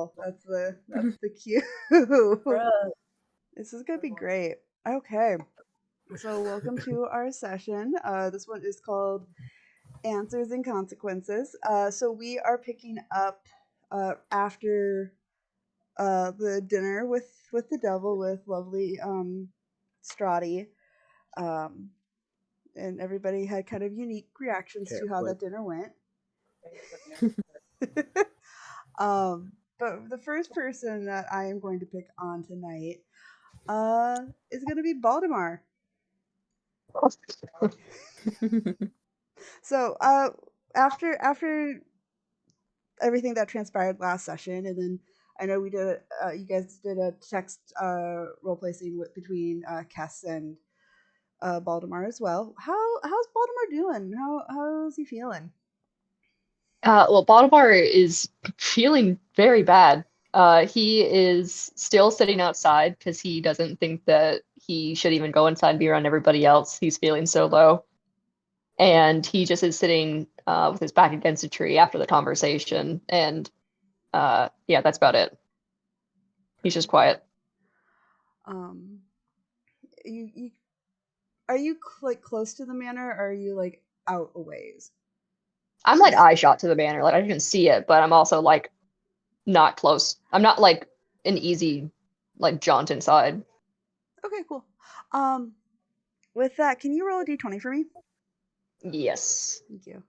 ball. That's the cue. Bruh. This is gonna be great. Okay, so welcome to our session. This one is called Answers and Consequences. So we are picking up after the dinner with the devil with lovely Strahd. Um, and everybody had kind of unique reactions to how that dinner went. But the first person that I am going to pick on tonight is going to be Baltimore. So after everything that transpired last session, and then I know we did you guys did a text role play scene between Kess and Baltimore as well. How's Baltimore doing? How's he feeling? Well, Baltimore is feeling very bad. He is still sitting outside because he doesn't think that he should even go inside and be around everybody else. He's feeling so low. And he just is sitting with his back against a tree after the conversation. And yeah, that's about it. He's just quiet. You are you like close to the manor, or are you like out a ways? I'm like eye shot to the banner. Like I can see it, but I'm also like not close. I'm not like an easy like jaunt inside. Okay, cool. With that, can you roll a d20 for me? Yes. Thank you.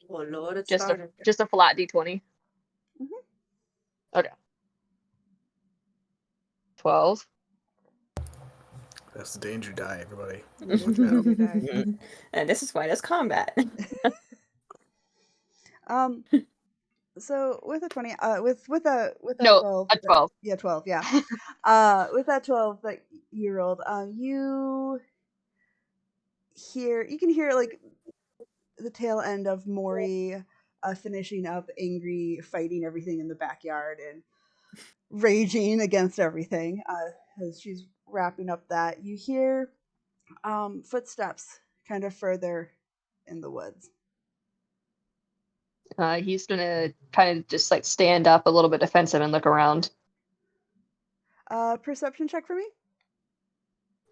Oh Lord, it's Just started. a flat d20. Mm-hmm. Okay. 12. That's the danger die, everybody. Danger die. And this is why there's combat. So with a 20, with a No, 12, a 12. yeah, 12, yeah. With that 12 that you rolled, you can hear like the tail end of Maury finishing up, angry, fighting everything in the backyard and raging against everything. As she's wrapping up that, you hear footsteps kind of further in the woods. He's gonna kind of just like stand up a little bit defensive and look around. Perception check for me.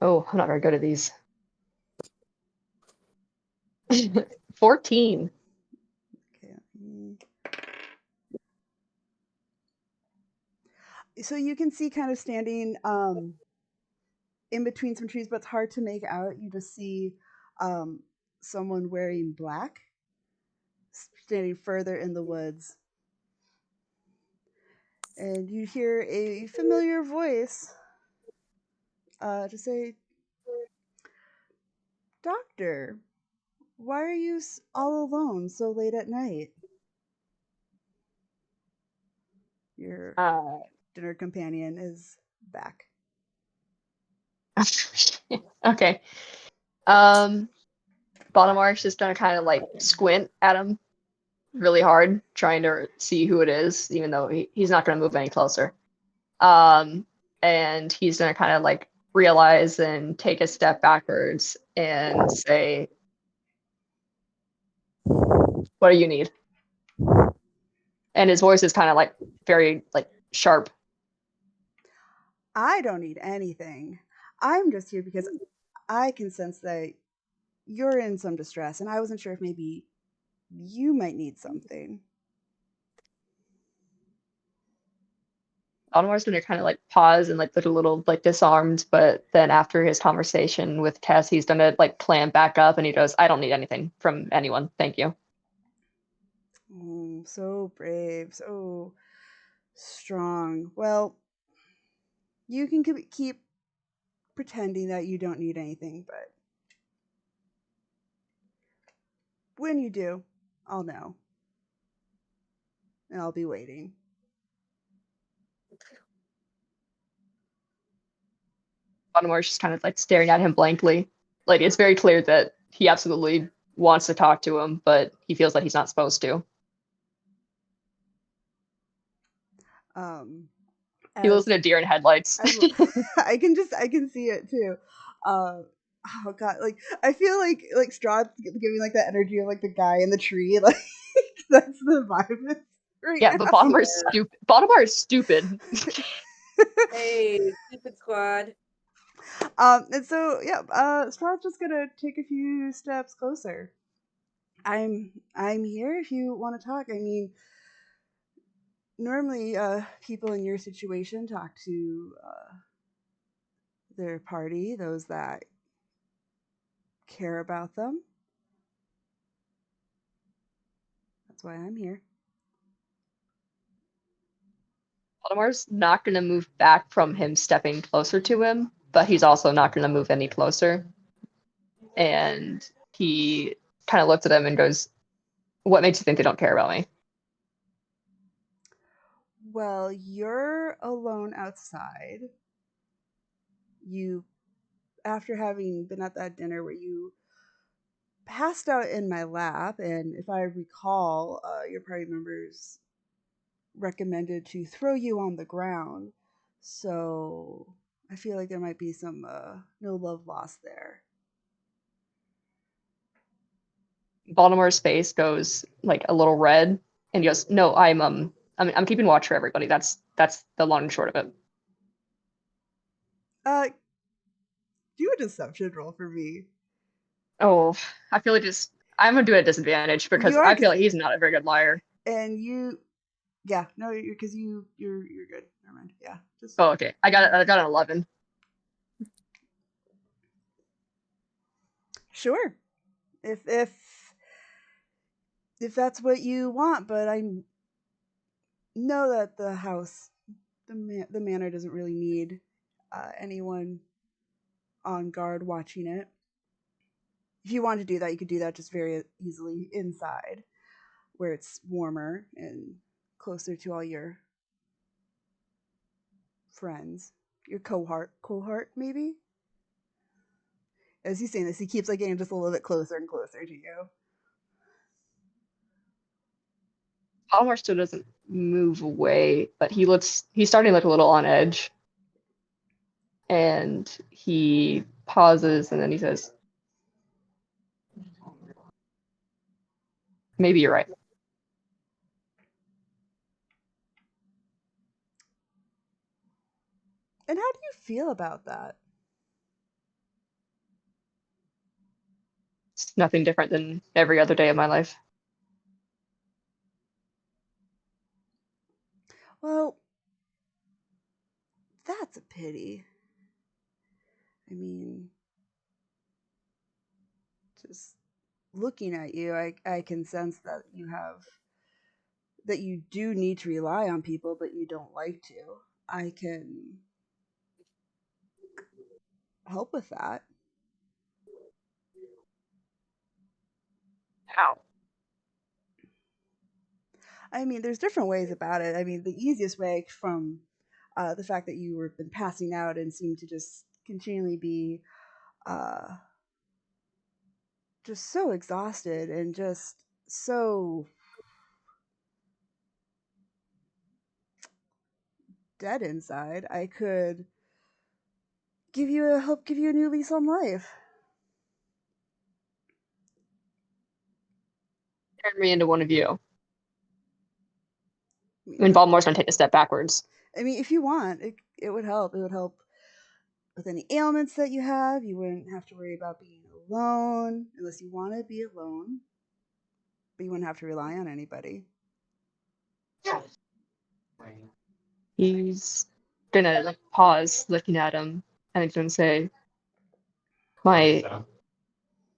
Oh, I'm not very good at these. 14. Okay. So you can see kind of standing in between some trees, but it's hard to make out. You just see someone wearing black standing further in the woods. And you hear a familiar voice to say, "Doctor, why are you all alone so late at night?" Your dinner companion is back. Okay. Baltimore's just gonna kind of like squint at him really hard, trying to see who it is, even though he's not gonna move any closer. And he's gonna kind of like realize and take a step backwards and say, "What do you need?" And his voice is kind of like very like sharp. I don't need anything. I'm just here because I can sense that you're in some distress, and I wasn't sure if maybe you might need something. Baltimore's gonna kind of like pause and like look a little like disarmed, but then after his conversation with Tess, he's gonna like clam back up and he goes, "I don't need anything from anyone, thank you." Oh, so brave, so strong. Well, you can keep pretending that you don't need anything, but when you do, I'll know. And I'll be waiting. Baltimore's just kind of like staring at him blankly. Like it's very clear that he absolutely wants to talk to him, but he feels like he's not supposed to. He lives in a deer in headlights. I can see it too. Oh god, like I feel like Strahd's giving like that energy of like the guy in the tree, like that's the vibe. right Yeah, now. but Baltimore is stupid. Baltimore is stupid. Hey, stupid squad. And so yeah, Strahd's just gonna take a few steps closer. I'm here if you want to talk. I mean, normally people in your situation talk to their party, those that care about them. That's why I'm here. Baltimore's not going to move back from him stepping closer to him, but he's also not going to move any closer. And he kind of looks at him and goes, "What makes you think they don't care about me?" Well, you're alone outside. You, after having been at that dinner where you passed out in my lap, and if I recall, your party members recommended to throw you on the ground. So I feel like there might be some no love lost there. Baltimore's face goes like a little red, and he goes, "No, I'm keeping watch for everybody. That's the long and short of it." Do a deception roll for me. Oh, I feel like I'm gonna do it at disadvantage because You are, I feel like he's not a very good liar. and you, yeah, no, because you're good. Never mind. Yeah, just Oh, okay. I got an 11. sure. If that's what you want, but I know that the house, the manor doesn't really need anyone on guard watching it. If you want to do that, you could do that just very easily inside, where it's warmer and closer to all your friends, your cohort maybe. As he's saying this, he keeps like getting just a little bit closer and closer to you. Baltimore still doesn't move away, but he's starting to look a little on edge. And he pauses and then he says, "Maybe you're right." And how do you feel about that? It's nothing different than every other day of my life. Well, that's a pity. I mean, just looking at you, I can sense that you do need to rely on people, but you don't like to. I can help with that. How? I mean, there's different ways about it. I mean, the easiest way from the fact that you were been passing out and seem to just continually be uh, just so exhausted and just so dead inside. I could give you a new lease on life. Turn me into one of you. I mean, And Baltimore's gonna take a step backwards. if you want, it would help. It would help with any ailments that you have. You wouldn't have to worry about being alone unless you want to be alone, but you wouldn't have to rely on anybody. He's gonna like pause, looking at him, and he's gonna say, "My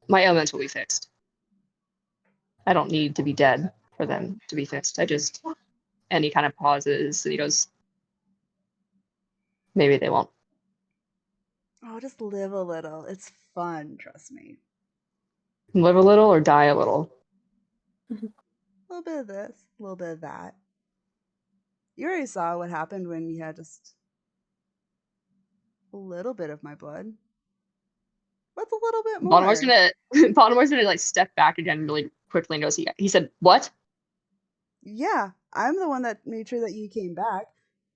my ailments will be fixed. I don't need to be dead for them to be fixed. I just..." And he kind of pauses and he goes, "Maybe they won't." Oh, just live a little. It's fun, trust me. Live a little or die a little. A little bit of this, a little bit of that. You already saw what happened when you had just a little bit of my blood. What's a little bit Baltimore's more? gonna Baltimore's gonna like step back again really quickly and goes, he said, "What?" Yeah, I'm the one that made sure that you came back.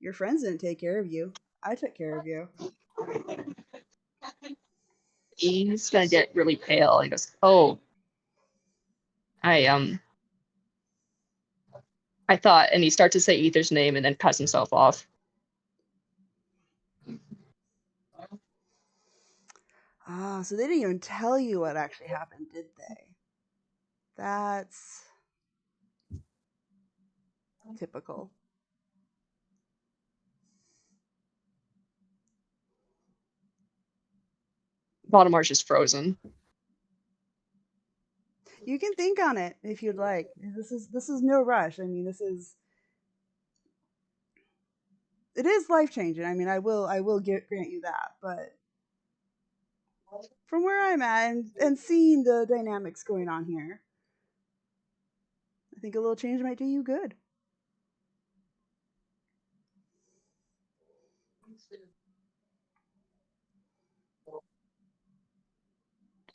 Your friends didn't take care of you. I took care of you. He's gonna get really pale. He goes, "Oh, I I thought, and he starts to say Ether's name and then cuts himself off. Ah, so they didn't even tell you what actually happened, did they? That's typical. Valdemar's just frozen. You can think on it if you'd like. This is no rush. I mean, it is life changing. I mean, I will grant you that, but from where I'm at and seeing the dynamics going on here, I think a little change might do you good.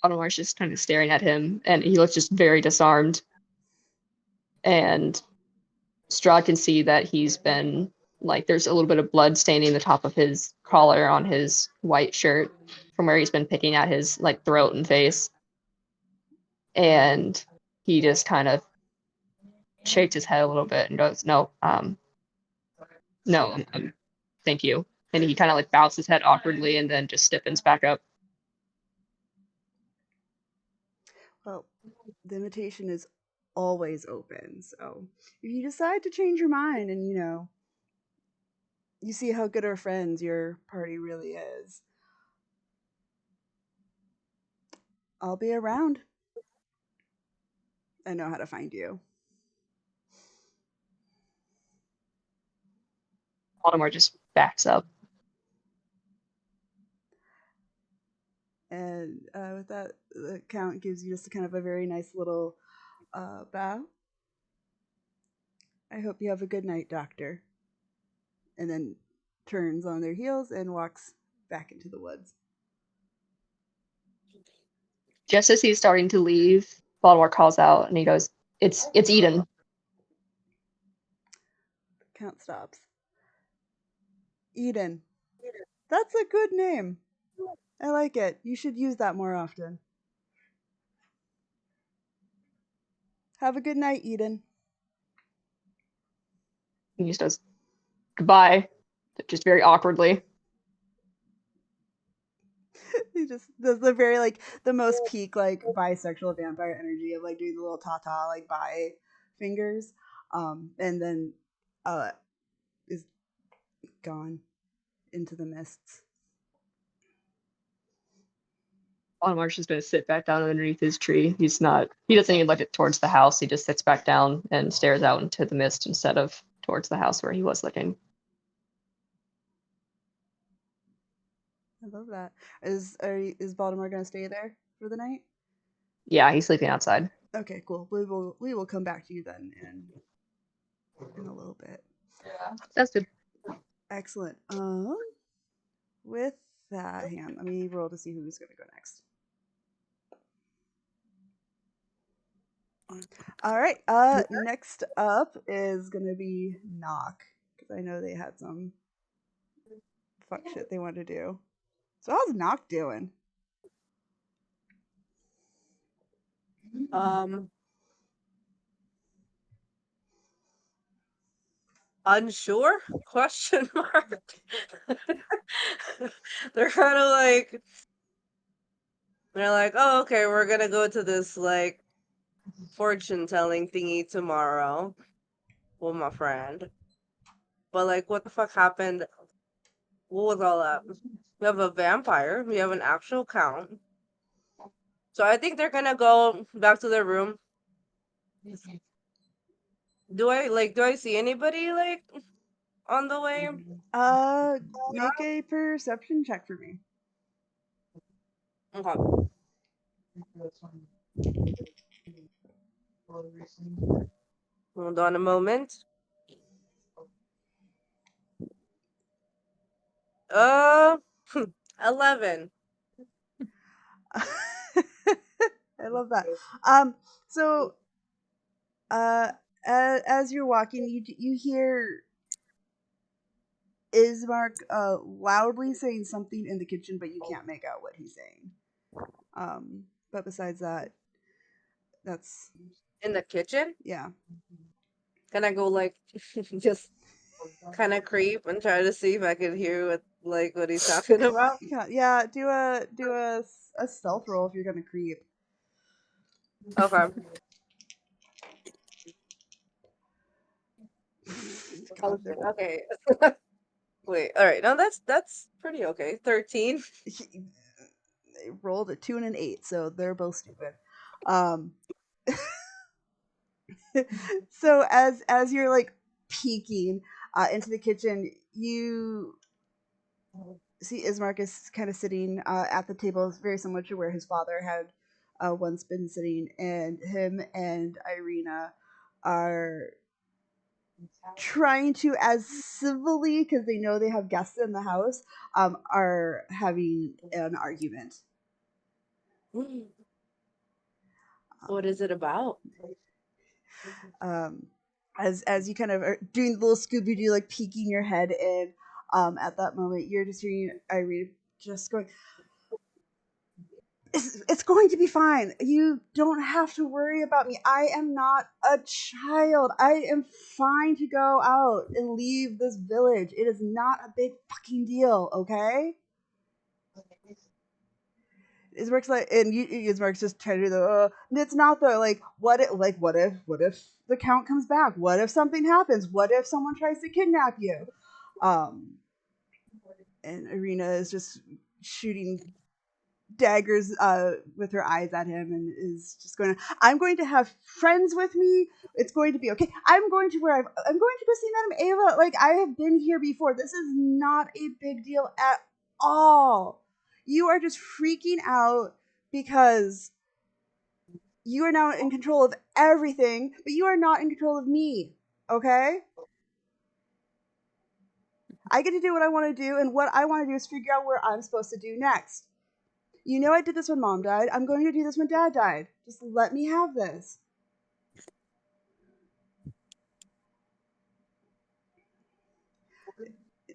Valdemar's just kind of staring at him, and he looks just very disarmed. And Strahd can see that he's been, like, there's a little bit of blood staining the top of his collar on his white shirt from where he's been picking at his, like, throat and face. And he just kind of shakes his head a little bit and goes, no, no, thank you. And he kind of like bows his head awkwardly and then just stiffens back up. Well, the invitation is always open. So if you decide to change your mind and you see how good of friends your party really is, I'll be around. I know how to find you. Valdemar just backs up. And with that, the count gives you just kind of a very nice little bow. I hope you have a good night, Doctor. And then turns on their heels and walks back into the woods. Just as he's starting to leave, Valdemar calls out and he goes, It's Eden. Count stops. Eden. That's a good name. I like it. You should use that more often. Have a good night, Eden. He just goes, Goodbye, just very awkwardly. He just does the very like the most peak like bisexual vampire energy of like doing the little ta-ta like bye fingers. And then is gone into the mists. Valdemar's just gonna sit back down underneath his tree. He doesn't even look it towards the house. He just sits back down and stares out into the mist instead of towards the house where he was looking. I love that. Is Baltimore gonna stay there for the night? Yeah, he's sleeping outside. Okay, cool. We will come back to you then in a little bit. That's good. Excellent. With that, hang on, let me roll to see who's gonna go next. All right. Next up is gonna be Knock because I know they had some fuck shit they wanted to do. So how's Knock doing? Unsure? Question mark. They're kind of like, they're like, oh, okay, we're gonna go to this like fortune telling thingy tomorrow with my friend. But like, what the fuck happened? What was all that? We have a vampire. We have an actual count. So I think they're gonna go back to their room. Do I see anybody like on the way? Make a perception check for me. Okay. Hold on a moment. Uh, 11. I love that. So as you're walking, you hear Ismark loudly saying something in the kitchen, but you can't make out what he's saying. But besides that, that's In the kitchen? yeah. Can I go like just kind of creep and try to see if I could hear what he's talking about? Yeah, do a stealth roll if you're gonna creep. Okay. God, they're Okay. Wait. All right. No, that's pretty okay. 13. they rolled a 2 and an 8, so they're both stupid. Um, so as you're like peeking into the kitchen, you see Ismarcus kind of sitting at the table, very similar to where his father had once been sitting, and him and Irina are trying to, as civilly, because they know they have guests in the house, are having an argument. What is it about? Um, as you kind of are doing the little Scooby Doo, like peeking your head in, at that moment, you're just hearing Irene just going, it's going to be fine. You don't have to worry about me. I am not a child. I am fine to go out and leave this village. It is not a big fucking deal, okay? Ismark's like, and Ismark's just trying to do the, it's not though. What if the count comes back? What if something happens? What if someone tries to kidnap you? Um, and Irina is just shooting daggers with her eyes at him and is just going to, I'm going to have friends with me. It's going to be okay. I'm going to go see Madame Ava. Like, I have been here before. This is not a big deal at all. You are just freaking out because you are now in control of everything, but you are not in control of me. Okay? I get to do what I want to do, and what I want to do is figure out where I'm supposed to do next. You know I did this when Mom died. I'm going to do this when Dad died. Just let me have this.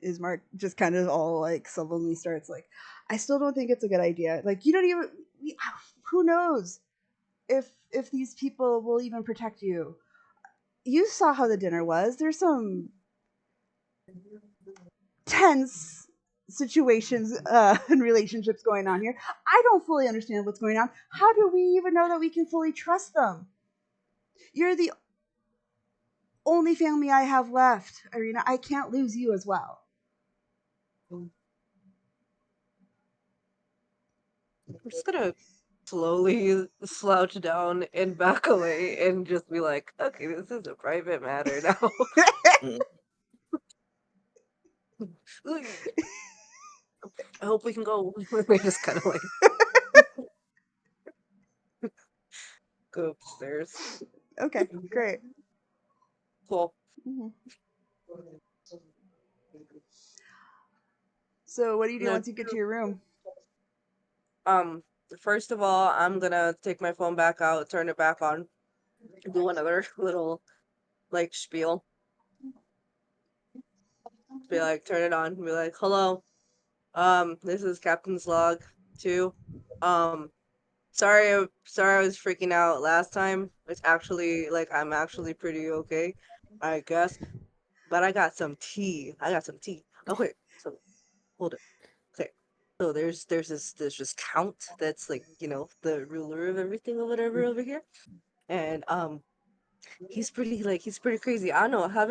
Ismark just kind of all like sullenly starts like, I still don't think it's a good idea. Like, you don't even, who knows if these people will even protect you. You saw how the dinner was. There's some tense situations and relationships going on here. I don't fully understand what's going on. How do we even know that we can fully trust them? You're the only family I have left, Irina. I can't lose you as well. I'm just gonna slowly slouch down and back away and just be like, okay, this is a private matter now. I hope we can go. We just kind of like go upstairs. Okay, great. Cool. Mhm. So, what do you do No, once you get to your room? um, first of all, I'm gonna take my phone back out, turn it back on, do another little like spiel. Be like, turn it on. Be like, hello. This is Captain's Log 2. Um, sorry I was freaking out last time. It's actually like I'm actually pretty okay, I guess. But I got some tea. I got some tea. Okay, so hold it. Okay. So there's this count that's like, the ruler of everything or whatever over here. And he's pretty crazy. I don't know. Have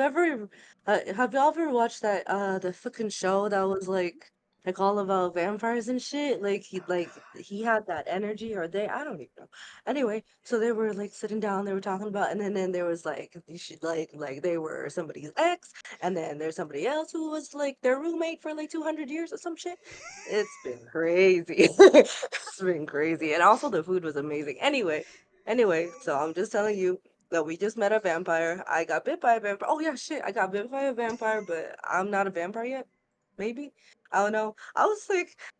y'all ever watched that the fucking show that was like all about vampires and shit? He had that energy, or they, I don't even know. Anyway, so they were like sitting down, they were talking about, and then there was like you should like they were somebody's ex, and then there's somebody else who was like their roommate for like 200 years or some shit. It's been crazy. It's been crazy, and also the food was amazing. Anyway, so I'm just telling you that we just met a vampire. I got bit by a vampire. Oh yeah, shit, I got bit by a vampire, but I'm not a vampire yet. Maybe. I don't know. I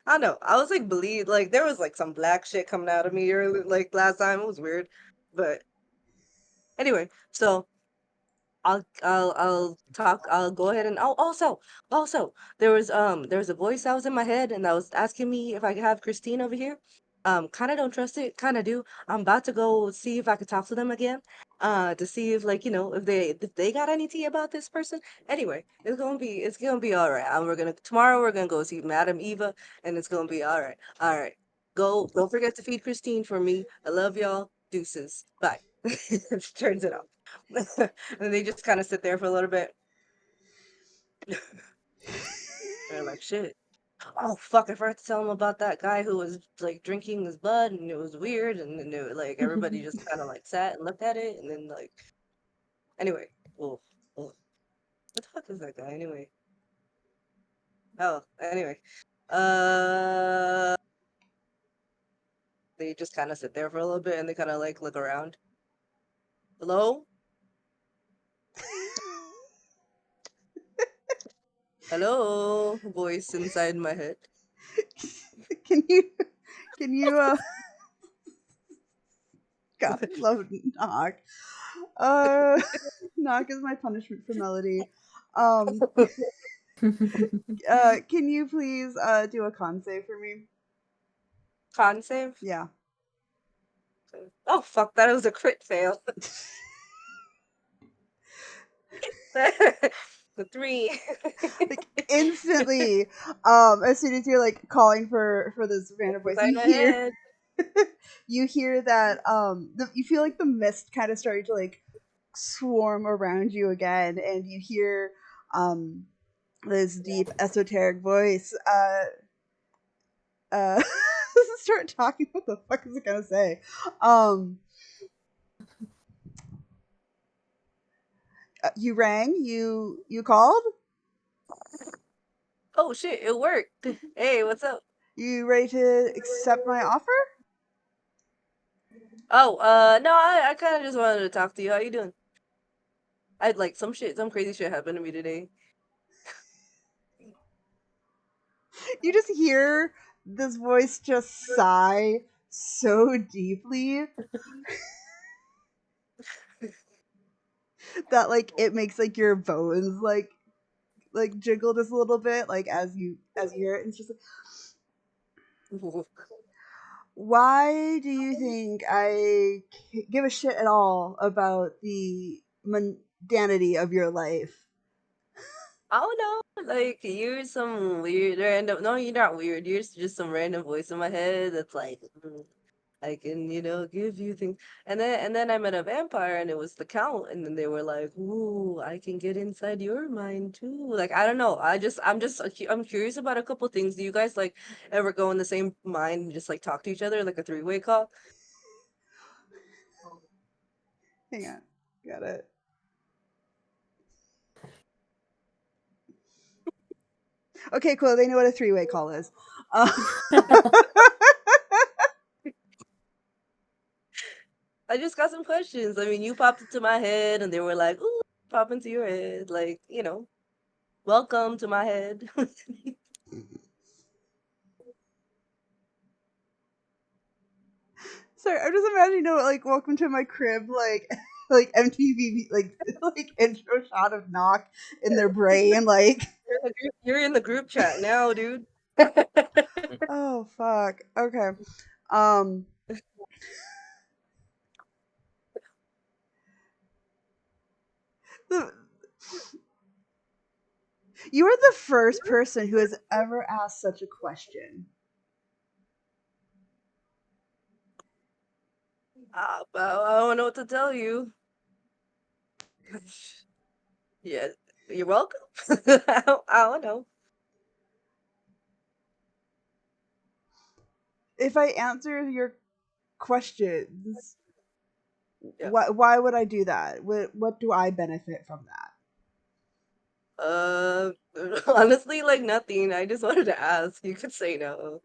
don't know. I was like bleed. Like there was like some black shit coming out of me early, like last time. It was weird. But anyway, so I'll talk. I'll go ahead and also there was a voice that was in my head and that was asking me if I could have Christine over here. Kind of don't trust it. Kind of do. I'm about to go see if I could talk to them again. to see if like if they got any tea about this person. Anyway, it's gonna be all right. Tomorrow we're gonna go see Madam Eva, and it's gonna be all right. All right, go. Don't forget to feed Christine for me. I love y'all. Deuces. Bye. Turns it off. And they just kind of sit there for a little bit. They're like, shit. Oh fuck! I forgot to tell him about that guy who was like drinking his blood, and it was weird, and then like everybody just kind of like sat and looked at it, and then like anyway. Oh, oh, what the fuck is that guy anyway? Oh, anyway. Uh, they just kind of sit there for a little bit, and they kind of like look around. Hello, hello, voice inside my head. Can you can you God, I love knock. Knock is my punishment for Melody. Um can you please do a con save for me? Con save. Yeah. Oh fuck! That was a crit fail. The 3. Like instantly, as soon as you're like calling for this random voice, Inside you my hear head. you hear that you feel like the mist kind of starting to like swarm around you again, and you hear this deep esoteric voice uh start talking. What the fuck is it gonna say? um you rang, you called, Oh shit! It worked. Hey, what's up? you ready to accept my offer? Oh, no, I kind of just wanted to talk to you. How you doing? I'd like some crazy shit happened to me today. You just hear this voice just sigh so deeply that like it makes like your bones like jiggle just a little bit like as you hear it. And it's just like, why do you think I give a shit at all about the mundanity of your life? Oh no, like you're some weird random. No, you're not weird. You're just some random voice in my head that's like, I can, give you things. And then I met a vampire, and it was the count, and then they were like, "Ooh, I can get inside your mind too." Like I don't know. I'm curious about a couple things. Do you guys like ever go in the same mind and just like talk to each other like a three-way call? Hang on, got it. Okay, cool. They know what a three-way call is. Uh, I just got some questions. I mean, you popped into my head, and they were like, "Ooh, pop into your head." Like, welcome to my head. Sorry, I'm just imagining, like welcome to my crib, like like MTV, like intro shot of knock in their brain, like You're in the group chat now, dude. oh fuck. Okay. Um the, you are the first person who has ever asked such a question. But I don't know what to tell you. Yeah, you're welcome. I don't know. If I answer your questions, Yeah. why would I do that? What do I benefit from that? Uh, honestly, like nothing. I just wanted to ask. You could say no.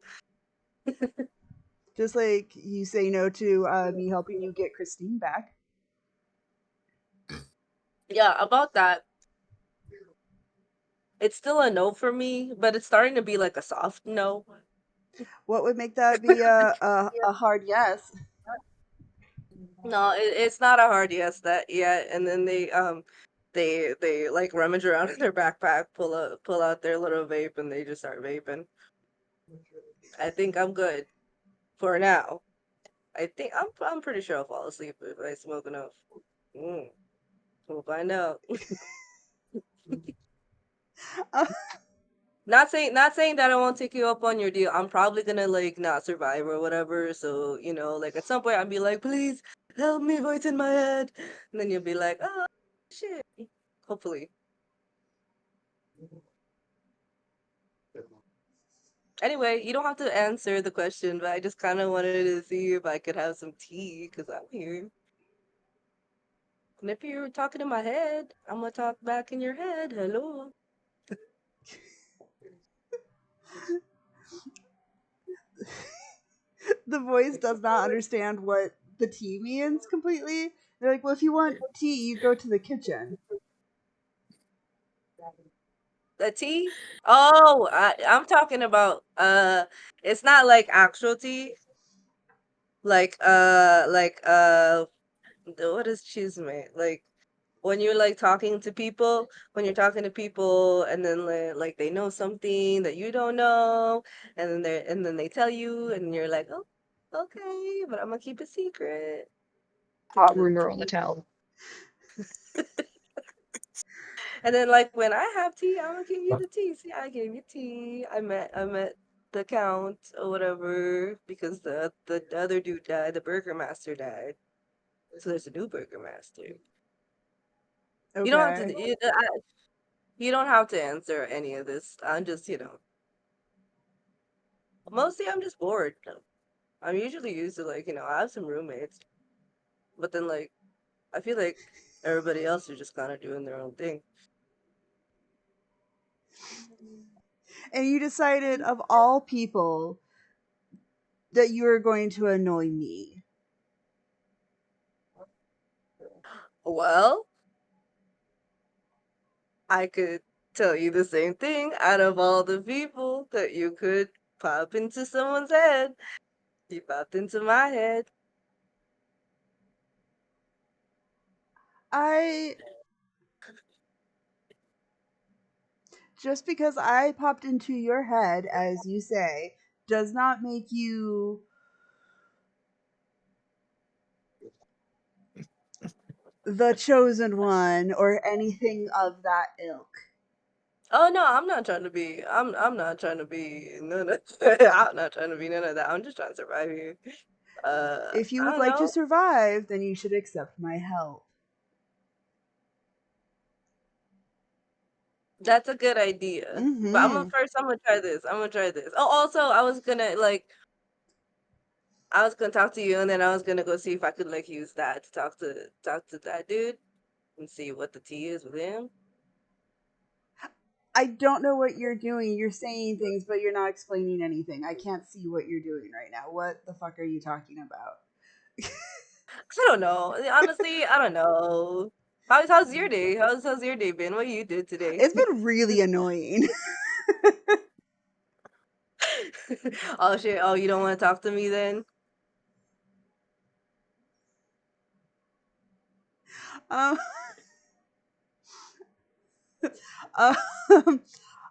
Just like you say no to me helping you get Christine back. Yeah, about that. It's still a no for me, but it's starting to be like a soft no. What would make that be a hard yes? No, it's not a hard yes that yet. And then they like rummage around in their backpack, pull out their little vape, and they just start vaping. I think I'm good for now. I think I'm pretty sure I'll fall asleep if I smoke enough. Mm, we'll find out. Uh, Not saying that I won't take you up on your deal. I'm probably gonna like not survive or whatever. So, like at some point I'll be like, please help me, voice in my head. And then you'll be like, oh shit. Hopefully. Anyway, you don't have to answer the question, but I just kind of wanted to see if I could have some tea because I'm here. And if you're talking in my head, I'm gonna talk back in your head. Hello. the voice does not understand what the tea means completely. They're like, well, if you want tea, you go to the kitchen. The tea? Oh, I'm talking about it's not like actual tea. Like what is chisme? Like when you're like talking to people, when you're talking to people and then like they know something that you don't know, and then they tell you and you're like, "Oh, okay, but I'm gonna keep it secret." Hot The rumor on the tea. town. And then like when I have tea, I'm gonna give you the tea. See, I gave you tea. I met the count or whatever because the other dude died. The burger master died. So there's a new burger master. You don't have Okay. to. You don't have to answer any of this. I'm just, mostly I'm just bored. I'm usually used to like, I have some roommates, but then like I feel like everybody else is just kind of doing their own thing. And you decided, of all people, that you were going to annoy me. Well, I could tell you the same thing. Out of all the people that you could pop into someone's head, you popped into my head. I just because I popped into your head, as you say, does not make you the chosen one or anything of that ilk. Oh no, I'm not trying to be. I'm not trying to be none of. I'm not trying to be none of that. I'm just trying to survive here. If you I would don't like to know. survive, then you should accept my help. That's a good idea. But Mm-hmm. I'm gonna try this. I'm gonna try this. Oh, also, I was gonna talk to you, and then I was gonna go see if I could like use that to talk to that dude and see what the tea is with him. I don't know what you're doing. You're saying things, but you're not explaining anything. I can't see what you're doing right now. What the fuck are you talking about? I don't know. Honestly, I don't know. How's your day? How's your day been? What you did today? It's been really annoying. Oh shit. Oh, you don't want to talk to me then? um,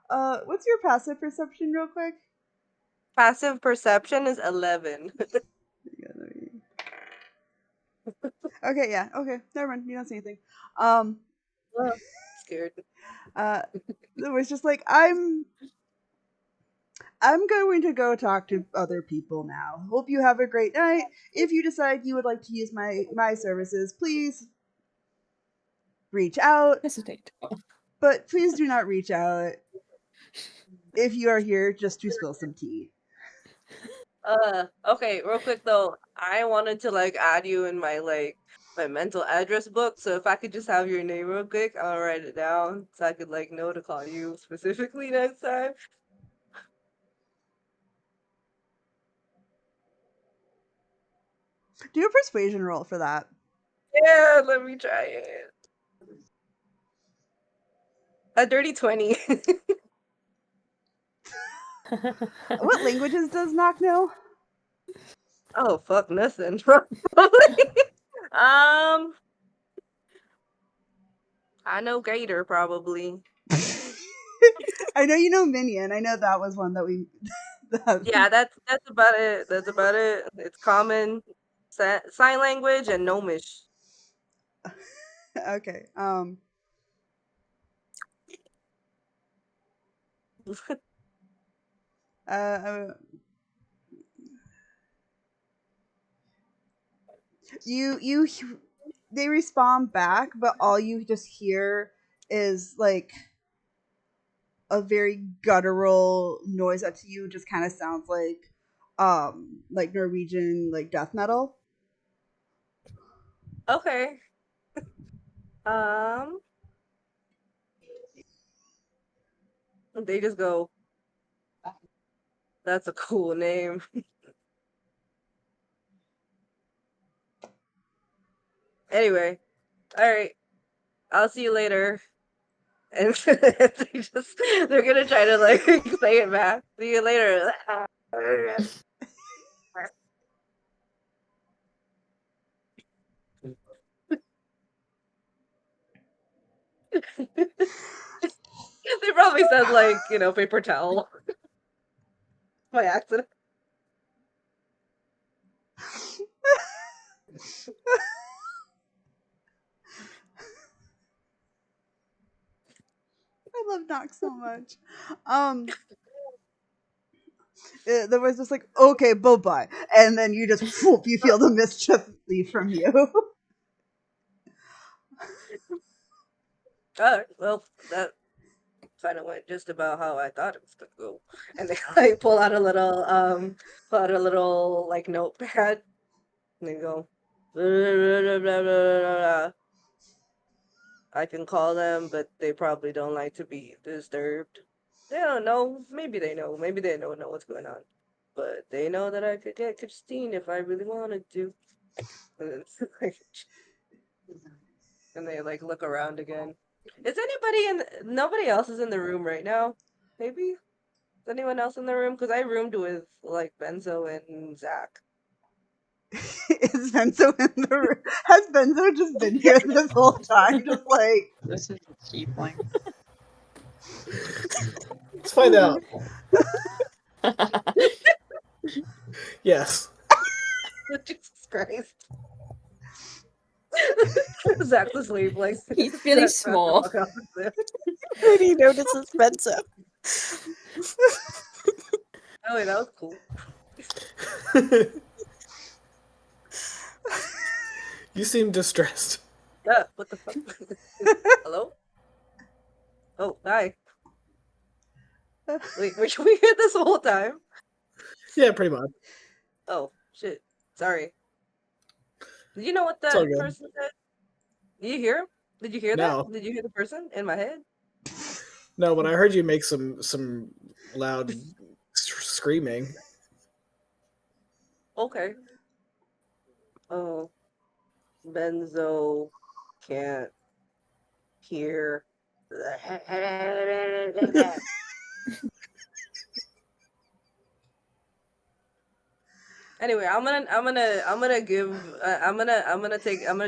um, what's your passive perception, real quick? Passive perception is 11. Okay, yeah, okay, never mind. You don't see anything. Um, Oh, scared. uh, it was just like I'm going to go talk to other people now. Hope you have a great night. If you decide you would like to use my services, please reach out. Hesitate. But please do not reach out if you are here just to spill some tea. Okay, real quick though, I wanted to like add you in my mental address book, so if I could just have your name real quick, I'll write it down so I could like know to call you specifically next time. Do a persuasion roll for that. Yeah, let me try it. A dirty 20. What languages does Knock know? Oh fuck, nothing. Probably. Um, I know Gator probably. I know you know Minion. I know that was one that we. That, Yeah, that's about it. That's about it. It's common sign language and gnomish. Okay. Uh, you they respond back, but all you just hear is a very guttural noise that to you just kind of sounds like Norwegian like death metal. Okay. Um, they just go, that's a cool name. Anyway, all right. I'll see you later. And they're gonna try to like say it back. See you later. They probably said like, paper towel by accident. I love Knox so much. Um, there was just like, okay, bye bye, and then you just whoop, you feel the mischief leave from you. Oh, well, that kind of went just about how I thought it was gonna go. And they like pull out a little like notepad, and they go, blah, blah, blah, blah, blah, blah, blah. I can call them, but they probably don't like to be disturbed. They don't know. Maybe they know. Maybe they don't know what's going on. But they know that I could get Christine if I really wanted to. And it's like, and they like look around again. Is anybody nobody else is in the room right now? Maybe? Is anyone else in the room? Because I roomed with like Benzo and Zach. Is Benzo in the room? Has Benzo just been here this whole time, just like This is a tiefling. Let's find out. Yes. Jesus Christ. Zach's asleep, like He's really Zach's about to small. walk off the cliff. Who do you notice is Benzo? Oh wait, that was cool. You seem distressed. Yeah, what the fuck? Hello? Oh, hi. Wait, were we here this whole time? Yeah, pretty much. Oh, shit. Sorry. Did you know what It's all that good. person said? Did you hear him? Did you hear No. that? Did you hear the person in my head? No, but I heard you make some loud screaming. Okay. Oh, Benzo can't hear. Anyway, I'm gonna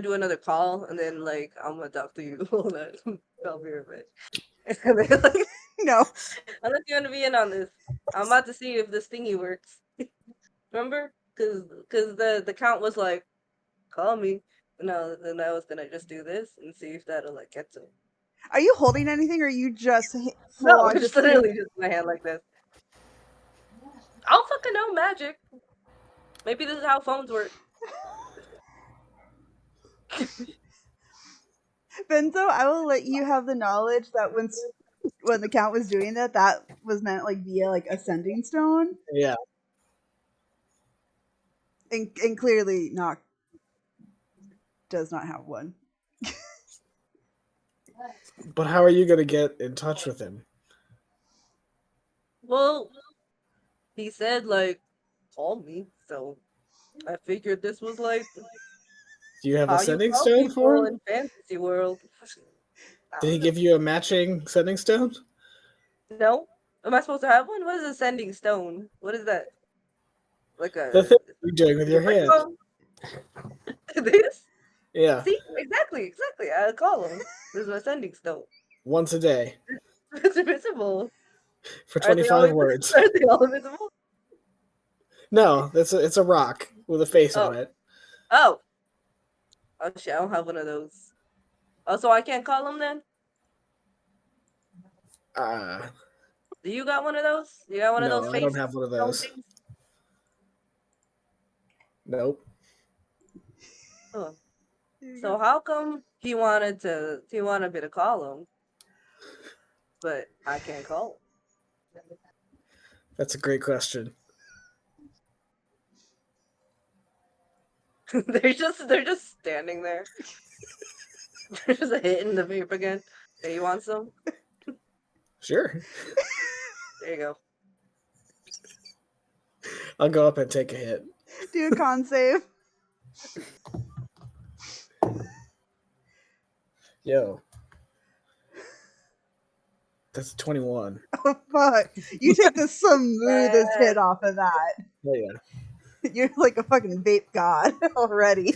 do another call, and then like I'm gonna talk to you. Hold on. I'll be right back. And then, like, no. unless you want to be in on this, I'm about to see if this thingy works. Remember? Because the count was like, call me. No, then I was gonna just do this and see if that'll like get to him. Are you holding anything, or are you just full No, on just just literally just my hand like this. I don't fucking know magic. Maybe this is how phones work. Benzo? I will let you have the knowledge that when the count was doing that, that was meant like via like ascending stone, Yeah. and clearly Nock does not have one. But how are you gonna get in touch with him? Well, he said like, call me. So I figured this was like Do you have a how you sending call stone for people him? in fantasy world. Did he give you a matching sending stone? No? Am I supposed to have one? What is a sending stone? What is that? Like The a thing you're doing with is it your like hand. this? Yeah. See? Exactly. I call them. This is my sending stone. Once a day It's invisible. for Are they 25 all words. are they all invisible? No, it's a rock with a face on Oh. it. Oh. Oh shit, I don't have one of those. Oh, so I can't call him then? Do you got one of those? You got one of No, those I don't face have one of phone those. things? Nope. Oh. There you So go. how come he wanted me to call him, but I can't call That's a great question. him? They're just standing there. They're just hitting the vape again. Hey, you want some? Sure. There you go. I'll go up and take a hit. Do a con save. Yo. That's 21. Oh fuck! You take the smoothest hit off of that. Oh yeah. You're like a fucking vape god already.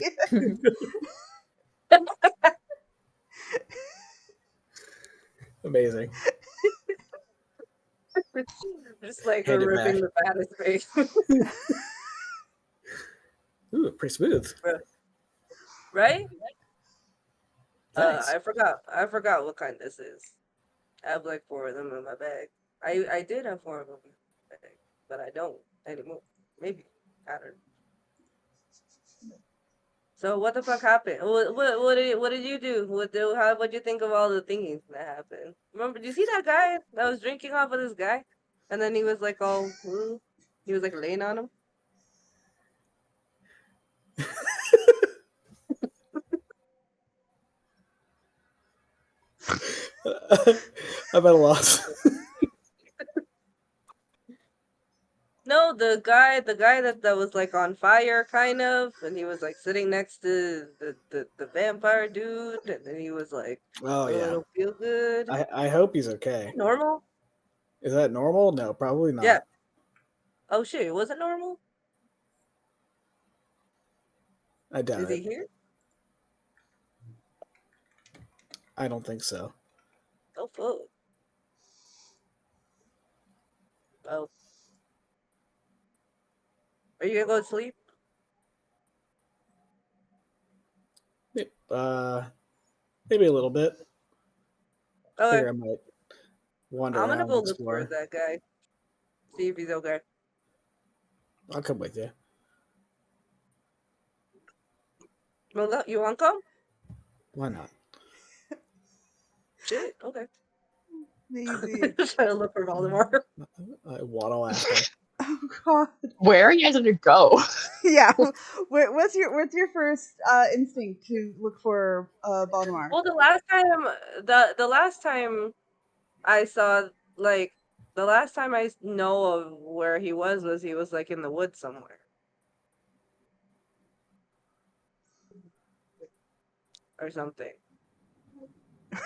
Amazing. Just like Hand it ripping back. the baddest face. Ooh, pretty smooth. Right? Thanks. I forgot what kind this is. I have like 4 of them in my bag. I did have 4 of them in my bag, but I don't anymore. Maybe. I don't know. So what the fuck happened? What did you do? What'd you think of all the thingies that happened? Remember, did you see that guy that was drinking off of this guy? And then he was like all he was like laying on him. I'm at a loss. No, the guy that was like on fire kind of, and he was like sitting next to the vampire dude, and then he was like, Oh "Oh, I yeah. don't feel good." I hope he's okay. Normal? Is that normal? No, probably not. Yeah. Oh shit, was it normal? I doubt Is he it. here? I don't think so. Oh fuck. Oh, are you gonna go to sleep? Maybe a little bit. Okay, Figure I might wander I'm gonna around go and look for explore. that guy. See if he's okay. I'll come with you. Well, you wanna come? Why not? Shit. Okay. Maybe. Trying to look for Voldemort. I waddle after. Oh god. Where are you guys gonna go? Yeah. What's your first instinct to look for Baltimore? Well, the last time I saw like the last time I know of where he was he was like in the woods somewhere or something.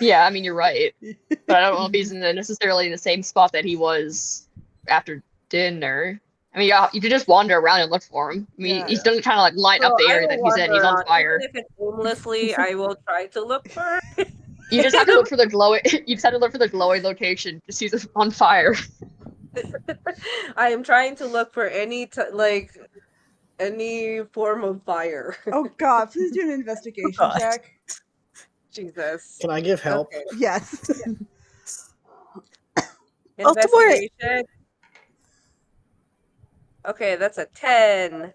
Yeah, I mean you're right, but I don't know if he's necessarily in the same spot that he was after dinner. I mean, yeah, you could just wander around and look for him. I mean, Yeah. he doesn't kind of like light up So the I area will that he's in. wander He's on around, fire. even if it's aimlessly. I will try to look for him. You just have to look for the glowing. You just have to look for the glowing location. Just he's on fire. I am trying to look for like any form of fire. Oh god, please do an investigation God. check. Jesus. Can I give help? Okay. Yes. Investigation. Okay, that's a 10.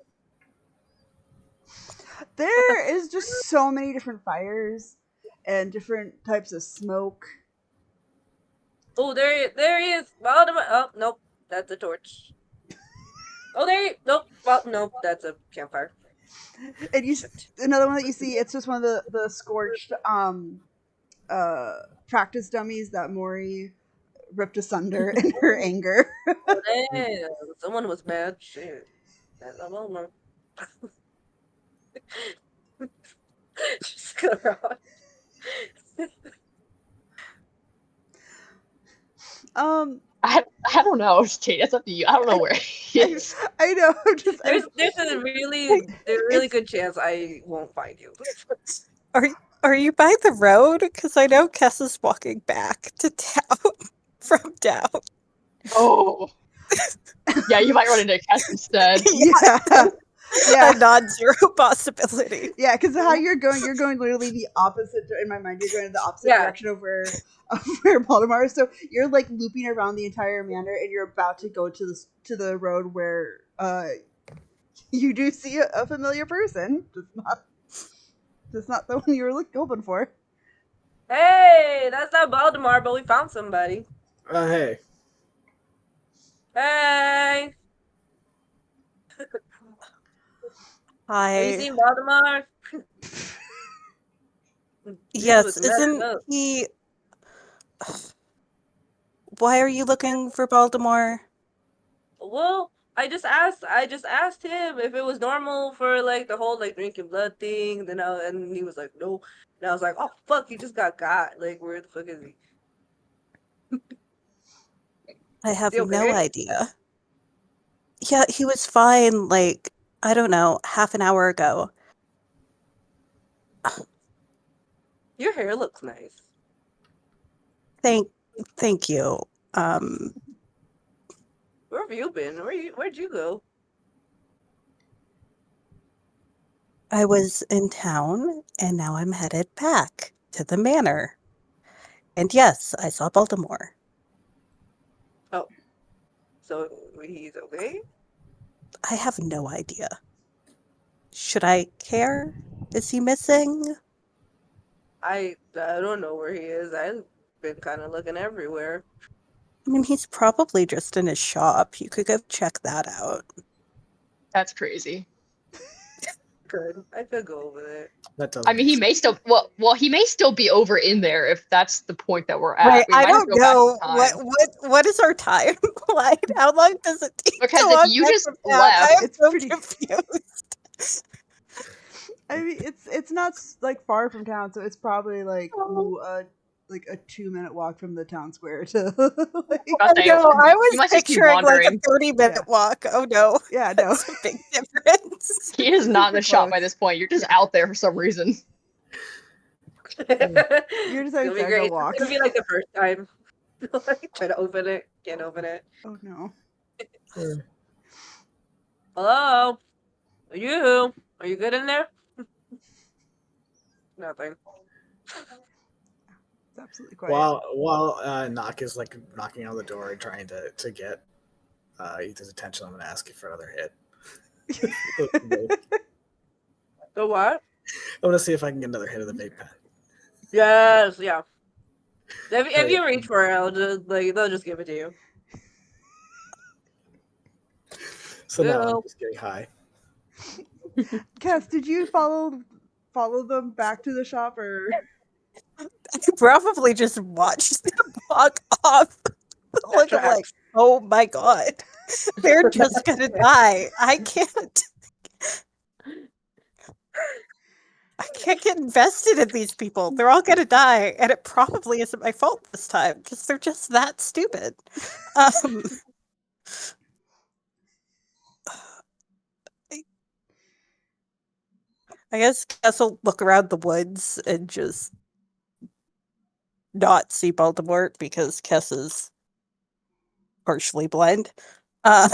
There is just so many different fires and different types of smoke. Oh, there he is. Voldemort. Oh, nope. That's a torch. Oh, nope. Well, nope. That's a campfire. And Shit. another one that you see, it's just one of the scorched practice dummies that Maury ripped asunder in her anger. Oh, damn. Someone was mad. Shit. That's a Voldemort. Just go around. I don't know, Kate. That's up to you. I don't know where he is. I know. There's a really good chance I won't find you. Are you by the road? Because I know Kess is walking back to town from town. Oh. Yeah, you might run into Kess instead. Yeah. Yeah. a non-zero possibility. Yeah, because how you're going literally the opposite. In my mind, you're going in the opposite Yeah. direction of where Baltimore is. So you're like looping around the entire manor, and you're about to go to the road where you do see a familiar person. Just not the one you were hoping for. Hey, that's not Baltimore, but we found somebody. Hey. Hey, have you Hi. seen Baltimore? Dude was Yes, messed isn't up. he? Why are you looking for Baltimore? Well, I just asked him if it was normal for like the whole like drinking blood thing. And he was like, no. And I was like, oh fuck, he just got. Like, where the fuck is he? I Is have he no okay? idea. Yeah, he was fine, like, I don't know, half an hour ago. Your hair looks nice. Thank thank you. Um, Where have you been? Where'd you go? I was in town and now I'm headed back to the manor. And yes, I saw Baltimore. Oh, so he's okay? I have no idea. Should I care? Is he missing? I don't know where he is. I've been kind of looking everywhere. I mean, he's probably just in his shop. You could go check that out. That's crazy. I could go over there. That does I mean, make he sense. may still he may still be over in there if that's the point that we're Wait, at. We I might have don't to go back in know time what is our timeline? How long does it take to because if walk you back just from town? I left, am It's so pretty. confused. I mean, it's not like far from town, so it's probably like Oh, like a 2 minute walk from the town square to like. I'll say no, I you was might just be picturing like a wandering. 30-minute Yeah, walk. Oh no, yeah, no, that's a big difference. He is not in super the shop close. by this point. You're just out there for some reason. You're just It's having gonna be casual great. It's walks. gonna be like the first time. Like, try to open it, can't open it. Oh no, Hmm. Hello? Are you good in there? Nothing. it's absolutely quiet. While Knock is like knocking on the door and trying to get Ethan's attention, I'm gonna ask you for another hit. I'm The what? gonna see if I can get another hit of the vape pen. Yes, yeah. If Hey, you reach for it, they'll just give it to you. so now I'm Ew. just getting high. Cass, did you follow them back to the shop or? I probably just watched them walk off. That Look, I'm like, tracks. oh my god, they're just gonna die. I can't get invested in these people. They're all gonna die, and it probably isn't my fault this time because they're just that stupid. Um, I guess Cass will look around the woods and just not see Baltimore because Cass is partially blind. Um,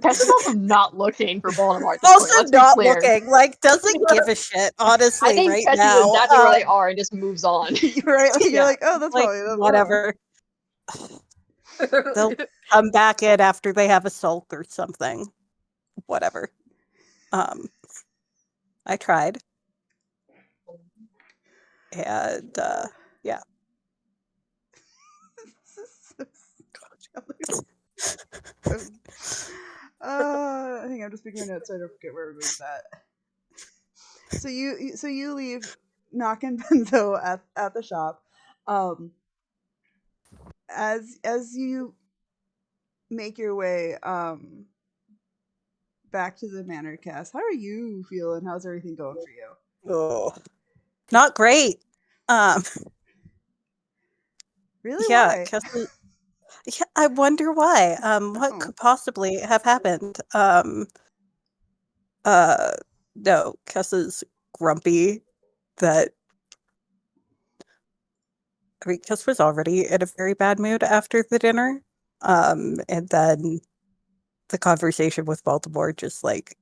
Tess is also not looking for Baltimore at this point. also Let's be not clear. looking, like, doesn't give a shit, I honestly, think right Tess is now. exactly where they are and just moves on. You're right. Like, you're Yeah, like, oh, that's like, probably them. whatever. They'll come back in after they have a sulk or something. Whatever. Um, I tried. And, yeah. This is so jealous. I think I'm just making my notes so I don't forget where everybody's at. So you leave Knock and Benzo at the shop. Um, as you make your way back to the manor, Cass, how are you feeling? How's everything going for you? Oh, not great. Um, Really? yeah, Why? 'cause yeah, I wonder why. What Oh, could possibly have happened? Uh, no, Kess is grumpy that I mean, Kess was already in a very bad mood after the dinner. And then the conversation with Baltimore just like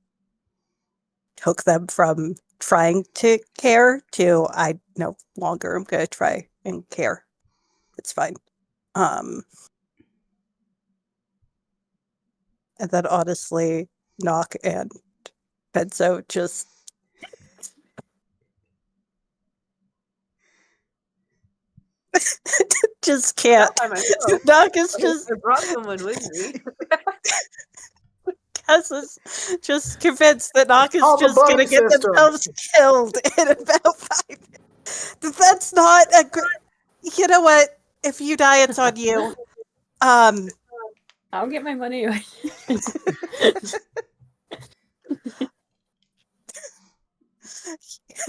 took them from trying to care to I no longer am going to try and care. It's fine. And then honestly, Knock and Benzo just can't. Not by myself. Knock is just I brought someone with me. Cass is just convinced that Knock is Call the just going to buddy get system. themselves killed in about 5 minutes. That's not a good. You know what? If you die, it's on you. I'll get my money.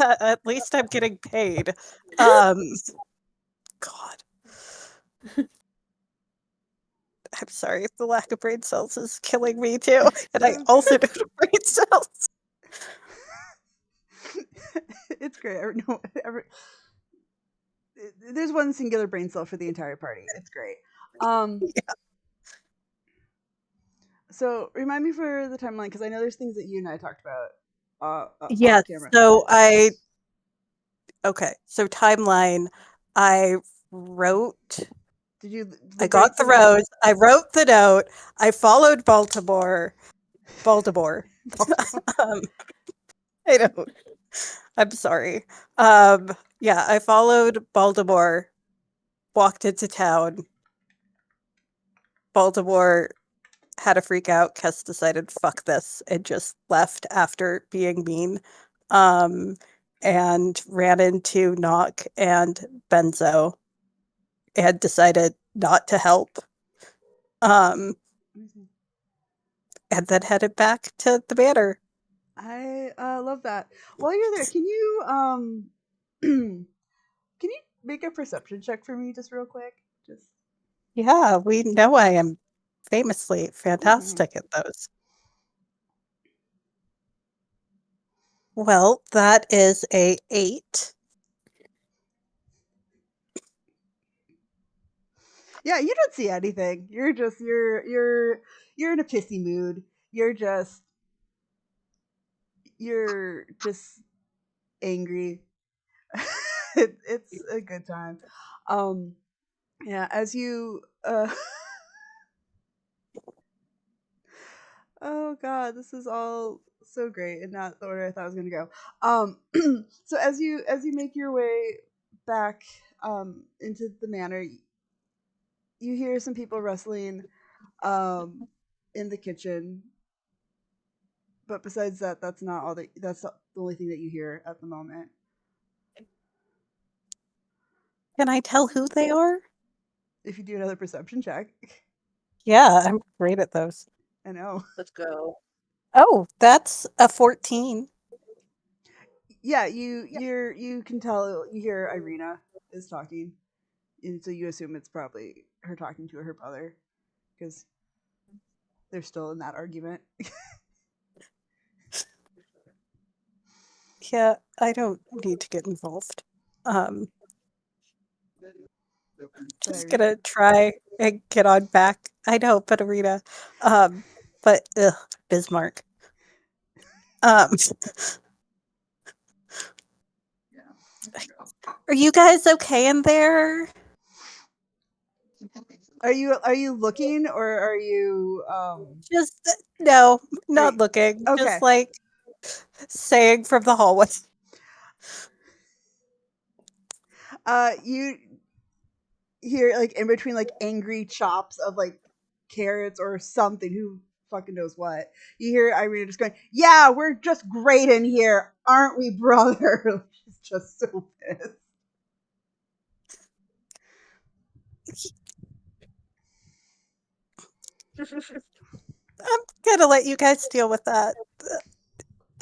At least I'm getting paid. God. I'm sorry. The lack of brain cells is killing me too. And I also don't have brain cells. It's great. There's one singular brain cell for the entire party. It's great. So remind me for the timeline, because I know there's things that you and I talked about Yeah, off camera. so so timeline, I wrote, Did you? I got the rose, I wrote the note, I followed Baltimore. I don't, I'm sorry. Yeah, I followed Baltimore, walked into town. Baltimore had a freak out. Kess decided, fuck this, and just left after being mean. And ran into Knock and Benzo and decided not to help. And then headed back to the manor. I love that. While you're there, can you can you make a perception check for me, just real quick? Just Yeah, we know I am famously fantastic at those. Well, that is a 8. yeah, you don't see anything. You're just you're in a pissy mood. You're just angry. It's a good time. Yeah, as you oh god, this is all so great and not the order I thought I was gonna go. So as you make your way back into the manor, you hear some people wrestling in the kitchen. But besides that, that's not all that's the only thing that you hear at the moment. Can I tell who they are? If you do another perception check. Yeah, I'm great at those. I know. Let's go. Oh, that's a 14. Yeah, you can tell, you hear Irina is talking, and so you assume it's probably her talking to her brother, because they're still in that argument. Yeah, I don't need to get involved. Just gonna try and get on back. I know, but Arena. But Bismarck. Are you guys okay in there? Are you looking, or are you Just no, not looking. okay. Just like saying from the hallway. You hear, like, in between, like, angry chops of, like, carrots or something, who fucking knows what, you hear Irina just going, yeah, we're just great in here, aren't we, brother? She's just so pissed. I'm gonna let you guys deal with that.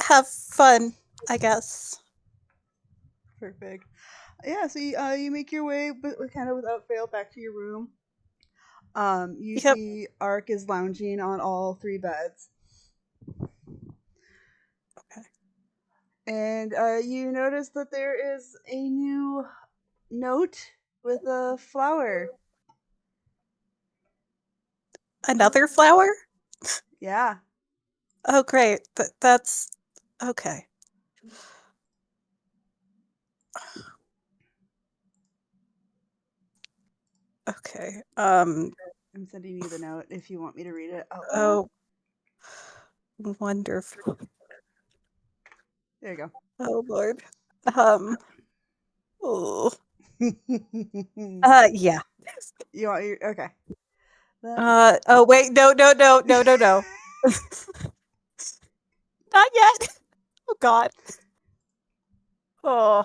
Have fun, I guess. Perfect. Yeah, so you make your way, but kind of without fail, back to your room. You see Ark is lounging on all 3 beds. Okay. And you notice that there is a new note with a flower. Another flower? Yeah. Oh, great. That's Okay. Okay. I'm sending you the note if you want me to read it out loud. Oh, wonderful. There you Oh Lord. Oh. go. Yeah. You want your okay. Oh wait, no. Not yet. Oh God. Oh.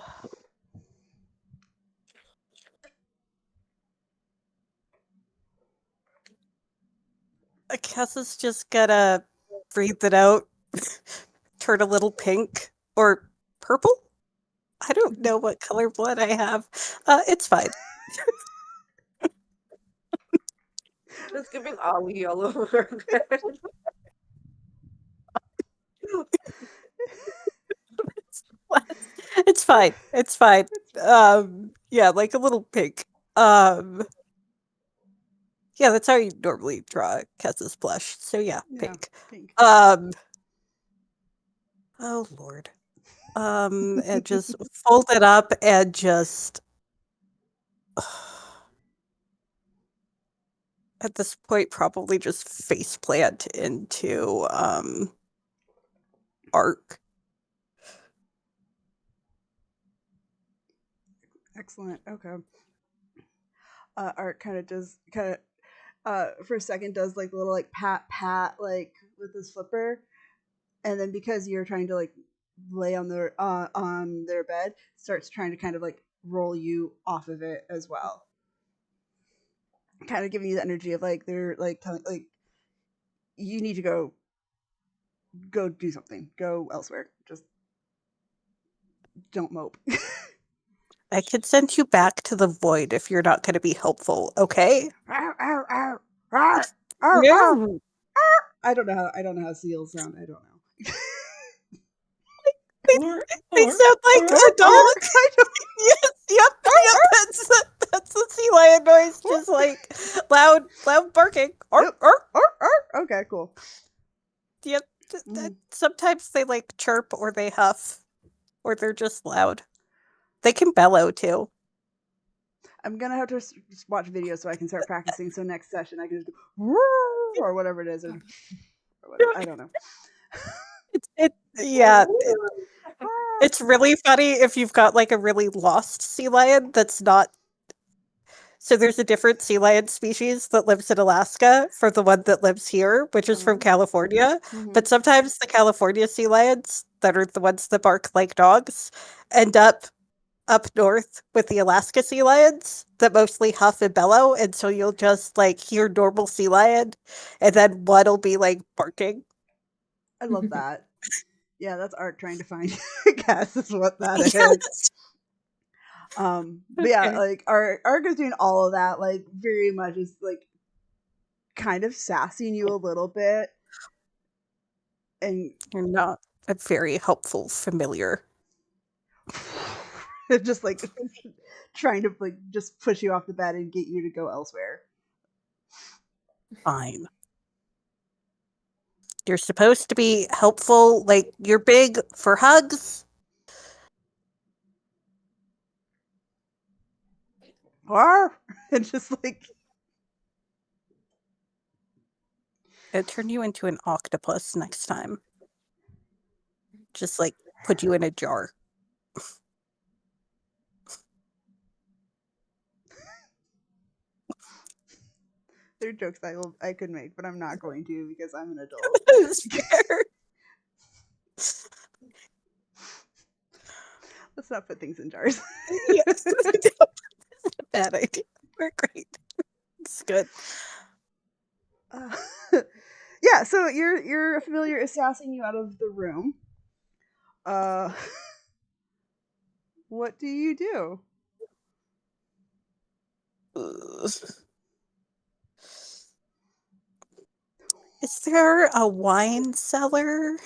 I guess it's just gonna breathe it out, turn a little pink or purple. I don't know what color blood I have. It's fine. Just giving Ollie all over again. It's fine. It's fine. Yeah, like a little pink. Yeah, that's how you normally draw Kessa's blush. So yeah, Yeah, pink. pink. Oh Lord. And just fold it up and just at this point probably just face plant into Arc. Excellent. Okay. Art kind of does for a second does like a little like pat like with his flipper, and then because you're trying to like lay on their bed, starts trying to kind of like roll you off of it as well, kind of giving you the energy of like they're like telling like you need to go do something, go elsewhere, just don't mope. I could send you back to the void if you're not going to be helpful, okay? Ow, ow, ow, ow, ow, ow. No. I don't know how seals sound. I don't know. They sound like a dog. Yes, yep. That's the sea lion noise, just like loud barking. Yep. Okay, cool. Yep. Sometimes they like chirp or they huff or they're just loud. They can bellow too. I'm gonna have to just watch videos so I can start practicing. So next session I can just go or whatever it is, or whatever. I don't know. Yeah. It's really funny if you've got like a really lost sea lion that's not. So there's a different sea lion species that lives in Alaska for the one that lives here, which is from California. But sometimes the California sea lions, that are the ones that bark like dogs, end up north with the Alaska sea lions that mostly huff and bellow. And so you'll just like hear normal sea lion and then one'll be like barking. I love that. Yeah, that's art trying to find Cass is what that is. Yes. But yeah, like Ark is doing all of that, like very much is like kind of sassing you a little bit. And You're not a very helpful familiar. just like trying to like just push you off the bed and get you to go elsewhere. Fine. You're supposed to be helpful, like you're big for hugs. And just like I'll turn you into an octopus next time. Just like put you in a jar. there are jokes I could make, but I'm not going to because I'm an adult. It's fair. Let's not put things in jars. Yes. Bad idea. We're great. It's good. Yeah, so your familiar is sassing you out of the room. What do you do? Is there a wine cellar?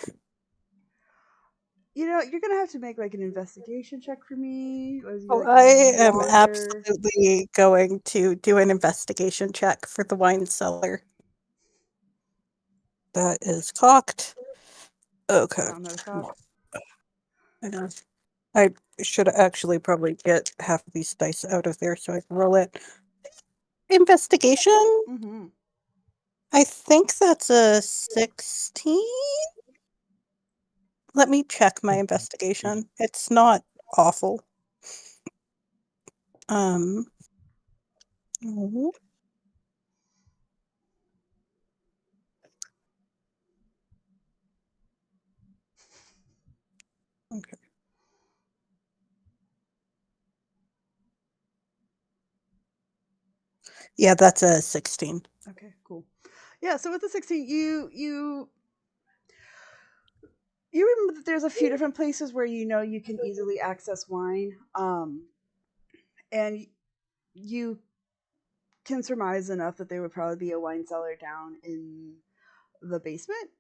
You know, you're gonna have to make like an investigation check for me as you Oh, like I am wander. absolutely going to do an investigation check for the wine cellar. That is cocked. Okay. Found that a cock. I know. I should actually probably get half of these dice out of there so I can roll it. Investigation? Mm-hmm. I think that's a 16. Let me check my investigation. It's not awful. Mhm. Okay. Yeah, that's a 16. Okay, cool. Yeah, so with the 16, you remember that there's a few different places where you know you can easily access wine, and you can surmise enough that there would probably be a wine cellar down in the basement.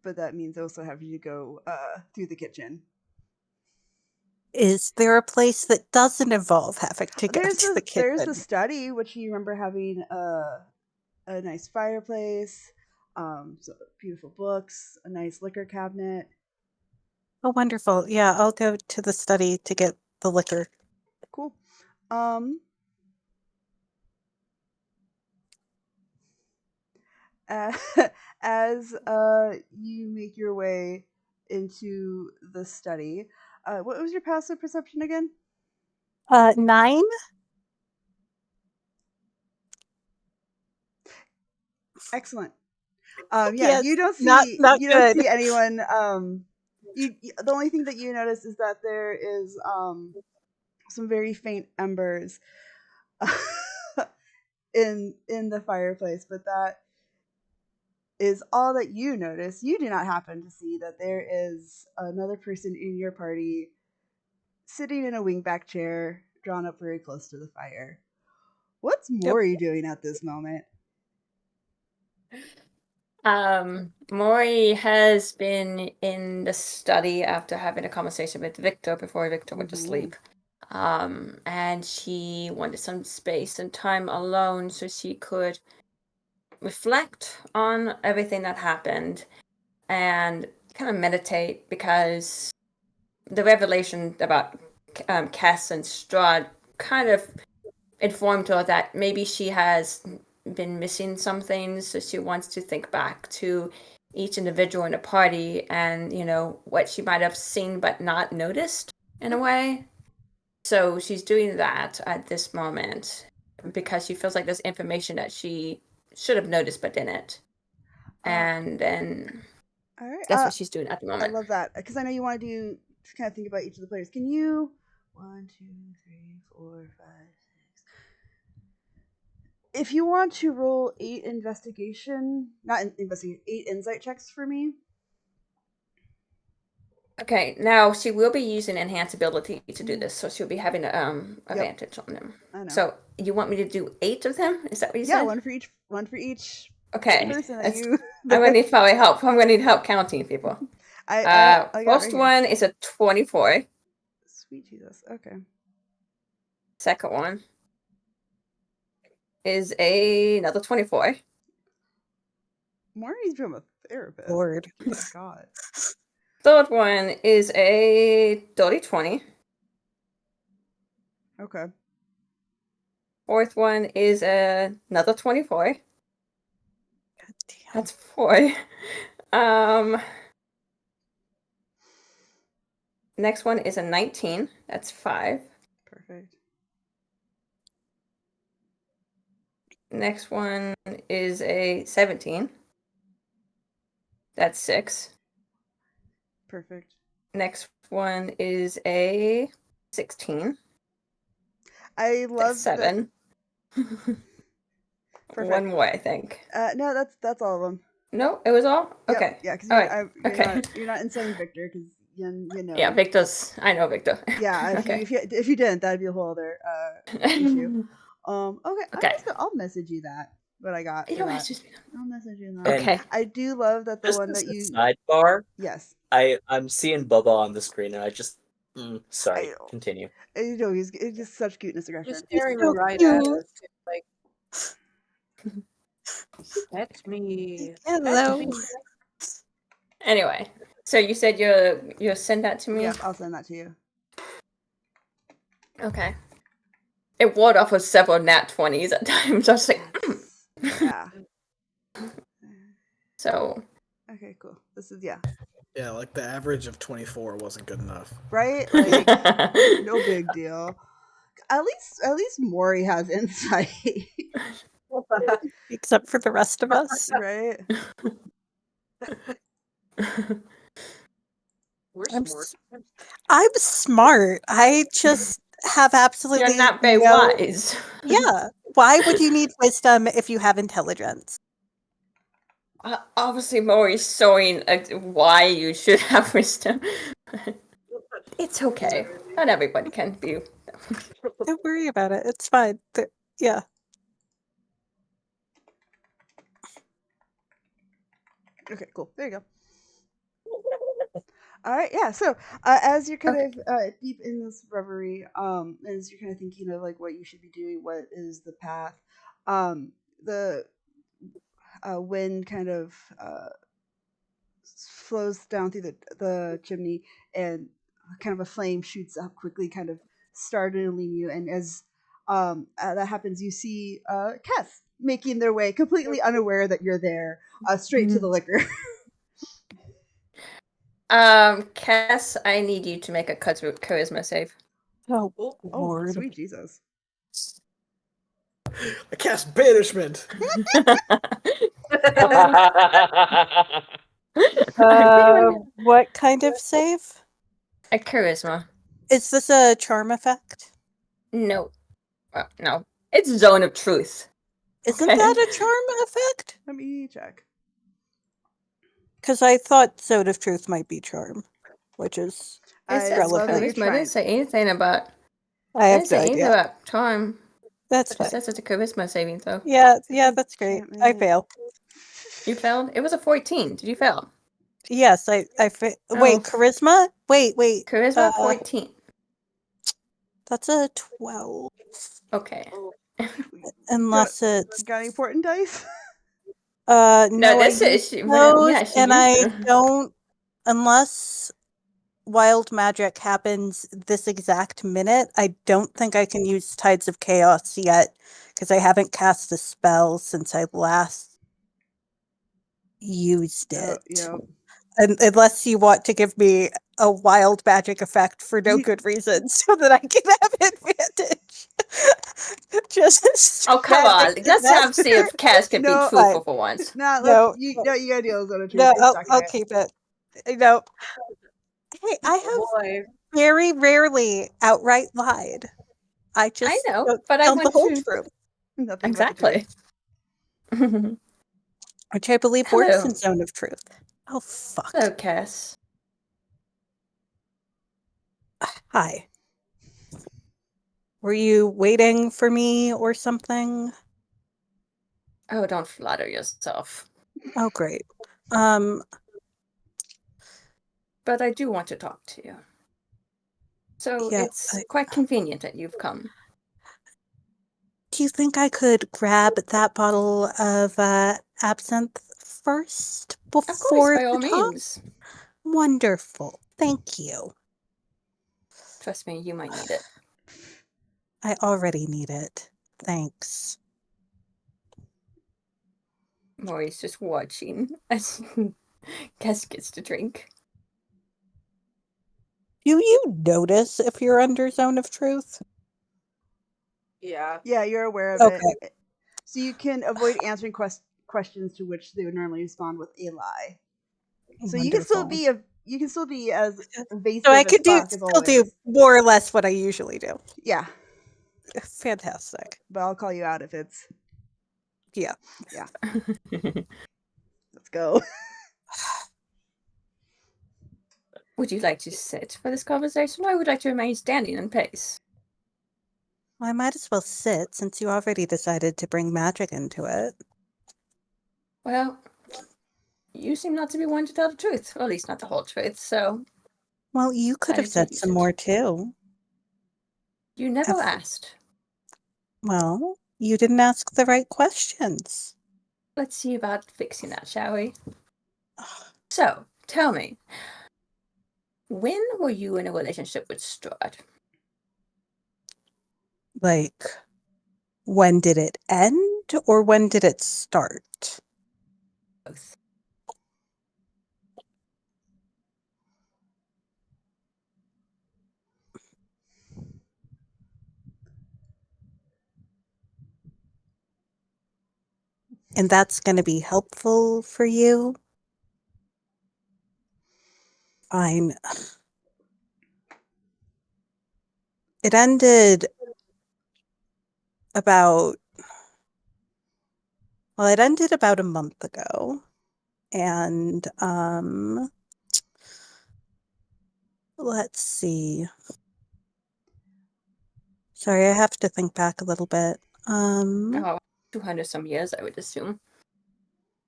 But that means also having to go through the kitchen. Is there a place that doesn't involve having to go to the There's the kitchen? study, which you remember having a nice fireplace, some beautiful books, a nice liquor cabinet. Oh, wonderful. Yeah, I'll go to the study to get the liquor. Cool. As you make your way into the study, what was your passive perception again? 9? Excellent. Yes, you don't not good. see anyone. The only thing that you notice is that there is some very faint embers in the fireplace, but that is all that you notice. You do not happen to see that there is another person in your party sitting in a wingback chair, drawn up very close to the fire. What's Maury doing at this moment? Maury has been in the study after having a conversation with Victor before Victor went to sleep. And she wanted some space and time alone so she could reflect on everything that happened and kind of meditate, because the revelation about Cass and Strahd kind of informed her that maybe she has been missing some things, so she wants to think back to each individual in the party and, you know, what she might have seen but not noticed in a way. So she's doing that at this moment because she feels like there's information that she should have noticed but didn't. And then all right, that's what she's doing at the moment. I love that because I know you want to do to kind of think about each of the players. Can you 1, 2, 3, 4, 5, 6? If you want to roll 8 investigation, not investigation, 8 insight checks for me. Okay, now she will be using enhanced ability to do this, so she'll be having advantage on them. I know. So you want me to do 8 of them? Is that what you Yeah, said? one for each Okay, person that you. I'm gonna need probably help. I'm gonna need help counting people. I got First right one is a 24. Sweet Jesus. Okay. Second one is another 24. Maury's become a therapist. Lord. Good God. Third one is a dirty 20. Okay. Fourth one is another 24. God damn. That's 4. Next one is a 19. That's 5. Perfect. Next one is a 17. That's 6. Perfect. Next one is a 16. I love That's 7. One more, I think. No, that's all of them. No, it was all? Yep. Okay. Yeah, because All right. Okay. you're not insane Victor because you know. Yeah, Victor's. I know Victor. Yeah, Okay. if you didn't, that'd be a whole other issue. Okay, Okay. I'll message you that what I got. You For don't that. message me. I'll message you that. Okay. I do love that the Just one as that a you. sidebar, Yes. I'm seeing Bubba on the screen, and I just sorry. I- Continue. You know, he's just such cuteness aggression. Just staring so right cute. at us. Like, That's me. Hello. Anyway, so you said you'll send that to me? Yep, I'll send that to you. Okay. It ward off with several nat 20s at times. I was like, Yeah. So. Okay, cool. This is yeah. Yeah, like the average of 24 wasn't good enough. Right? Like no big deal. At least Maury has insight. Except for the rest of us. Right? We're I'm smart. I'm smart. I just have absolutely You're not very no. wise. Yeah. Why would you need wisdom if you have intelligence? Obviously, Maury's showing why you should have wisdom. It's okay. Not everybody can be. Don't worry about it. It's fine. Yeah. Okay, cool. There you go. All right, yeah. So as you're kind of deep in this reverie, as you're kind of thinking of like what you should be doing, what is the path, the wind kind of flows down through the chimney, and kind of a flame shoots up quickly, kind of startling you. And as that happens, you see Kess making their way, completely unaware that you're there, straight to the liquor. Cass, I need you to make a charisma save. Oh, Oh, Lord. sweet Jesus. I cast banishment. What kind of save? A charisma. Is this a charm effect? No. No. It's zone of truth. Isn't Okay. that a charm effect? Let me check. Because I thought Zone of Truth might be charm, which is I It says love that you're charisma. It didn't say anything about. I It have didn't say no anything idea. about charm. That's It fine. says it's a charisma saving throw. Yeah, that's great. I Enchantment. fail. You failed. It was a 14. Did you fail? Yes, I Wait, Oh. charisma? Wait. Charisma 14. That's a 12. Okay. Unless it's Got any important dice? no, this I is used she, those, yeah, she and used I them. don't, unless wild magic happens this exact minute, I don't think I can use Tides of Chaos yet, because I haven't cast a spell since I last used it. Yeah. And unless you want to give me a wild magic effect for no good reason so that I can have advantage. Just Oh, come on. Let's see if Cass can be No, truthful for once. Nah, No, you gotta deal with Zone of Truth. no, It's not I'll gonna- keep it. No. Hey, I have Boy. very rarely outright lied. I just I know, don't but I tell the want whole to. truth, Nothing but the truth. Exactly. which I believe works Hello. in Zone of Truth. Oh, fuck. Hello, Cass. Hi. Were you waiting for me or something? Oh, don't flatter yourself. Oh, great. But I do want to talk to you. So Yeah, it's quite convenient that you've come. do you think I could grab that bottle of absinthe first Of course, before by all the talk? means. Wonderful. Thank you. Trust me, you might need it. I already need it. Thanks. Maury's just watching as Cass gets to drink. Do you notice if you're under Zone of Truth? Yeah. Yeah, you're aware of Okay. it. So you can avoid answering questions to which they would normally respond with a lie. So you can still be as evasive So I as could fuck as still always. do more or less what I usually do. Yeah, Fantastic. but I'll call you out if it's Yeah. let's go. Would you like to sit for this conversation, or would you like to remain standing in pace? Well, I might as well sit since you already decided to bring magic into it. Well, you seem not to be one to tell the truth, or at least not the whole truth, so... Well, you could have said some more too. You never asked. Well, you didn't ask the right questions. Let's see about fixing that, shall we? So, tell me, when were you in a relationship with Strahd? Like, when did it end or when did it start? Both. And that's going to be helpful for you? Fine. It ended about it ended about a month ago. And let's see. Sorry, I have to think back a little bit. Oh, 200 some years, I would assume.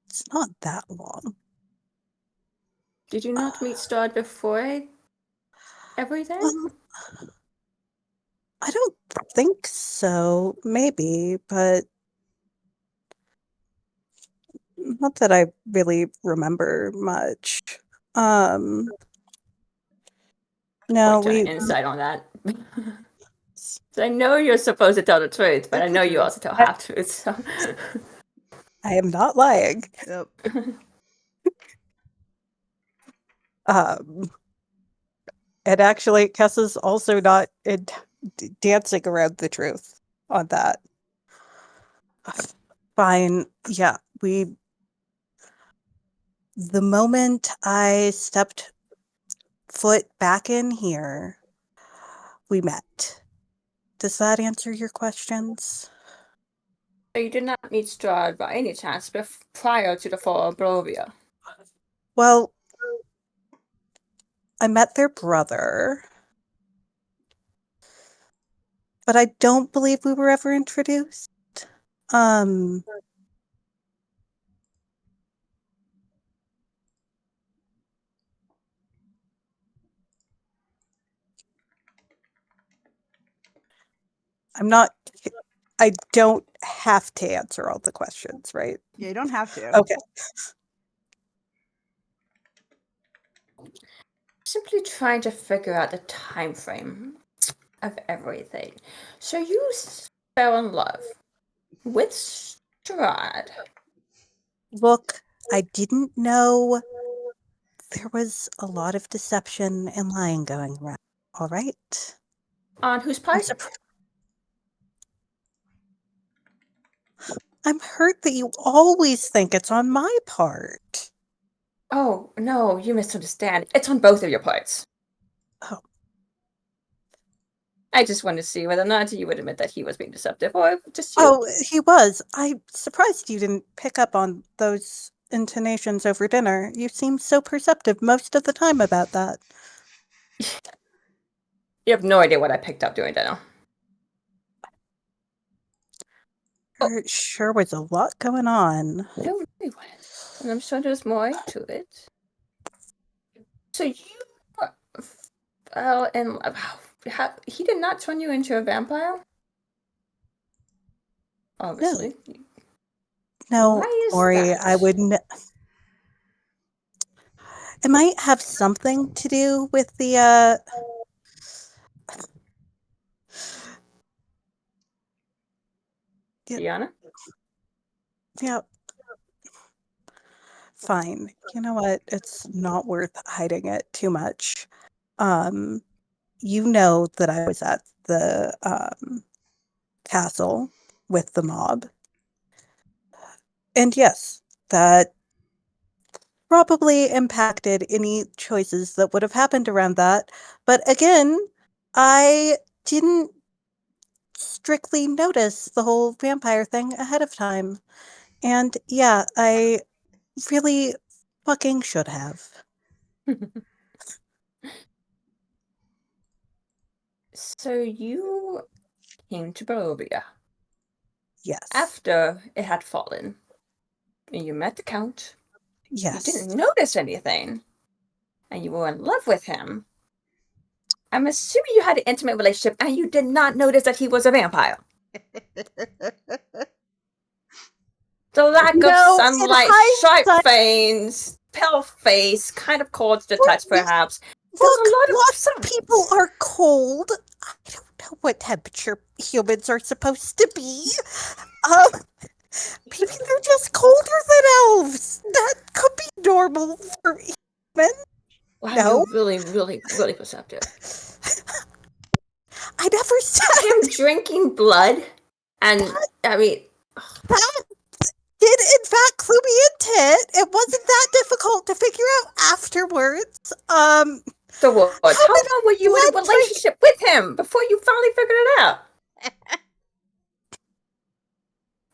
It's not that long. Did you not meet Strahd before everything? Well, I don't think so. Maybe, but not that I really remember much. Um, no, Point on we insight on that. So I know you're supposed to tell the truth, but It's I the know you truth. also tell half truths. So. I am not lying. Yep. Um, and actually, Kessa's also not dancing around the truth on that. Fine. Yeah, the moment I stepped foot back in here, we met. Does that answer your questions? So you did not meet Strahd by any chance prior to the fall of Barovia? Well, I met their brother, but I don't believe we were ever introduced. Um, I'm not, I don't have to answer all the questions, right? Yeah, you don't have to. Okay. Simply trying to figure out the time frame of everything. So you fell in love with Strahd. Look, I didn't know there was a lot of deception and lying going around. All right. On whose I'm part? surprised. I'm hurt that you always think it's on my part. Oh, no, you misunderstand. It's on both of your parts. Oh, I just wanted to see whether or not you would admit that he was being deceptive or just you. oh, he was. I'm surprised you didn't pick up on those intonations over dinner. You seem so perceptive most of the time about that. You have no idea what I picked up during dinner. There sure was a lot going on. There really was. And I'm sure there's more to it. So you fell in love. He did not turn you into a vampire? Obviously. No, Why is Maury, that? I wouldn't. It might have something to do with the, Diana? yeah, fine. You know what? It's not worth hiding it too much. Um, you know that I was at the castle with the mob. And yes, that probably impacted any choices that would have happened around that. But again, I didn't strictly notice the whole vampire thing ahead of time. And yeah, I really fucking should have. So you came to Barovia Yes. after it had fallen. And you met the Count. You Yes. didn't notice anything. And you were in love with him. I'm assuming you had an intimate relationship and you did not notice that he was a vampire. The lack of No, in sunlight, sharp hindsight- fangs, pale face, kind of cold to touch, perhaps. There's Look, a lot of lots of signs. people are cold. I don't know what temperature humans are supposed to be. Maybe they're just colder than elves. That could be normal for humans. Wow, No. you're really, really, really perceptive. I never said Him drinking blood, and I mean, that did in fact clue me into it. It wasn't that difficult to figure out afterwards. the words. How many long were you in a blood relationship with him before you finally figured it out?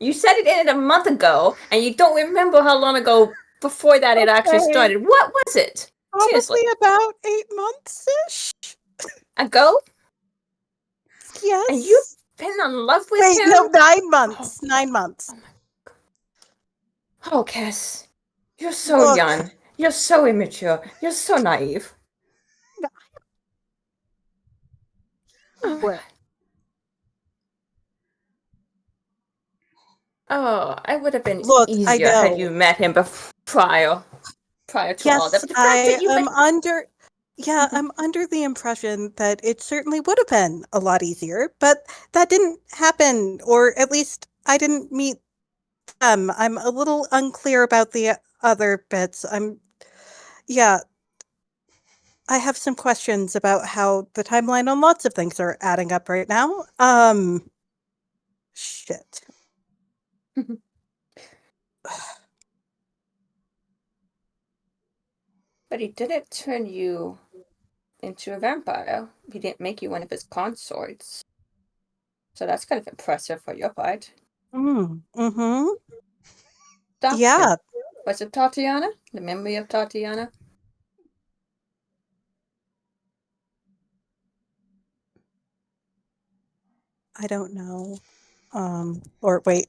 You said it ended a month ago, and you don't remember how long ago before that it actually Okay. started. What was it? Seriously. Probably about 8 months-ish. Ago? Yes. And you've been in love with Wait, him? no, 9 months. 9 months. Oh my god. Oh, Cass. You're so Look. young. You're so immature. You're so naive. What? Oh, I would have been Look, I easier had know. you met him prior to all Yes, that. But the fact I that you am met under. Yeah, I'm under the impression that it certainly would have been a lot easier, but that didn't happen, or at least I didn't meet them. I'm a little unclear about the other bits. Yeah, I have some questions about how the timeline on lots of things are adding up right now. Shit. But he didn't turn you into a vampire. He didn't make you one of his consorts. So that's kind of impressive for your part. Mm-hmm. Doctor. Yeah. Was it Tatiana? The memory of Tatiana? I don't know. Or wait,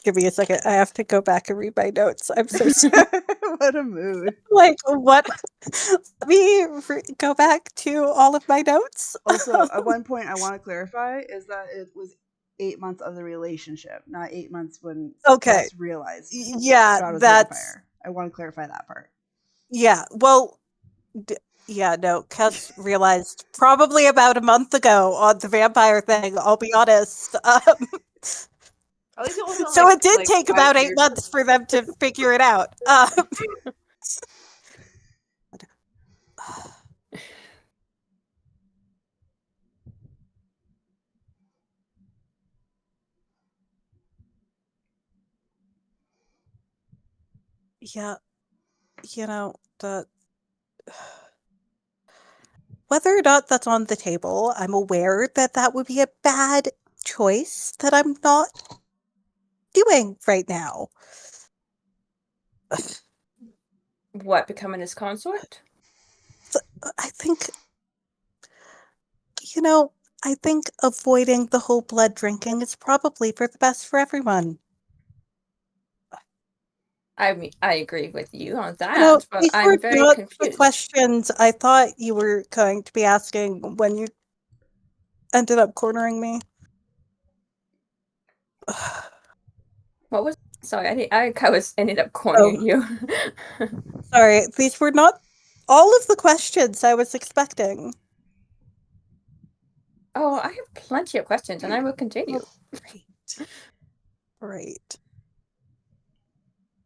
give me a second. I have to go back and read my notes. I'm so sorry. What a mood. Like, what? Let me go back to all of my notes. Also, at one point, I want to clarify is that it was 8 months of the relationship, not 8 months when Okay. Gus realized Yeah, Strahd was a that's vampire. I want to clarify that part. yeah. Well, yeah, no. Kes realized probably about a month ago on the vampire thing. I'll be honest. At least it wasn't So like, it did like take 5 about 8 years. months for them to figure it out. Yeah, the whether or not that's on the table, I'm aware that that would be a bad choice that I'm not doing right now. What, becoming his consort? I think, I think avoiding the whole blood drinking is probably for the best for everyone. I mean, I agree with you on that, but These were I'm very not the confused. questions I thought you were going to be asking when you ended up cornering me. What was? Sorry, I was ended up cornering you. Sorry, these were not all of the questions I was expecting. Oh, I have plenty of questions, and I will continue. Great.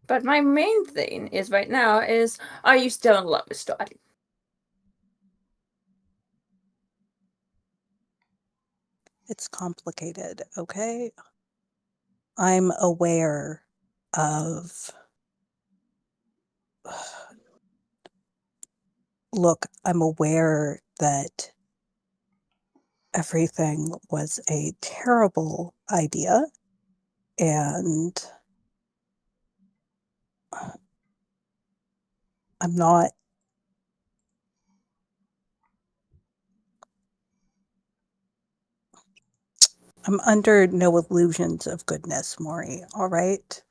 But my main thing is right now is: are you still in love with Strahd? It's complicated, okay? I'm aware of. Look, I'm aware that everything was a terrible idea, and I'm not. I'm under no illusions of goodness, Maury, all right?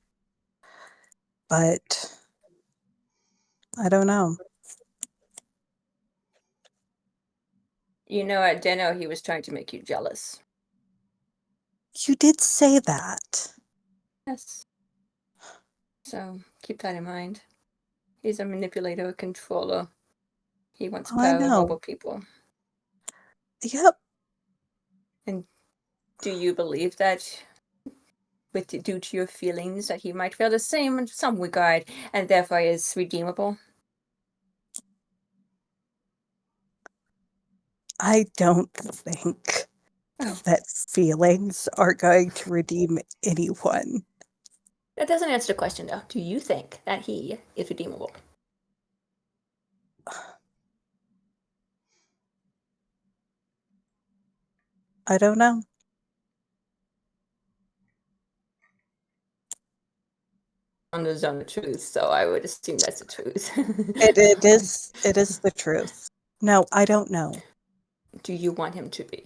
But I don't know. You know, at dinner he was trying to make you jealous. You did say that. Yes. So keep that in mind. He's a manipulator, a controller. He wants I power know. over people. Yep. And do you believe that, due to your feelings, that he might feel the same in some regard, and therefore is redeemable? I don't think Oh, that feelings are going to redeem anyone. that doesn't answer the question, though. Do you think that he is redeemable? I don't know. On the zone of truth, so I would assume that's the truth. It is the truth. No, I don't know. Do you want him to be?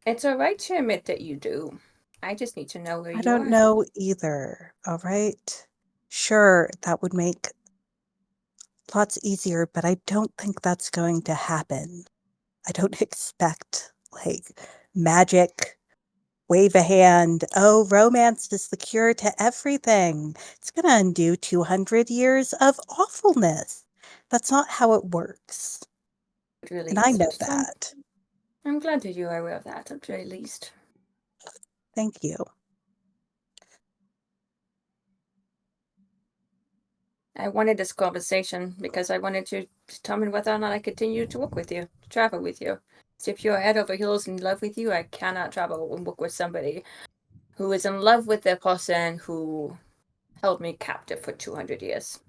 It's all right to admit that you do. I just need to know where I you don't are. know either. All right. Sure, that would make lots easier, but I don't think that's going to happen. I don't expect like magic, wave a hand. Oh, romance is the cure to everything. It's going to undo 200 years of awfulness. That's not how it works. It really And I know isn't. So that. I'm glad that you are aware of that, at the very least. Thank you. I wanted this conversation because I wanted to determine whether or not I continue to work with you, to travel with you. So if you're head over heels in love with you, I cannot travel and work with somebody who is in love with the person who held me captive for 200 years.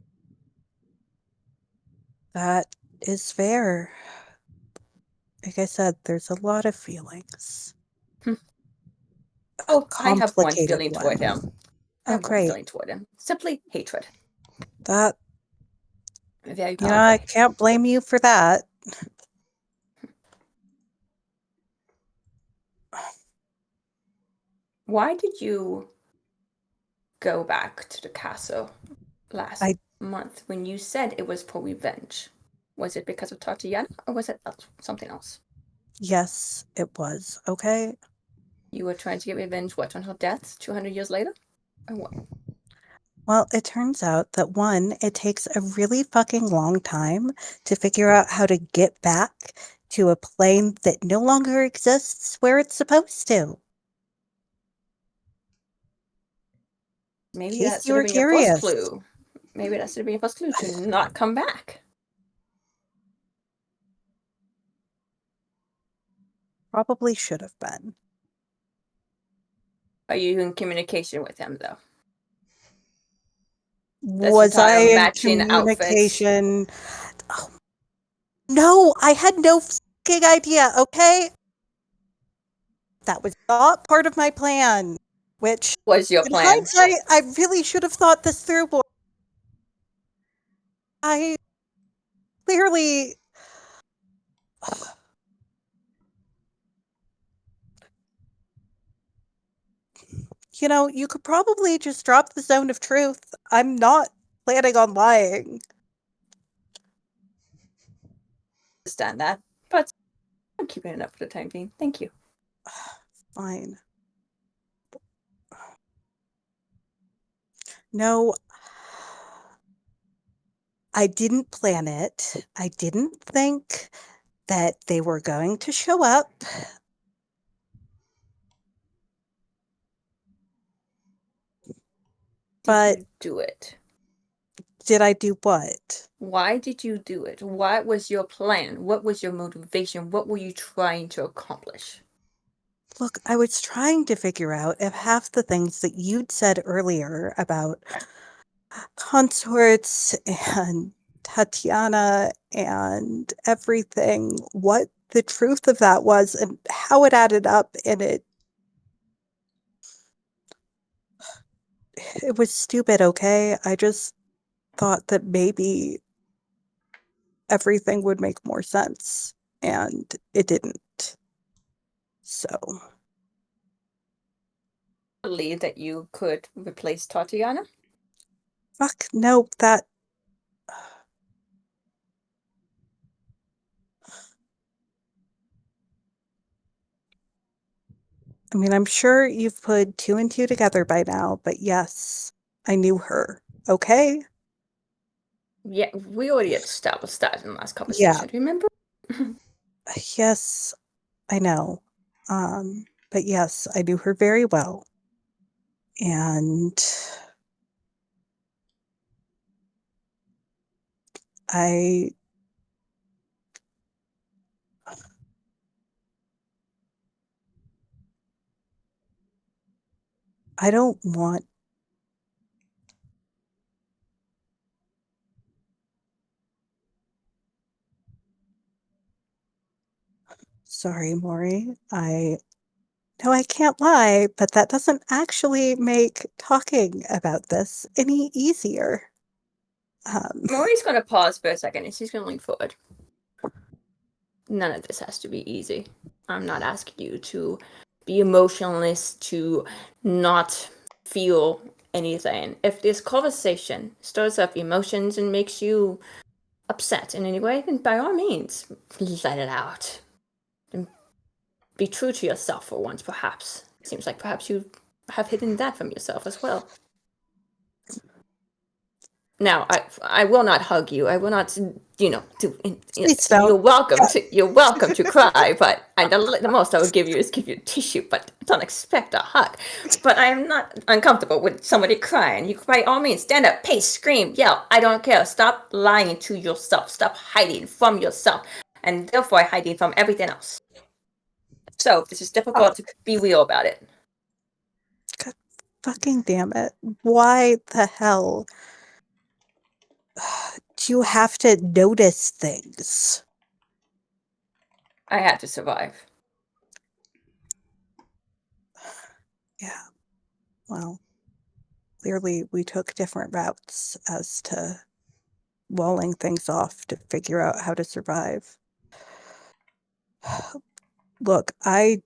That is fair. Like I said, there's a lot of feelings. Oh, I have one Complicated feeling one. toward him. I Oh, have one great. feeling toward him. Simply hatred. That, Very you know, I powerful. can't blame you for that. Why did you go back to the castle last I- month when you said it was for revenge? Was it because of Tatiana or was it something else? Yes, it was. Okay. You were trying to get revenge, what, on her death 200 years later? Or what? Well, it turns out that one, it takes a really fucking long time to figure out how to get back to a plane that no longer exists where it's supposed to. Maybe In that case you should have were been your first curious. clue. Maybe that should have been your first clue to not come back. Probably should have been. Are you in communication with him, though? This Was I entire in matching outfits. communication? Oh, no, I had no fucking idea, okay? That was not part of my plan, which, Was your in plan? hindsight, I really should have thought this through more. I clearly. You know, you could probably just drop the zone of truth. I'm not planning on lying. Understand that, but I'm keeping it up for the time being. Thank you. Fine. No, I didn't plan it. I didn't think that they were going to show up. Did But you do it? did I do what? Why did you do it? What was your plan? What was your motivation? What were you trying to accomplish? Look, I was trying to figure out if half the things that you'd said earlier about consorts and Tatiana and everything, what the truth of that was and how it added up. And it was stupid, okay? I just thought that maybe everything would make more sense, and it didn't. So, Believe that you could replace Tatiana? fuck, no, that I mean, I'm sure you've put 2 and 2 together by now, but yes, I knew her. Okay? Yeah, we already established that in the last Yeah. conversation. Remember? Yes, I know. But yes, I knew her very well. And I don't want Sorry, Maury. No, I can't lie, but that doesn't actually make talking about this any easier. Maury's gonna pause for a second and she's gonna lean forward. None of this has to be easy. I'm not asking you to be emotionless, to not feel anything. If this conversation stirs up emotions and makes you upset in any way, then by all means, let it out. And be true to yourself for once, perhaps. Seems like perhaps you have hidden that from yourself as well. Now, I will not hug you. I will not, do. Please don't. You're welcome to. You're welcome to cry, but the most I would give you is give you tissue. But don't expect a hug. But I am not uncomfortable with somebody crying. You by all means stand up, pace, scream, yell. I don't care. Stop lying to yourself. Stop hiding from yourself, and therefore hiding from everything else. So if this is difficult, to be real about it. God fucking damn it. Why the hell do you have to notice things? I had to survive. Yeah. Well, clearly we took different routes as to walling things off to figure out how to survive. Look, I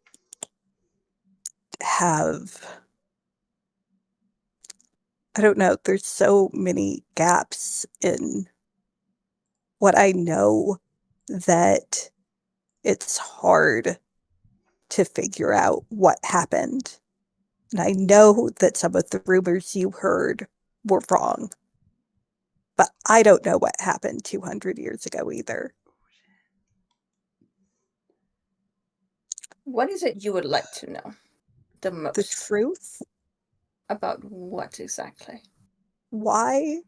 don't know, there's so many gaps in what I know that it's hard to figure out what happened. And I know that some of the rumors you heard were wrong. But I don't know what happened 200 years ago either. What is it you would like to know the most? The truth? About what exactly? Why?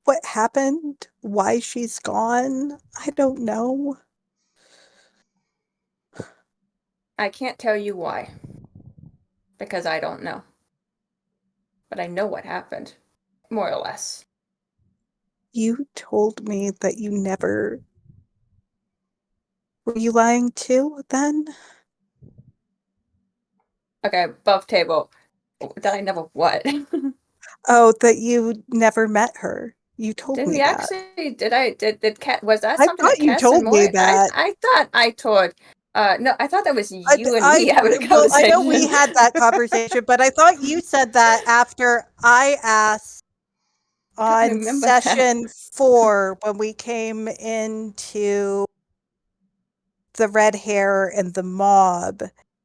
What happened? Why she's gone? I don't know. I can't tell you why. Because I don't know. But I know what happened. More or less. You told me that you never... Were you lying too, then? Okay, above table. That I never what? Oh, that you never met her. You told Did me we that. actually did Cat was that I something thought that you Cass told and me Moy? that. I thought I told no, I thought that was you and me having a Well, I conversation. know we had that conversation, but I thought you said that after I asked on remember that. session 4 when we came into the red hair and the mob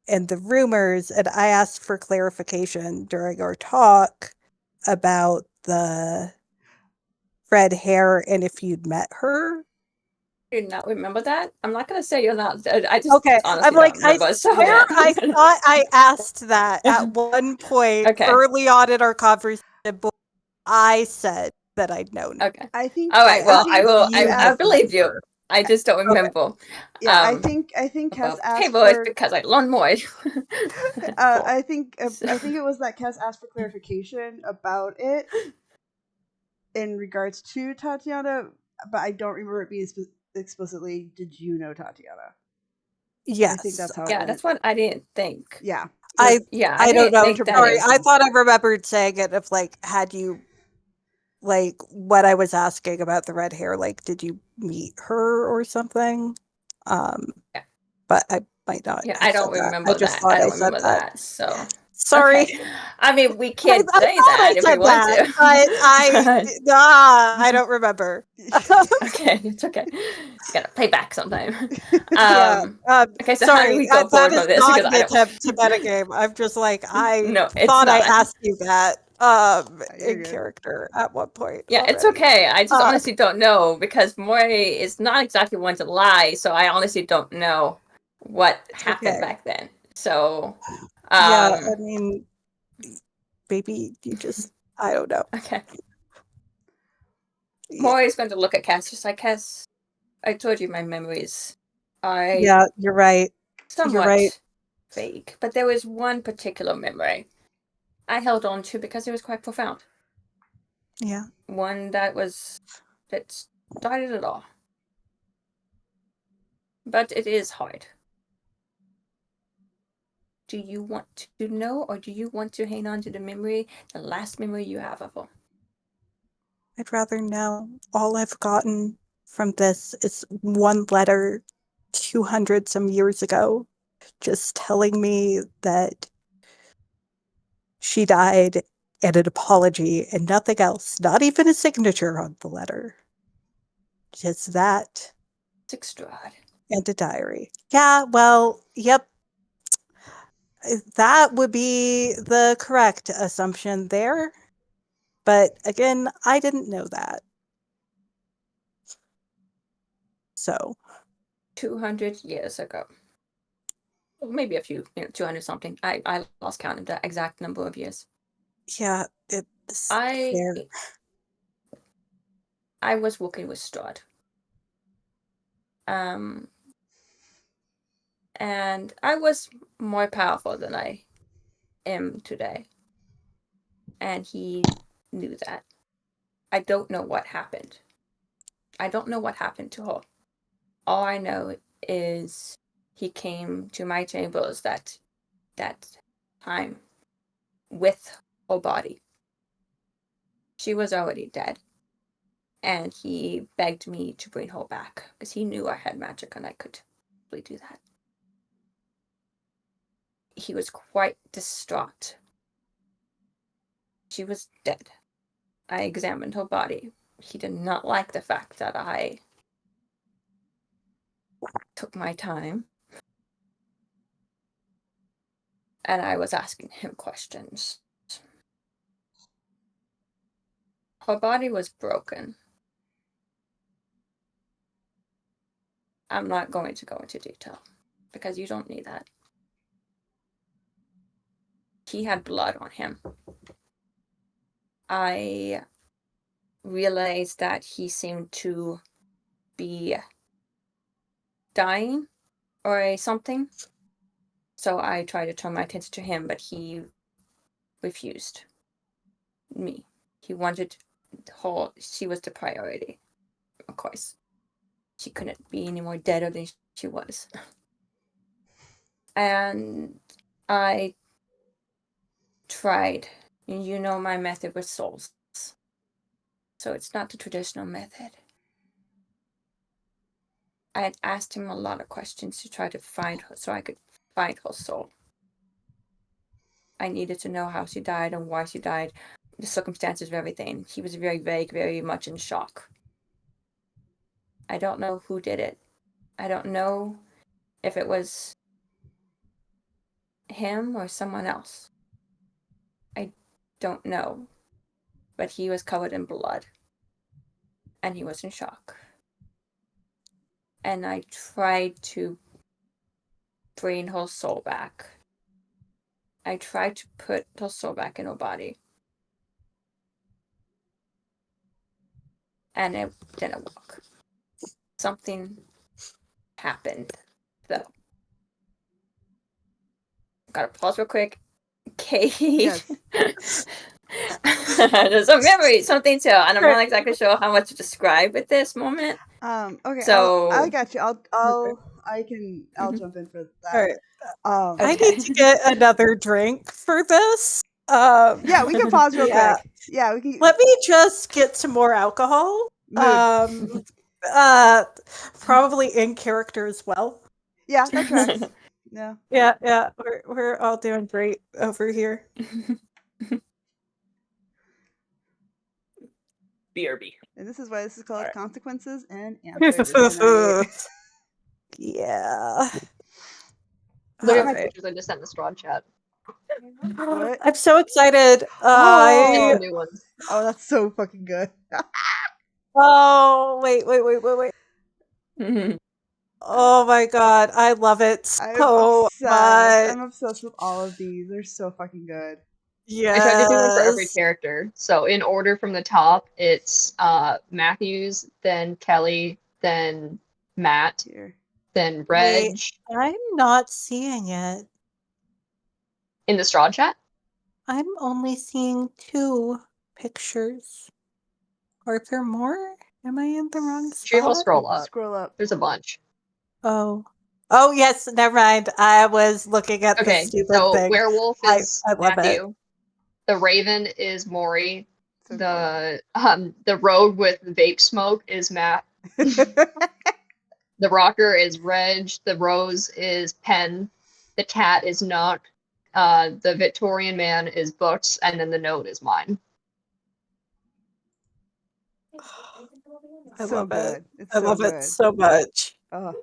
and the rumors, and I asked for clarification during our talk about the red hair and if you'd met her. Do not remember that. I'm not gonna say you're not. I just Okay, honestly I'm like, don't remember. I So swear I thought I asked that at one point Okay. early on in our conversation, but I said that I'd known. Okay. I think. All right. Well, I will. you I asked- believe you. I just don't remember. Yeah, I think Cass Above asked table is for. because I learned more. I think it was that Cass asked for clarification about it in regards to Tatiana, but I don't remember it being explicitly. Did you know Tatiana? Yes. I think that's how. Yeah, it that's what I didn't think. Yeah. I I don't didn't know. think that Sorry, it- I thought I remembered saying it of like, had you, like, what I was asking about the red hair, like, did you meet her or something? Yeah. But I might not. Yeah, have I don't said that. remember I just that. thought I I don't said remember that. that. So Sorry. Okay. I mean, we can't I say thought that I if we said want that, to. but I don't remember. Okay, it's okay. You gotta play back sometime. Yeah. Okay, so how do Sorry, we go that forward is from this? not Because an I don't. attempt to metagame. I'm just like, I No, it's thought I not. asked you that You're in good. character at one point Yeah, it's already. okay. I just Uh, honestly don't know because Mori is not exactly one to lie, so I honestly don't know what happened okay. back then. So, Yeah, I mean, maybe you just, I don't know. okay. Yeah, Mori's going to look at Cass, just like Cass. I told you my memories are yeah, you're right. You're right. somewhat vague, but there was one particular memory I held on to because it was quite profound. Yeah. One that started it all. But it is hard. Do you want to know, or do you want to hang on to the last memory you have of her? I'd rather know. All I've gotten from this is one letter 200 some years ago, just telling me that she died and an apology and nothing else, not even a signature on the letter. Just that Strahd. and a diary. Yeah, well, yep. That would be the correct assumption there. But again, I didn't know that. So 200 years ago. Well, maybe a few, 200 something. I lost count of the exact number of years. yeah, it's I fair. I was working with Strahd. And I was more powerful than I am today. And he knew that. I don't know what happened. I don't know what happened to her. All I know is he came to my chambers that time with her body. She was already dead. And he begged me to bring her back because he knew I had magic and I could probably do that. He was quite distraught. She was dead. I examined her body. He did not like the fact that I took my time and I was asking him questions. Her body was broken. I'm not going to go into detail because you don't need that. He had blood on him. I realized that he seemed to be dying or something. So I tried to turn my attention to him, but he refused me. He wanted her, she was the priority, of course. She couldn't be any more dead than she was. And I tried. You know my method with souls. So it's not the traditional method. I had asked him a lot of questions to try to find her so I could find her soul. I needed to know how she died and why she died, the circumstances of everything. He was very vague, very much in shock. I don't know who did it. I don't know if it was him or someone else. I don't know. But he was covered in blood. And he was in shock. And I tried to bring her soul back. I tried to put her soul back in her body. And it didn't work. Something happened, though. Gotta pause real quick. Kate. Yes. There's a memory, something too, and I'm Sure. not exactly sure how much to describe at this moment. Okay. So I got you. I'll Mhm. jump in for All right. that. I Okay. need to get another drink for this. Yeah, we can pause real Yeah. quick. Yeah, we can. Let me just get some more alcohol. Mood. Probably in character as well. Yeah, that tracks. Yeah. Yeah. We're all doing great over here. BRB. And this is why this is called Alright. Consequences and Answers tonight. Yeah. Look at my Alright. pictures I just sent in the Strahd chat. What? I'm so excited. Just Oh! the new ones. Oh, that's so fucking good. Oh, wait. Oh my god, I love it I'm so obsessed. much. I'm obsessed with all of these. They're so fucking good. I tried to do one for every Yes. character. So in order from the top, it's Matthews, then Kelly, then Matt, Here. then Wait, Reg. I'm not seeing it. In the Strahd chat? I'm only seeing 2 pictures. Are there more? Am I in the wrong Should be able to spot? scroll up. Scroll up. There's a bunch. Oh. Oh, yes, never mind. I was looking at the Okay, stupid so thing. Werewolf is I love it. Matthew. The Raven is Maury. So The Road with vape smoke is Matt. good. The Rocker is Reg. The Rose is Penn. The Cat is Nock. The Victorian Man is Books, and then the Note is mine. I so love good. it. It's I so love it good. so much. Oh,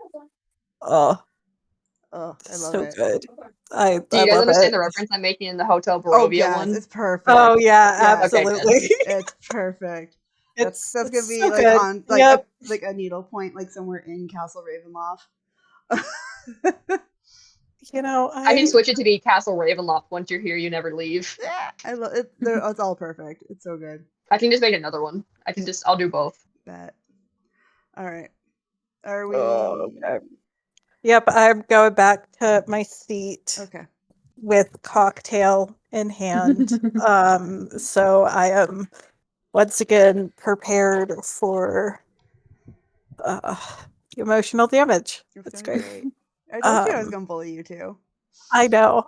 Oh, I love so it. good. Do I you guys love understand it. the reference I'm making in the Hotel Oh Barovia yes, one? it's perfect. Oh yeah, Yes. Okay, good. absolutely. It's perfect. it's That's gonna it's be so like good. on like Yep. a needle point like somewhere in Castle Ravenloft. You know, I can switch it to be Castle Ravenloft. Once you're here, you never leave. Yeah, I love it. It's all perfect. It's so good. I can just make another one. I'll do both. That. All right. Are we? Oh, okay. Yep, I'm going back to my seat Okay. with cocktail in hand. So I am once again prepared for emotional damage. It's That's gonna be great. great. I told you I was Um, gonna bully you too. I know.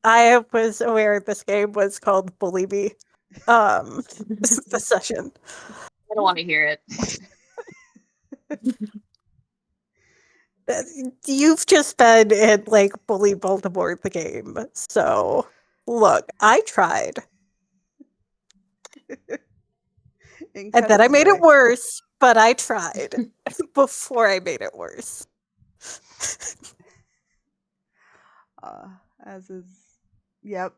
I was aware this game was called Bully Me. The session. I don't want to hear it. You've just been in like Bully Baltimore the game. So look, I tried. And then I made it worse, but I tried before I made it worse. As is. Yep.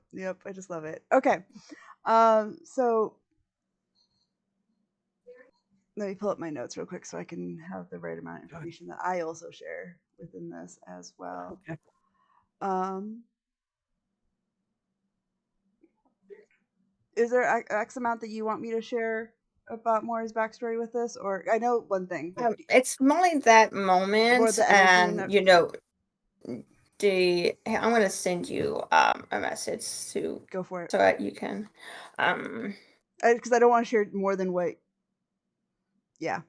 I just love it. Okay. So let me pull up my notes real quick so I can have the right amount of information that I also share within this as well. Okay. Is there X amount that you want me to share about Maury's backstory with this? Or I know one thing. It's only that More moment, the energy and and you know, I'm gonna send you a message to go for it so that you can because I don't want to share more than what. Yeah.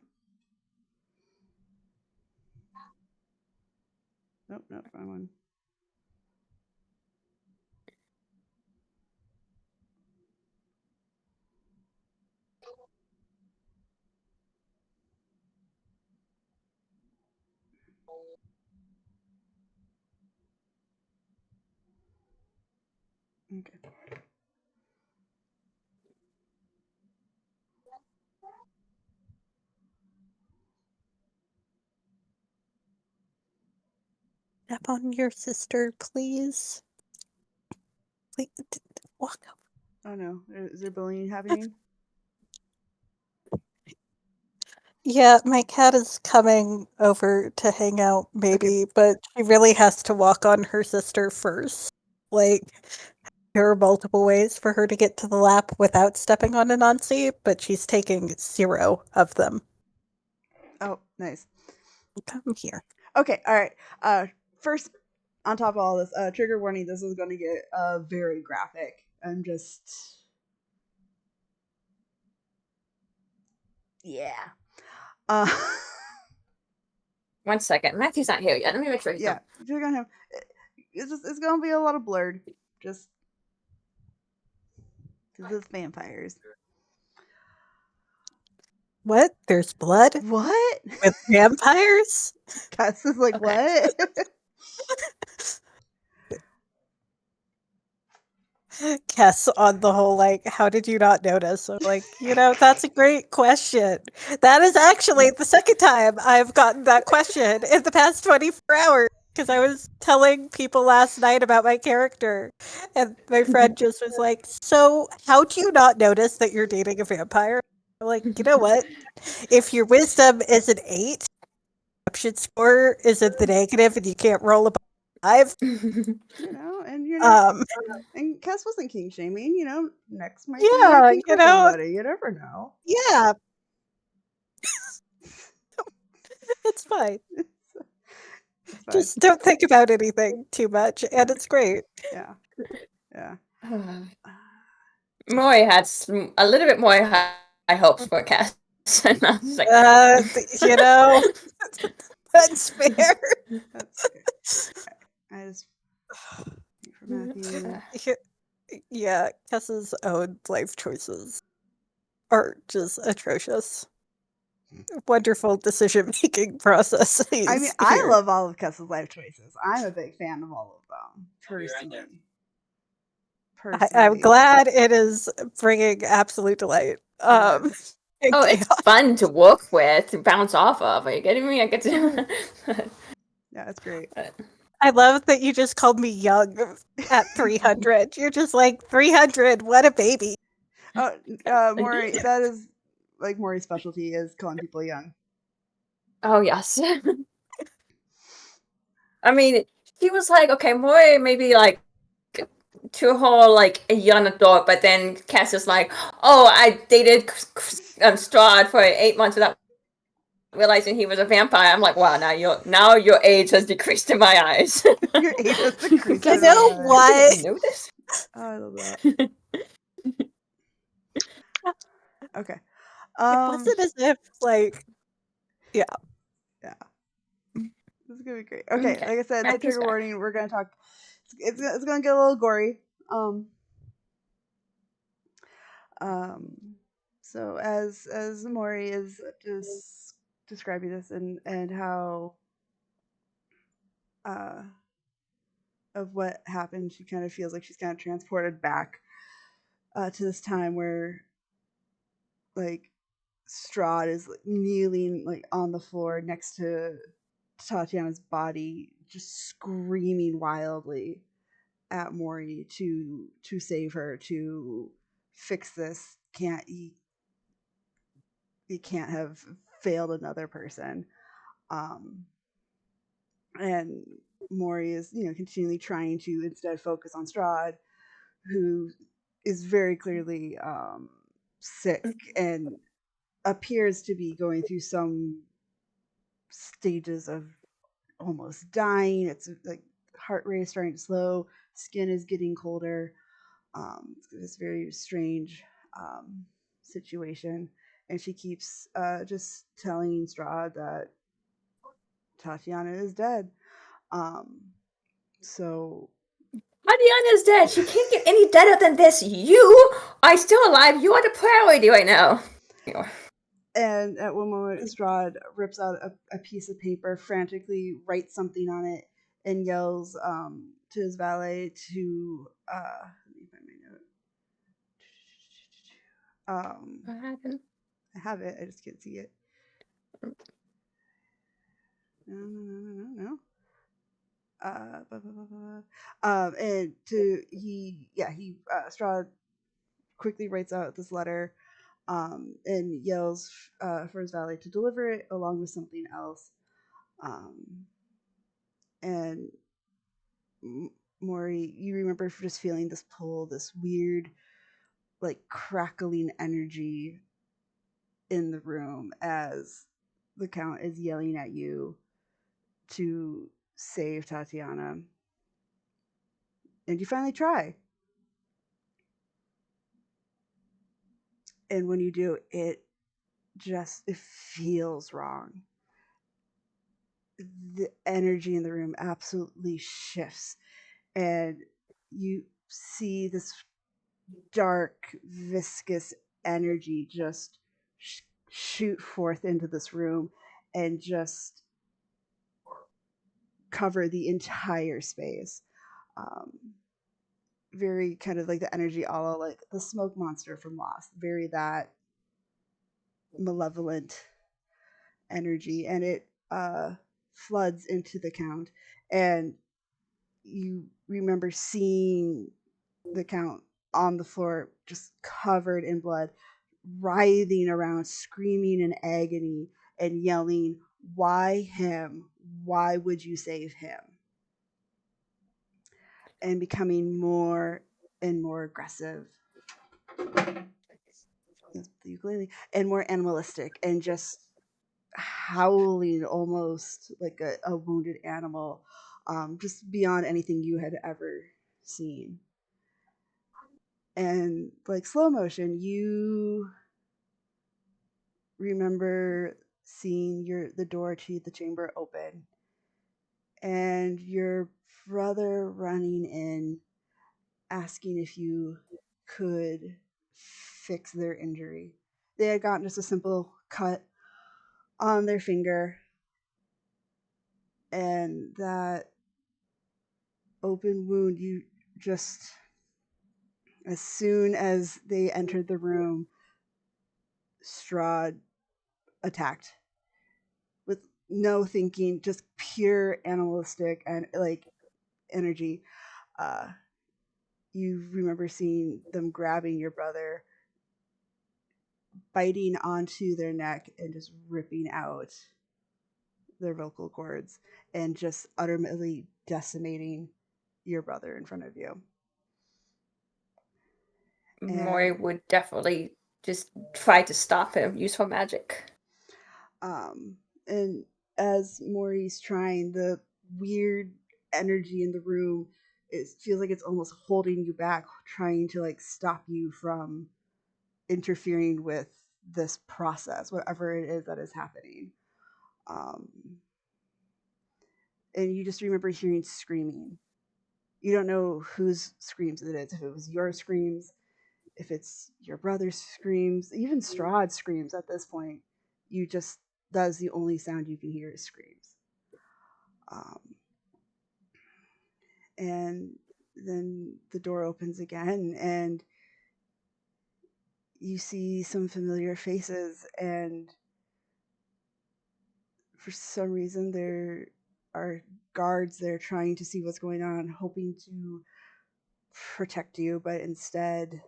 Nope, wrong one. Okay. Step on your sister, please. Wait, walk up. Oh no, is there bullying happening? Yeah, my cat is coming over to hang out, maybe, but she really has to walk on her sister first. Like, there are multiple ways for her to get to the lap without stepping on Anansi, but she's taking 0 of them. Oh, nice. Come here. Okay, all right. First, on top of all this, trigger warning. This is going to get very graphic. I'm just, yeah. 1 second. Matthew's not here yet. Let me make sure he's Yeah, you're gonna have. It's gonna be a lot of blurred. Just because it's vampires. What? There's blood What? with vampires? Cass is like, Okay. what? Kess on the whole, like, how did you not notice? I'm like, that's a great question. That is actually the second time I've gotten that question in the past 24 hours because I was telling people last night about my character, and my friend just was like, so how do you not notice that you're dating a vampire? I'm like, you know what? If your wisdom is an 8, perception score is in the negative, and you can't roll above 5. And you're not. Um, And Cass wasn't king shaming. Next might be yeah, kink for somebody. You never know. yeah, it's fine. It's fine. Just don't think about anything too much, and it's great. Yeah. Yeah. Mori had a little bit more high hopes for Cass. And I was like, That's fair. That's okay. I just wait for Matthew. Yeah, Kessa's own life choices are just atrocious. Wonderful decision-making processes. I mean, I love all of Cass's life choices. I'm a big fan of all of them, personally. I'm glad it is bringing absolute delight. oh, it's fun to work with, to bounce off of. Are you kidding me? I get to. Yeah, that's great. I love that you just called me young at 300. You're just like 300. What a baby. Oh, Maury, that is like Maury's specialty is calling people young. Oh yes. I mean, he was like, okay, Maury maybe like to her like a young adult, but then Cass is like, oh, I dated Strahd for 8 months without realizing he was a vampire. I'm like, wow, now your age has decreased in my eyes. Your age has decreased. You know what? I didn't know this. Oh, I love that. Okay. It wasn't as if yeah. This is gonna be great. Okay, like I said, it's a trigger warning. We're gonna talk. It's gonna get a little gory. So as Maury is just describing this and how of what happened, she kind of feels like she's kind of transported back to this time where like Strahd is kneeling like on the floor next to Tatiana's body, just screaming wildly at Maury to save her, to fix this. You can't have failed another person. And Maury is, continually trying to instead focus on Strahd, who is very clearly sick and appears to be going through some stages of almost dying. It's like heart rate is starting to slow, skin is getting colder. It's this very strange situation, and she keeps just telling Strahd that Tatiana is dead. So Tatiana is dead. She can't get any deader than this. You are still alive. You are the priority right now. And at one moment, Strahd rips out a piece of paper, frantically writes something on it, and yells to his valet to let me find my note. What happened? I have it. I just can't see it. No. And Strahd quickly writes out this letter, and yells for his valet to deliver it along with something else. And Maury, you remember just feeling this pull, this weird, like crackling energy in the room as the Count is yelling at you to save Tatiana. And you finally try. And when you do, it feels wrong. The energy in the room absolutely shifts, and you see this dark, viscous energy just shoot forth into this room and just cover the entire space. Very kind of like the energy a la like the smoke monster from Lost. Very that malevolent energy, and it floods into the Count, and you remember seeing the Count on the floor, just covered in blood, writhing around, screaming in agony and yelling, "Why him? Why would you save him?" And becoming more and more aggressive, the ukulele, and more animalistic, and just howling almost like a wounded animal, just beyond anything you had ever seen. And like slow motion, you remember seeing the door to the chamber open, and your brother running in, asking if you could fix their injury. They had gotten just a simple cut on their finger, and that open wound, you just, as soon as they entered the room, Strahd attacked with no thinking, just pure animalistic and like energy. Uh, you remember seeing them grabbing your brother, biting onto their neck, and just ripping out their vocal cords, and just utterly decimating your brother in front of you. Mori And would definitely just try to stop him, use her magic. and as Maury's trying, the weird energy in the room, it feels like it's almost holding you back, trying to like stop you from interfering with this process, whatever it is that is happening. Um, and you just remember hearing screaming. You don't know whose screams it is, if it was your screams, if it's your brother's screams, even Strahd screams at this point. You just, that is the only sound you can hear is screams. Um, and then the door opens again, and you see some familiar faces, and for some reason there are guards there trying to see what's going on, hoping to protect you, but instead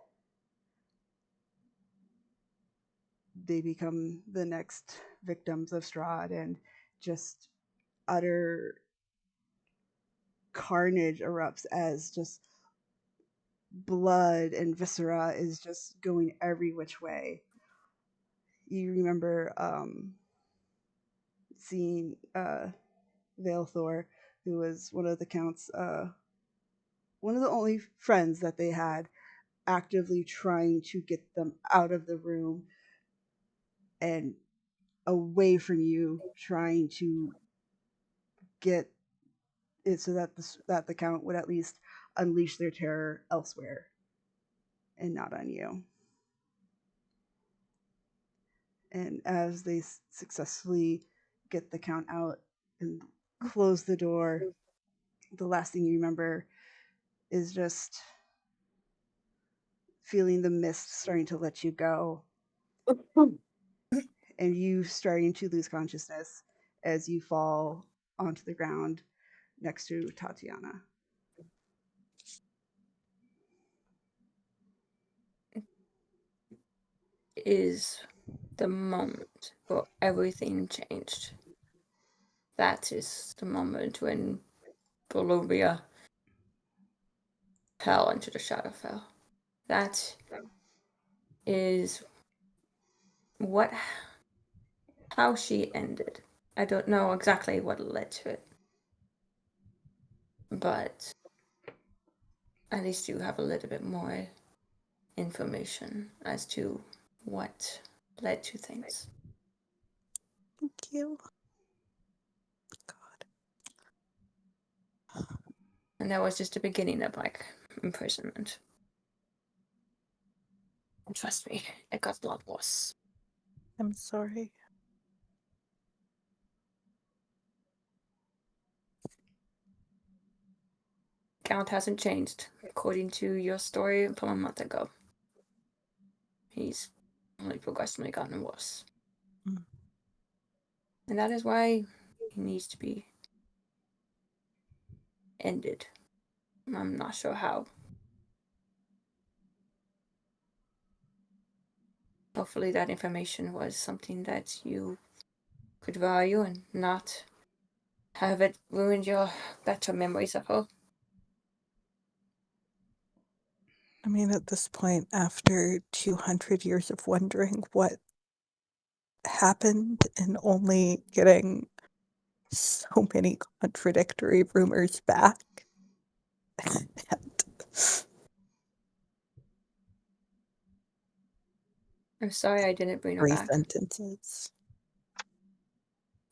they become the next victims of Strahd, and just utter carnage erupts as just blood and viscera is just going every which way. You remember seeing Vale Thor, who was one of the Count's, one of the only friends that they had, actively trying to get them out of the room and away from you, trying to get it so that the Count would at least unleash their terror elsewhere and not on you. And as they successfully get the Count out and close the door, the last thing you remember is just feeling the mist starting to let you go, and you starting to lose consciousness as you fall onto the ground next to Tatiana. Is the moment where everything changed. That is the moment when Bolivia fell into the Shadowfell. That is how she ended. I don't know exactly what led to it, but at least you have a little bit more information as to what led to things. Thank you. God. And that was just the beginning of imprisonment. And trust me, it got a lot worse. I'm sorry. Count hasn't changed, according to your story from a month ago. He's only progressively gotten worse. Mm. And that is why he needs to be ended. I'm not sure how. Hopefully that information was something that you could value and not have it ruined your better memories of her. I mean, at this point, after 200 years of wondering what happened and only getting so many contradictory rumors back. I'm sorry I didn't bring her 3 back. sentences.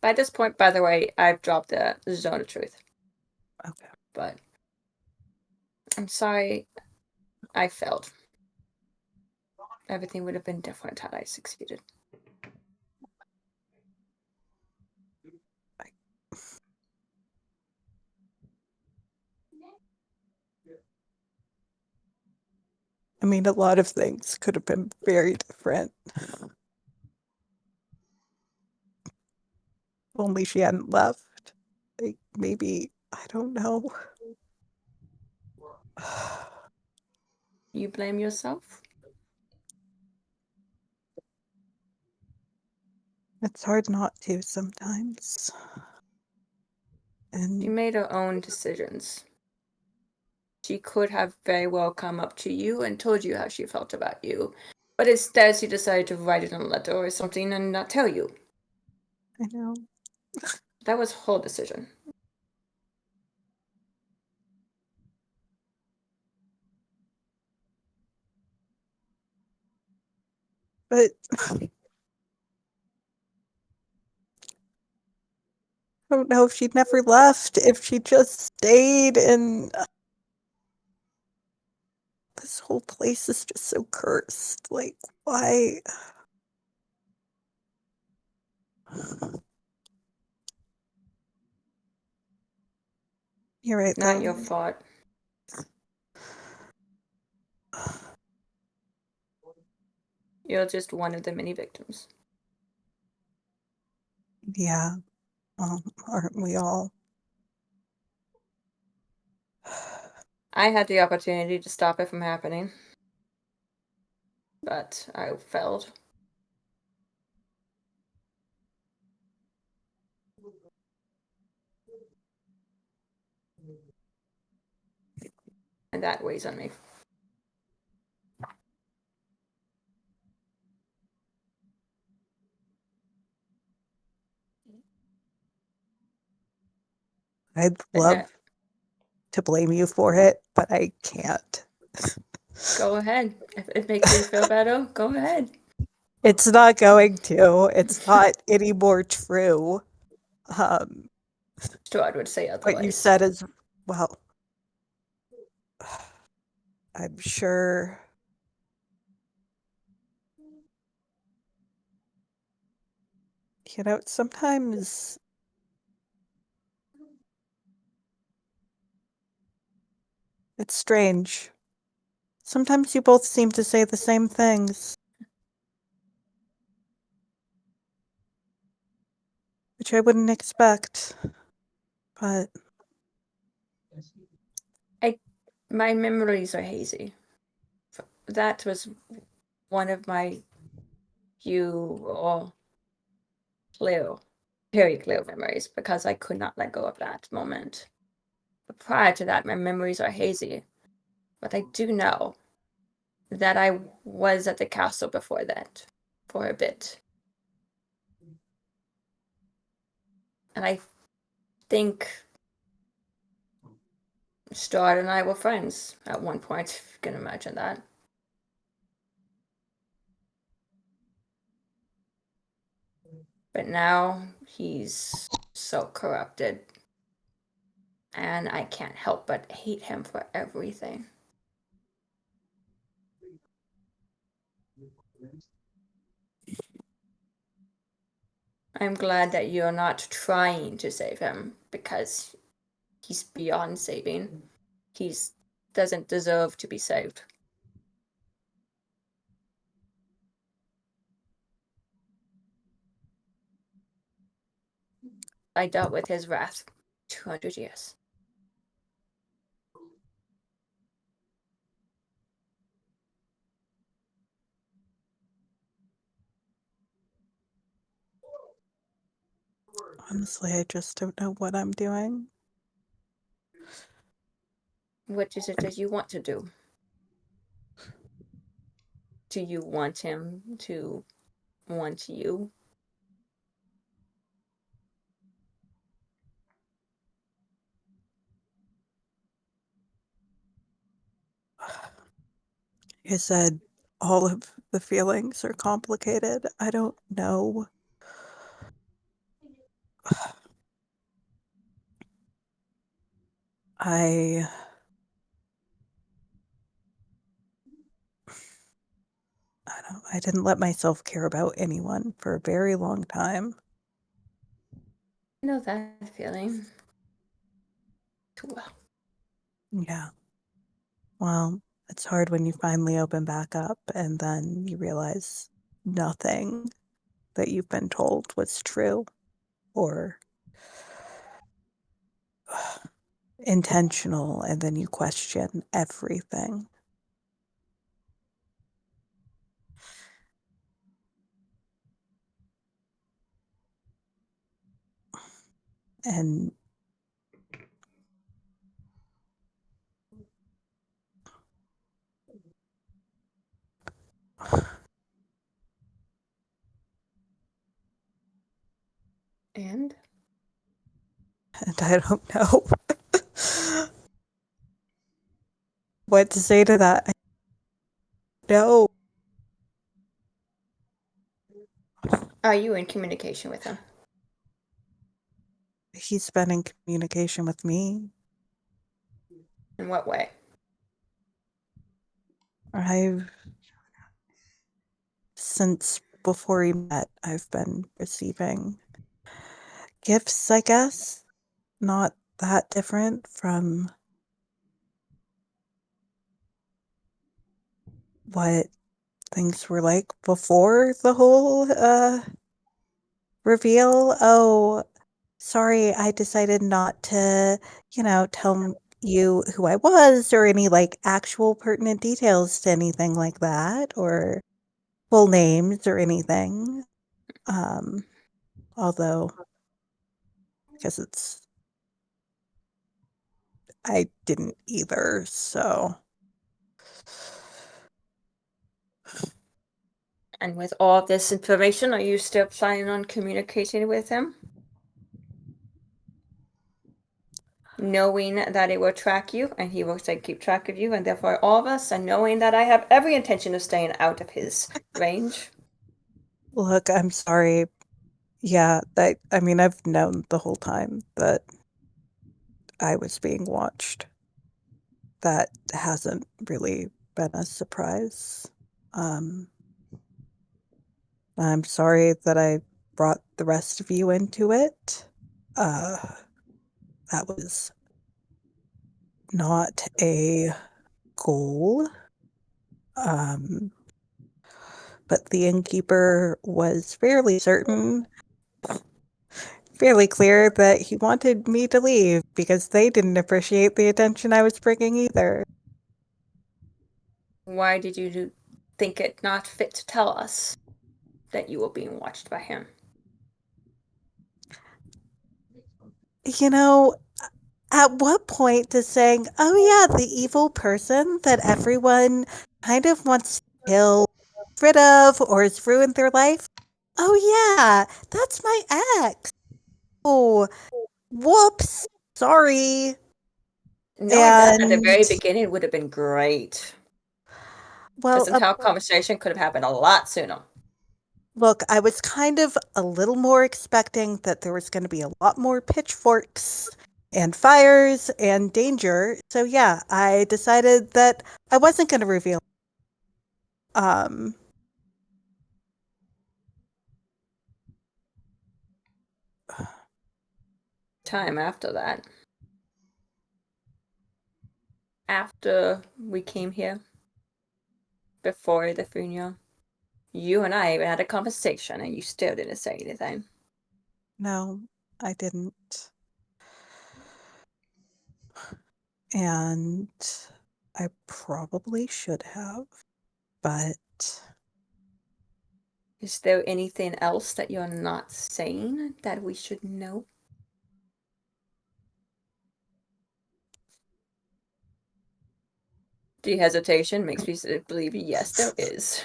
By this point, by the way, I've dropped the zone of truth. Okay. But I'm sorry I failed. Everything would have been different had I succeeded. I mean, a lot of things could have been very different. Only she hadn't left. Like, maybe, I don't know. You blame yourself? It's hard not to sometimes. She And made her own decisions. She could have very well come up to you and told you how she felt about you. But instead, she decided to write it in a letter or something and not tell you. I know. That was her decision. But I don't know if she'd never left, if she just stayed, and this whole place is just so cursed. Like, why? You're right, Not though. your fault. You're just one of the many victims. Yeah. Aren't we all? I had the opportunity to stop it from happening, but I failed. And that weighs on me. I'd But love to blame you for it, but I can't. go ahead. If it makes you feel better, go ahead. It's not going to. It's not any more true. Strahd would say What you otherwise. said is, well, I'm sure. You know, sometimes it's strange. Sometimes you both seem to say the same things, which I wouldn't expect. But My memories are hazy. That was one of my few or clear, very clear memories because I could not let go of that moment. But prior to that, my memories are hazy. But I do know that I was at the castle before that for a bit. And I think Strahd and I were friends at one point, if you can imagine that. But now he's so corrupted. And I can't help but hate him for everything. I'm glad that you're not trying to save him, because he's beyond saving. He doesn't deserve to be saved. I dealt with his wrath 200 years. Honestly, I just don't know what I'm doing. What is it that you want to do? Do you want him to want you? I said all of the feelings are complicated. I don't know. I I didn't let myself care about anyone for a very long time. I know that feeling too well. Yeah. Well, it's hard when you finally open back up and then you realize nothing that you've been told was true or intentional, and then you question everything. And And I don't know what to say to that. No. are you in communication with him? He's been in communication with me. In what way? Since before we met, I've been receiving gifts, I guess. Not that different from what things were like before the whole reveal. Oh, sorry, I decided not to, tell you who I was or any like actual pertinent details to anything like that or full names or anything. Although, because I didn't either, so. And with all this information, are you still planning on communicating with him? Knowing that it will track you and he will keep track of you and therefore all of us, and knowing that I have every intention of staying out of his range. Look, I'm sorry. Yeah, I've known the whole time that I was being watched. That hasn't really been a surprise. Um, I'm sorry that I brought the rest of you into it. Uh, that was not a goal. But the innkeeper was fairly clear that he wanted me to leave because they didn't appreciate the attention I was bringing either. Why did you think it not fit to tell us that you were being watched by him? At what point does saying, oh yeah, the evil person that everyone kind of wants to kill, get rid of, or has ruined their life? Oh yeah, that's my ex. Oh, whoops. Sorry. Knowing that at the And, very beginning would have been great. well, This entire conversation could have happened a lot sooner. look, I was kind of a little more expecting that there was going to be a lot more pitchforks and fires and danger. So yeah, I decided that I wasn't going to reveal. Um, time after that. After we came here, before the funeral, you and I even had a conversation, and you still didn't say anything. No, I didn't. And I probably should have, but Is there anything else that you're not saying that we should know? The hesitation makes me believe yes, there is.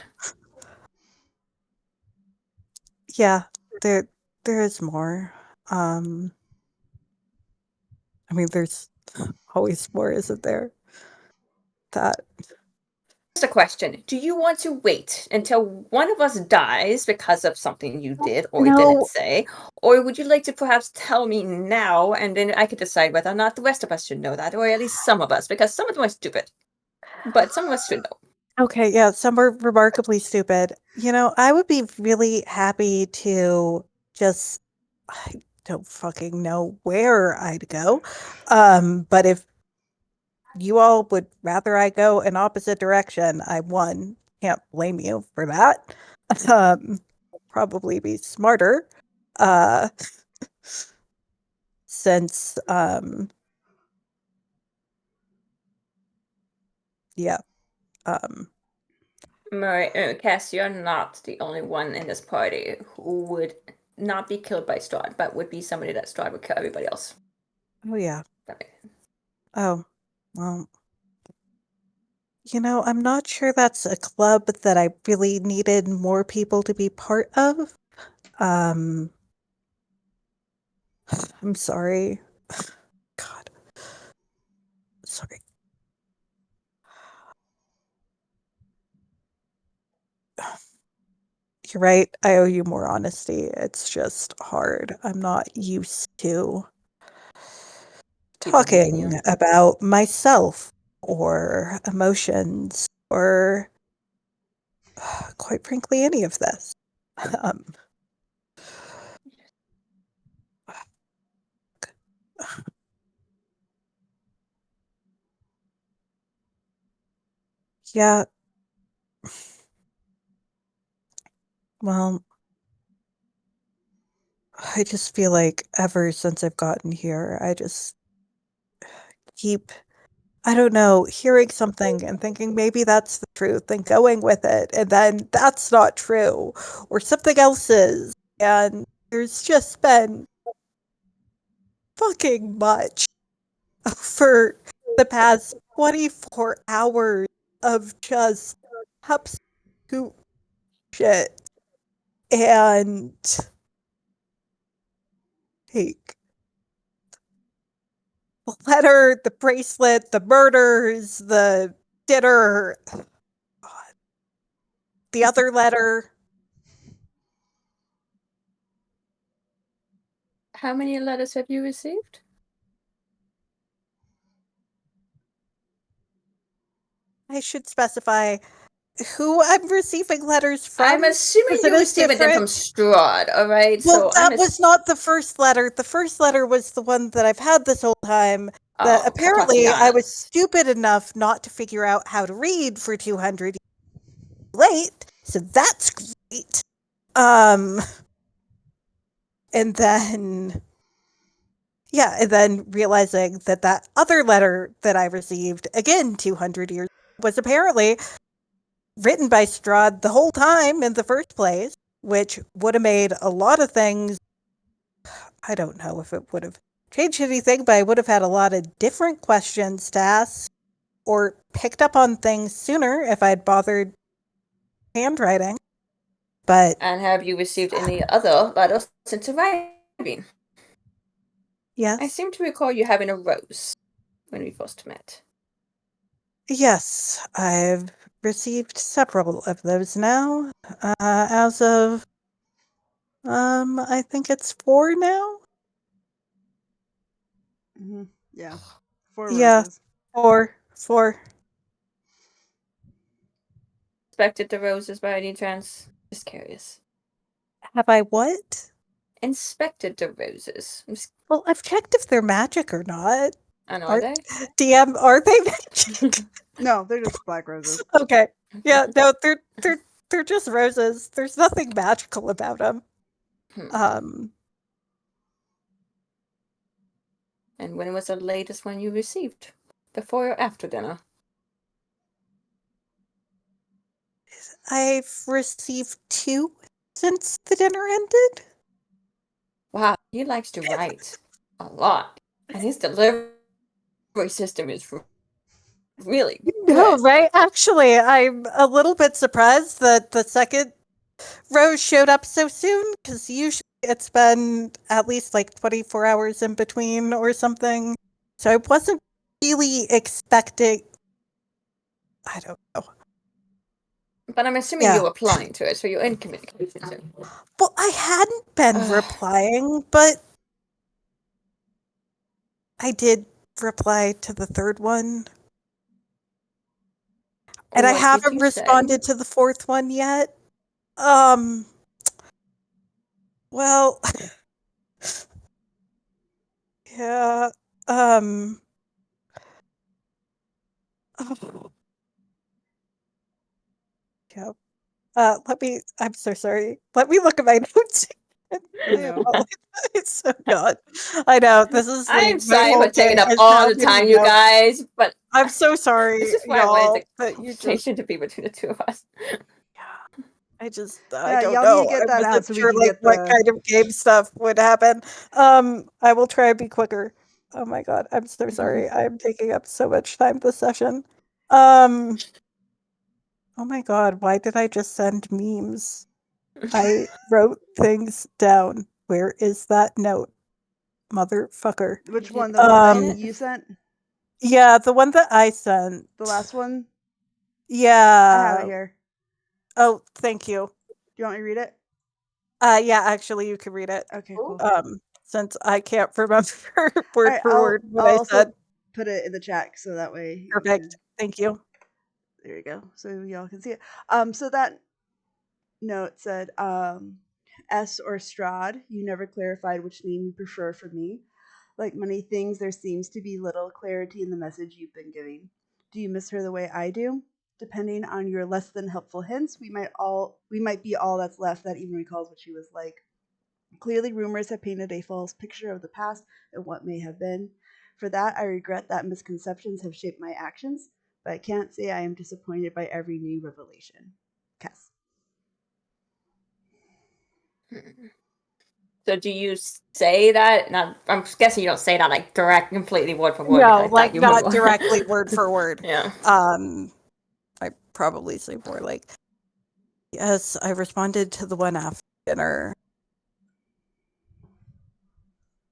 yeah, there is more. I mean, there's always more, isn't there? That Just a question. Do you want to wait until one of us dies because of something you did or No. didn't say? Or would you like to perhaps tell me now, and then I could decide whether or not the rest of us should know that, or at least some of us, because some of them are stupid. But some of us should know. Okay, yeah, some are remarkably stupid. You know, I would be really happy to just I don't fucking know where I'd go. But if you all would rather I go in opposite direction, I can't blame you for that. Probably be smarter. Uh since yeah. Cass, you're not the only one in this party who would not be killed by Strahd, but would be somebody that Strahd would kill everybody else. Oh yeah. That Oh, well, you know, I'm not sure that's a club that I really needed more people to be part of. Um, I'm sorry. God, sorry. You're right. I owe you more honesty. It's just hard. I'm not used to people hating talking you. about myself or emotions or quite frankly any of this. Um, yeah, well, I just feel like ever since I've gotten here, I just keep, I don't know, hearing something and thinking maybe that's the truth and going with it. And then that's not true or something else is. And there's just been fucking much for the past 24 hours of just absolute shit. And like the letter, the bracelet, the murders, the dinner, the other letter. How many letters have you received? I should specify who I'm receiving letters from. I'm assuming 'Cause it you're is receiving them from different. Strahd, all right? Well, So I'm that was not the first letter. The first letter was the one that I've had this whole time. That apparently I was stupid enough not to figure out how to read for 200 years late. So that's great. And then yeah, and then realizing that that other letter that I received again 200 years was apparently written by Strahd the whole time in the first place, which would have made a lot of things. I don't know if it would have changed anything, but I would have had a lot of different questions to ask or picked up on things sooner if I'd bothered handwriting. But And have you received any other letters since arriving? yes. I seem to recall you having a rose when we first met. Yes, I've received several of those now. As of I think it's 4 now. Mm-hmm. Yeah. 4 Yeah, roses. 4. Inspected the roses by any chance? Just curious. Have I what? Inspected the roses. Well, I've checked if they're magic or not. And are they? DM, are they magic? No, they're just black roses. Okay. Yeah, no, they're just roses. There's nothing magical about them. And when was the latest one you received? Before or after dinner? I've received 2 since the dinner ended. Wow, he likes to write a lot. And his delivery system is really No, good. right? Actually, I'm a little bit surprised that the second rose showed up so soon, because usually it's been at least like 24 hours in between or something. So I wasn't really expecting. I don't know. But I'm assuming Yeah. you're replying to it, so you're in communication. Well, I hadn't been replying, but I did reply to the third one. And I What did haven't you say? responded to the fourth one yet. Well, yeah, oh, yeah. I'm so sorry. Let me look at my notes. I no. apologize. Oh God. I know, this is I'm like, my sorry whole for taking day up is all now the getting time, you notes. guys, but I'm so sorry, this is why I y'all, wanted the that you just, conversation to be between the two of us. I Yeah, don't y'all need to know. get I that out wasn't so we sure, can like, get what the. kind of game stuff would happen. I will try and be quicker. Oh my God, I'm so sorry. I'm taking up so much time this session. Oh my God, why did I just send memes? I wrote things down. Where is that note? Motherfucker. Which Did one? you The one that find it? you sent? Yeah, the one that I sent. The last one? I have Yeah. it here. Oh, thank you. Do you want me to read it? Yeah, actually you can read it. Okay, cool. Since I can't remember word Alright, for word what I'll I also said. put it in the chat so that way you Perfect. can. Thank you. There you go. So y'all can see it. So that note said, S or Strahd, you never clarified which name you prefer for me. Like many things, there seems to be little clarity in the message you've been giving. Do you miss her the way I do? Depending on your less than helpful hints, we might be all that's left that even recalls what she was like. Clearly, rumors have painted a false picture of the past and what may have been. For that, I regret that misconceptions have shaped my actions, but I can't say I am disappointed by every new revelation. Cass. So do you say that? Now, I'm guessing you don't say that like direct, completely word for word. No, Because I like thought you not would. directly word for word. Yeah. I probably say more like, yes, I responded to the one after dinner.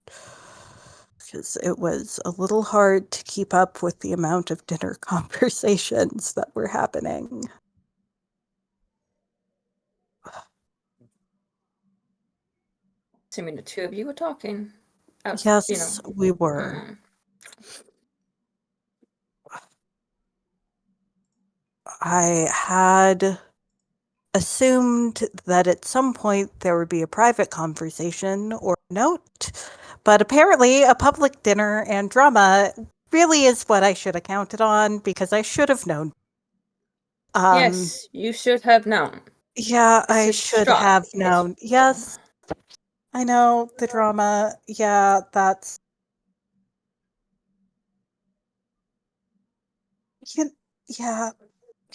Because it was a little hard to keep up with the amount of dinner conversations that were happening. Assuming the two of you were talking. Yes, we were. I had assumed that at some point there would be a private conversation or note, but apparently a public dinner and drama really is what I should have counted on, because I should have known. Yes, you should have known. Yeah, This I is should Strahd. have It's known. Yes, I know the drama. Yeah, that's. Yeah,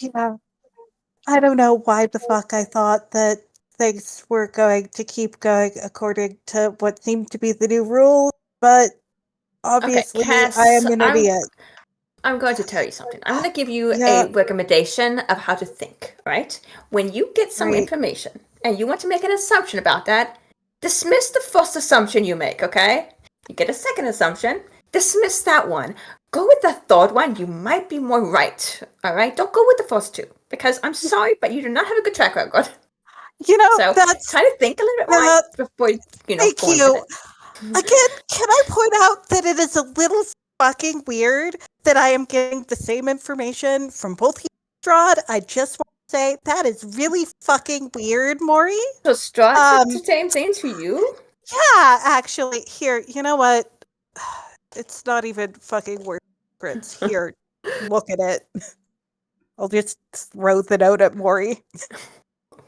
yeah. I don't know why the fuck I thought that things were going to keep going according to what seemed to be the new rule, but Okay, obviously I Cass, am an idiot. I'm going to tell you something. I'm going to give you Yeah, a recommendation of how to think, right? When you get some right. information and you want to make an assumption about that, dismiss the first assumption you make, okay? You get a second assumption, dismiss that one. Go with the third one, you might be more right, all right? Don't go with the first two, because I'm sorry, but you do not have a good track record. You know, So that's try to think a little bit more before thank going with you. it. Again, can I point out that it is a little fucking weird that I am getting the same information from both you and Strahd? I just want to say that is really fucking weird, Maury. So Strahd said the same thing to you? Yeah, actually, here, you know what? It's not even fucking worth secrets. Here, look at it. I'll just throw the note at Maury.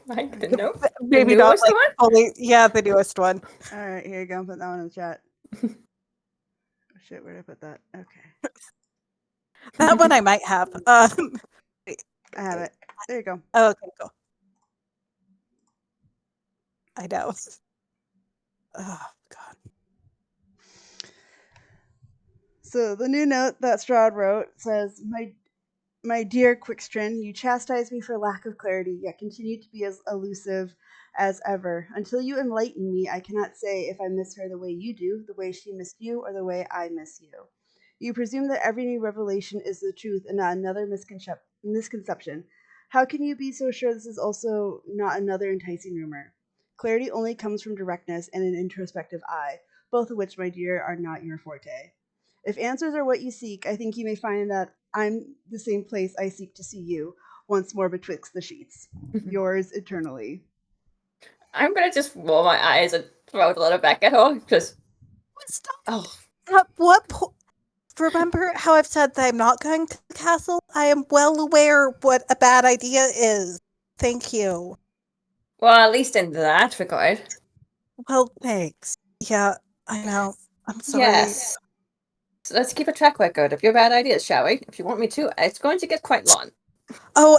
Like the note? The Maybe not newest like one? fully. Yeah, the newest one. All right, here you go. Put that one in the chat. Oh, shit, where did I put that? Okay, That one I might have. I have it. There you go. Okay, cool. I know. Oh God. So the new note that Strahd wrote says, My dear Quickstrin, you chastise me for lack of clarity, yet continue to be as elusive as ever. Until you enlighten me, I cannot say if I miss her the way you do, the way she missed you, or the way I miss you. You presume that every new revelation is the truth and not another misconception. How can you be so sure this is also not another enticing rumor? Clarity only comes from directness and an introspective eye, both of which, my dear, are not your forte. If answers are what you seek, I think you may find that I'm the same place I seek to see you, once more betwixt the sheets. Yours eternally. I'm gonna just roll my eyes and throw the letter back at her because Stop. oh, At what point? Remember how I've said that I'm not going to the castle? I am well aware what a bad idea is. Thank you. well, at least in that regard. Well, thanks. Yeah, I know. I'm sorry. Yes. So let's keep a track record of your bad ideas, shall we? If you want me to, it's going to get quite long. Oh,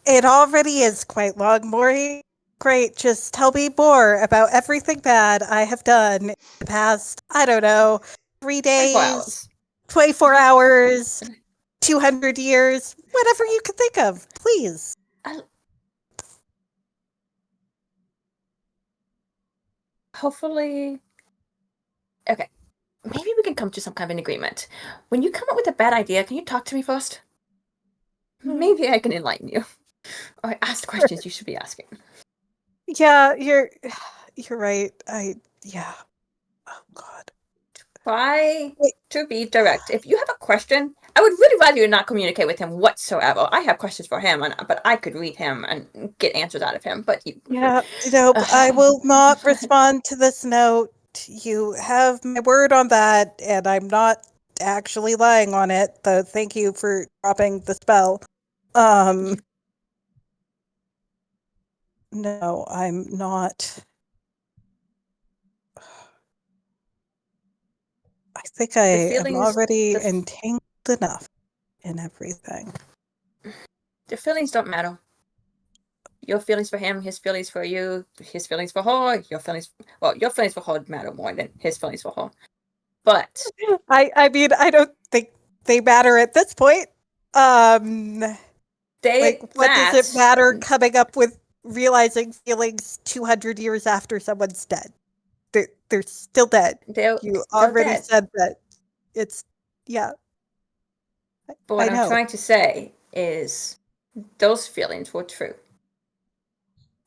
it already is quite long, Maury. Great, just tell me more about everything bad I have done in the past, I don't know, 3 days, 24 hours. 24 hours, 200 years, whatever you can think of, please. Hopefully. Okay. Maybe we can come to some kind of an agreement. When you come up with a bad idea, can you talk to me first? Maybe I can enlighten you. Or ask questions you should be asking. Yeah, you're right. Yeah. Oh God. Try to be direct. If you have a question, I would really rather you not communicate with him whatsoever. I have questions for him, but I could read him and get answers out of him. But you, Yeah, nope, I will not respond to this note. You have my word on that, and I'm not actually lying on it, though thank you for dropping the spell. No, I'm not. I think I the am feelings, already the, entangled enough in everything. the feelings don't matter. Your feelings for him, his feelings for you, his feelings for her, your feelings for her matter more than his feelings for her. But I mean, I don't think they matter at this point. Like, what does it matter coming up with realizing feelings 200 years after someone's dead? They're still dead. You already dead. said that. It's, yeah. But what I I'm know. trying to say is those feelings were true.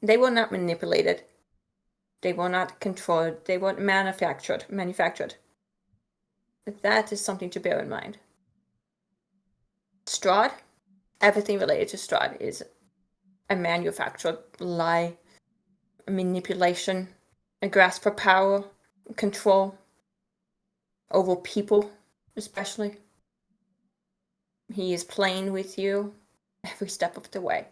They were not manipulated. They were not controlled. They weren't manufactured. That is something to bear in mind. Strahd, everything related to Strahd is a manufactured lie, a manipulation, a grasp for power, control over people, especially. He is playing with you every step of the way.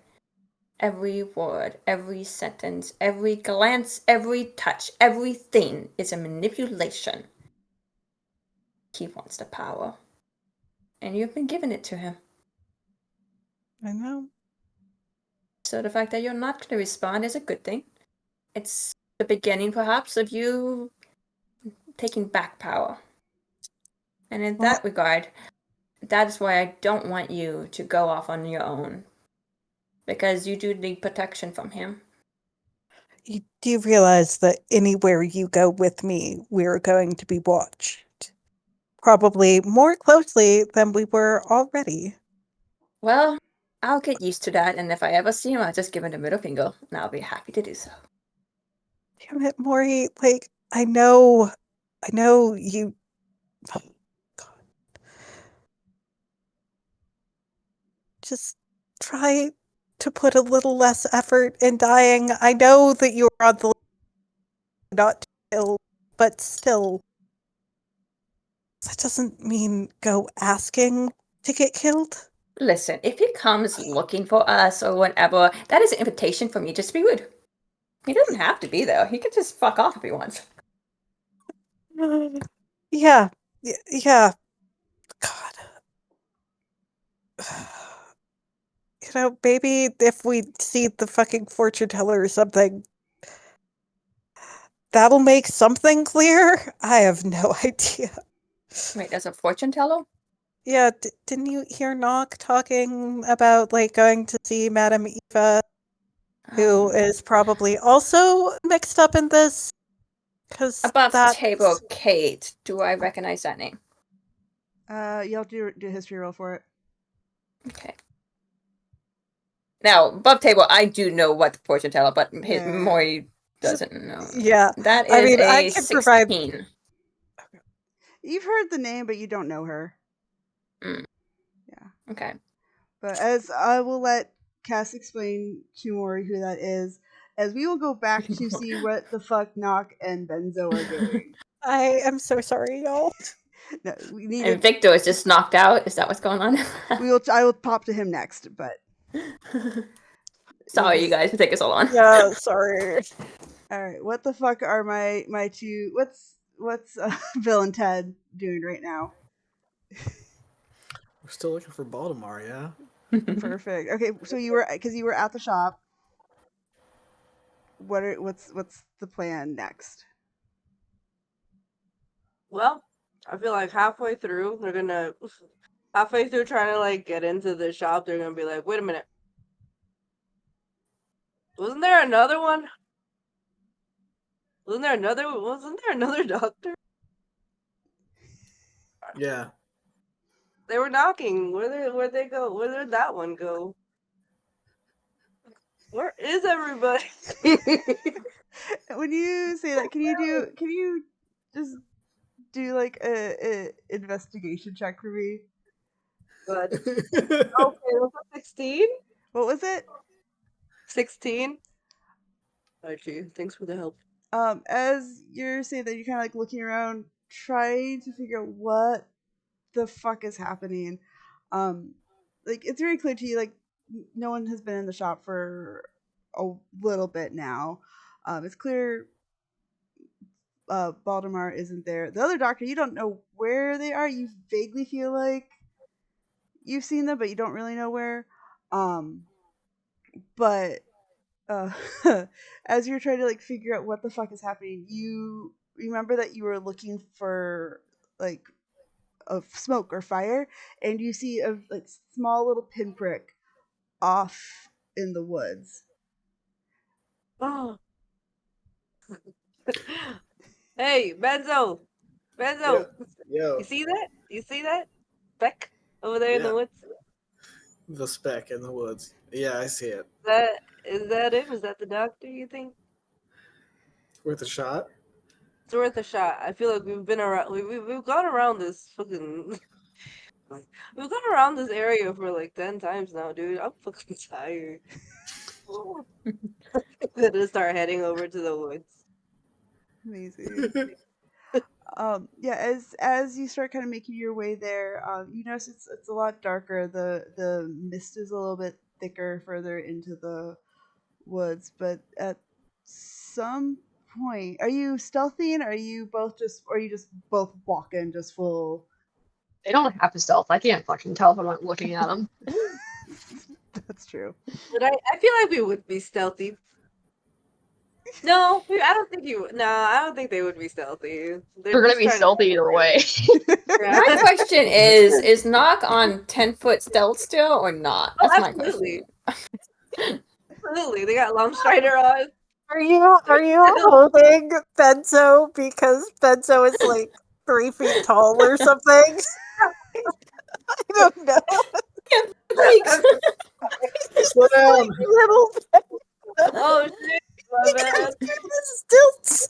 Every word, every sentence, every glance, every touch, everything is a manipulation. He wants the power. And you've been giving it to him. I know. So the fact that you're not going to respond is a good thing. It's the beginning, perhaps, of you taking back power. And in that regard, that is why I don't want you to go off on your own. Because you do need protection from him. You do realize that anywhere you go with me, we're going to be watched. Probably more closely than we were already. Well, I'll get used to that, and if I ever see him, I'll just give him the middle finger, and I'll be happy to do so. Damn it, Maury. Like, I know you. Oh, God. Just try to put a little less effort in dying. I know that you're on the list not to kill but still, that doesn't mean go asking to get killed. Listen, if he comes looking for us or whatever, that is an invitation for me just to be rude. He doesn't have to be there. He can just fuck off if he wants. Yeah. Yeah. God. You know, maybe if we see the fucking fortune teller or something, that'll make something clear? I have no idea. Wait, there's a fortune teller? Yeah, didn't you hear Nock talking about, like, going to see Madame Eva, who is probably also mixed up in this? Because Above that's... table Kate. Do I recognize that name? You'll do a history roll for it. Okay. Now, above table, I do know what the fortune teller, but Maury doesn't know. Yeah. That is I mean, I a can 16. provide... You've heard the name, but you don't know her. Mm. Yeah. Okay. But as I will let Cass explain to Maury who that is, as we will go back to see what the fuck Nock and Benzo are doing. I am so sorry, y'all. No, we need And Victor is just knocked out. Is that what's going on? I will pop to him next, but sorry, you guys, for taking so long. Yeah, sorry. All right, what the fuck are my two? What's Bill and Ted doing right now? We're still looking for Baltimore, yeah. Perfect. Okay, so you were at the shop. What's the plan next? Well, I feel like halfway through trying to like get into the shop, they're gonna be like, wait a minute. Wasn't there another one? Wasn't there another doctor? Yeah. They were knocking. Where'd they go? Where did that one go? Where is everybody? When you say that, can you just do like a investigation check for me? Good. Okay, was it 16? What was it? 16? Archie, thanks for the help. As you're saying that, you're kind of like looking around, trying to figure out what the fuck is happening. Like it's very clear to you, like no one has been in the shop for a little bit now. It's clear Baltimore isn't there. The other doctor, you don't know where they are. You vaguely feel like you've seen them, but you don't really know where. But uh, as you're trying to like figure out what the fuck is happening, you remember that you were looking for like of smoke or fire, and you see a like small little pinprick off in the woods. Oh. Hey, Benzo! Benzo! Yo. You see that? You see that? Speck over there in the woods? The speck in the woods. Yeah, I see it. Is that him? Is that the doctor, you think? Worth a shot? It's worth a shot. I feel like we've been around. We've gone around this fucking. We've gone around this area for like 10 times now, dude. I'm fucking tired. Gonna start heading over to the woods. Amazing. Yeah, as you start kind of making your way there, you notice it's a lot darker. The mist is a little bit thicker further into the woods, but at some point, are you stealthying? Or are you just both walking just full? They don't have to stealth. I can't fucking tell if I'm not looking at them. That's true. But I feel like we would be stealthy. No, I don't think you. No, I don't think they would be stealthy. They're gonna be stealthy either way. My question is Knock on 10-foot stealth still or not? Oh, That's my absolutely. question. Absolutely, they got long strider on. Are you holding Benzo because Benzo is like 3 feet tall or something? I don't know. Slow down. Little Oh shit, my bad. stilts.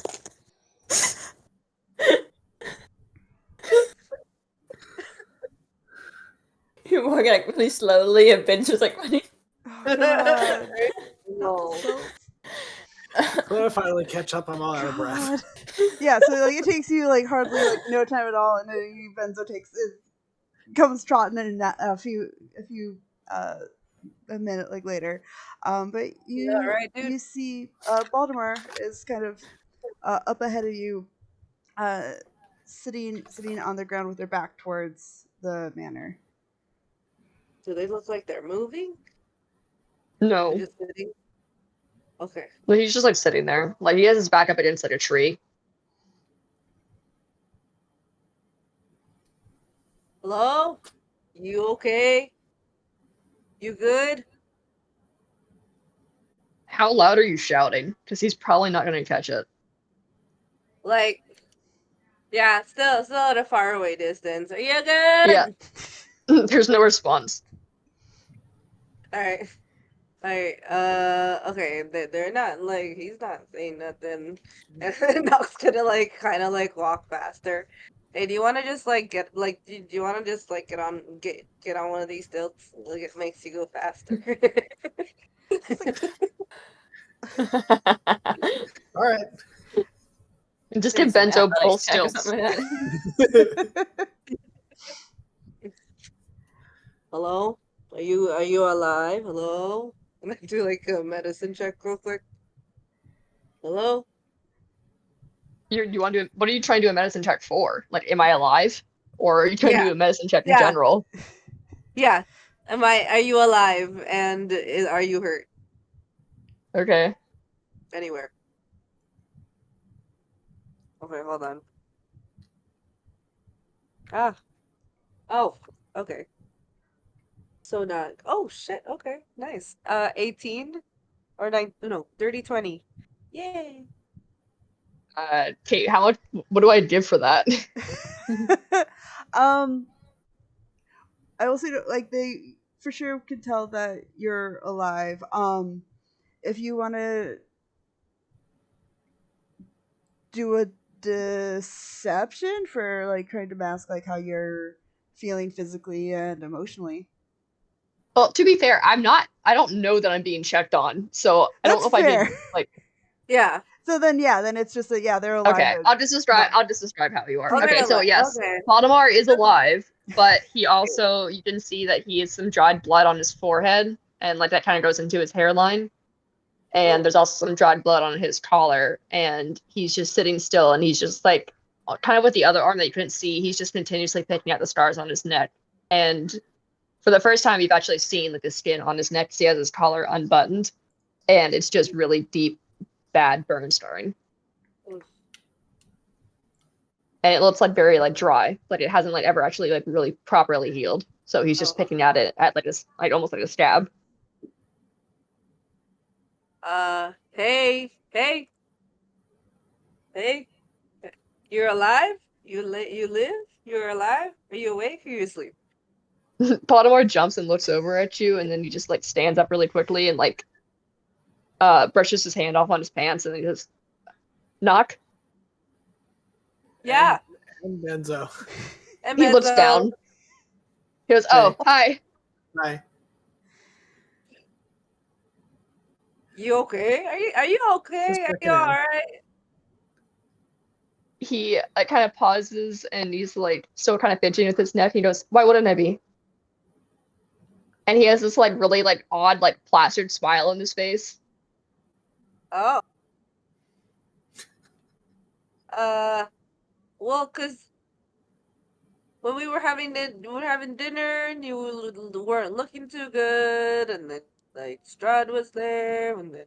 You're walking like really slowly and Ben's just like running. Oh god. No. When I finally catch up, I'm all out of breath. God. Yeah, so like it takes you like hardly like no time at all, and then Benzo comes trotting in a few a minute like later. But Yeah, right, dude. you see Baltimore is kind of up ahead of you, uh, sitting on the ground with their back towards the manor. Do they look like they're moving? No. They're just sitting. Okay. Well, he's just like sitting there. Like he has his back up against like a tree. Hello? You okay? You good? How loud are you shouting? Because he's probably not gonna catch it. Like, yeah, still at a faraway distance. Are you Yeah. good? There's no response. Alright. Alright, okay, they're not, like, he's not saying nothing. And Nock's gonna, like, kind of, like, walk faster. Hey, do you want to just, like, do you want to just, like, get on one of these stilts? Like, it makes you go faster. All right. Just Maybe give some Bento athletics both check or stilts. something like that. Hello? Are you alive? Hello? Can I do, like, a medicine check real quick? Hello? You want to do? What are you trying to do a medicine check for? Like, am I alive? Or are you trying to Yeah, do a medicine check in yeah, general? yeah. Are you alive? And are you hurt Okay. anywhere? Okay, hold on. Ah, oh, okay. So not, oh shit, okay, nice. 18 or 9, no, 30, 20. Yay. Kate, how much? What do I give for that? um, I will say that, like they for sure can tell that you're alive. If you want to do a deception for like trying to mask like how you're feeling physically and emotionally. Well, to be fair, I'm not. I don't know that I'm being checked on, so I don't That's know if I fair. can like. Yeah. So then, yeah, then it's just that yeah, they're alive. Okay, But I'll just describe. not... I'll just describe how you are. Oh, they're Okay, so alive. yes, Okay. Valdemar is alive, but he also you can see that he has some dried blood on his forehead, and like that kind of goes into his hairline. And there's also some dried blood on his collar, and he's just sitting still, and he's just like kind of with the other arm that you couldn't see, he's just continuously picking at the scars on his neck. And for the first time, you've actually seen like the skin on his neck. He has his collar unbuttoned, and it's just really deep, bad burn scarring. And it looks like very like dry, like it hasn't like ever actually like really properly healed. So he's just Oh. picking at it at like a like almost like a stab. Hey, hey, hey, you're alive? You live? You're alive? Are you awake or you asleep? Pottermore jumps and looks over at you, and then he just like stands up really quickly and like brushes his hand off on his pants, and he goes, "Knock." Yeah. And Benzo. And He looks Benzo, down. He goes, Okay. "Oh, hi." Hi. you okay? Are you Just okay? Are you checking in. alright? He kind of pauses, and he's like still kind of fidgeting with his neck. He goes, "Why wouldn't I be?" And he has this like really like odd like plastered smile on his face. Oh. Uh, well, 'cause when we were having dinner and you weren't looking too good, and then like Strahd was there, and then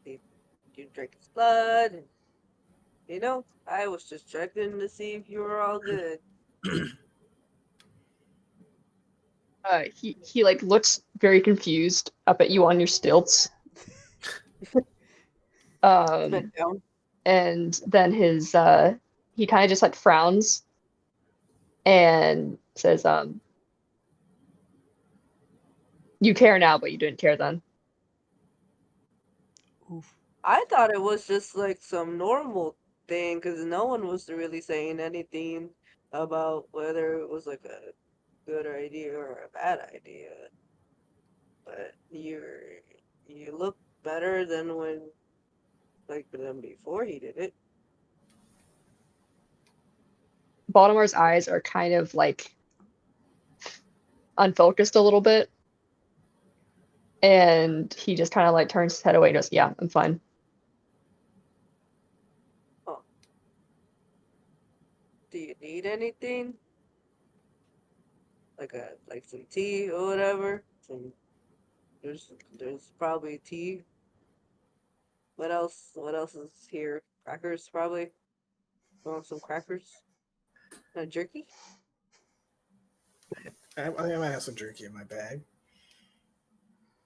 he, you drank his blood, and I was just checking to see if you were all good. He like looks very confused up at you on your stilts. Bent down. And then he kind of just like frowns and says, "You care now, but you didn't care then." Oof. I thought it was just like some normal thing, 'cause no one was really saying anything about whether it was like a good idea or a bad idea. But you look better than than before he did it. Baltimore's eyes are kind of like unfocused a little bit. And he just kind of like turns his head away and goes, "Yeah, I'm fine." Oh, do you need anything? Like some tea or whatever? There's probably tea. What else? What else is here? Crackers, probably. Want some crackers? Jerky? I might have some jerky in my bag.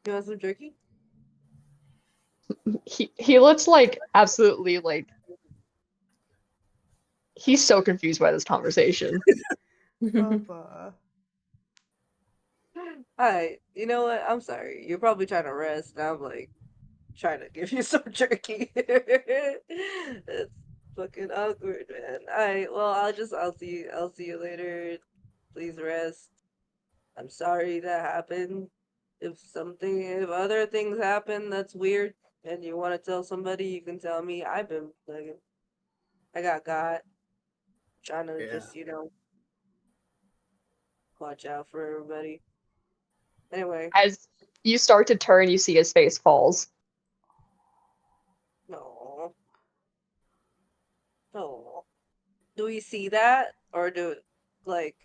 You want some jerky? He looks like absolutely like he's so confused by this conversation. Bubba. Alright, you know what? I'm sorry. You're probably trying to rest, and I'm like trying to give you some jerky. It's fucking awkward, man. Alright, well I'll see you later. Please rest. I'm sorry that happened. If other things happen that's weird and you want to tell somebody, you can tell me. I've been like, I got God trying to Yeah. just, watch out for everybody. Anyway, As you start to turn, you see his face falls. no, no. Do we see that? Or like,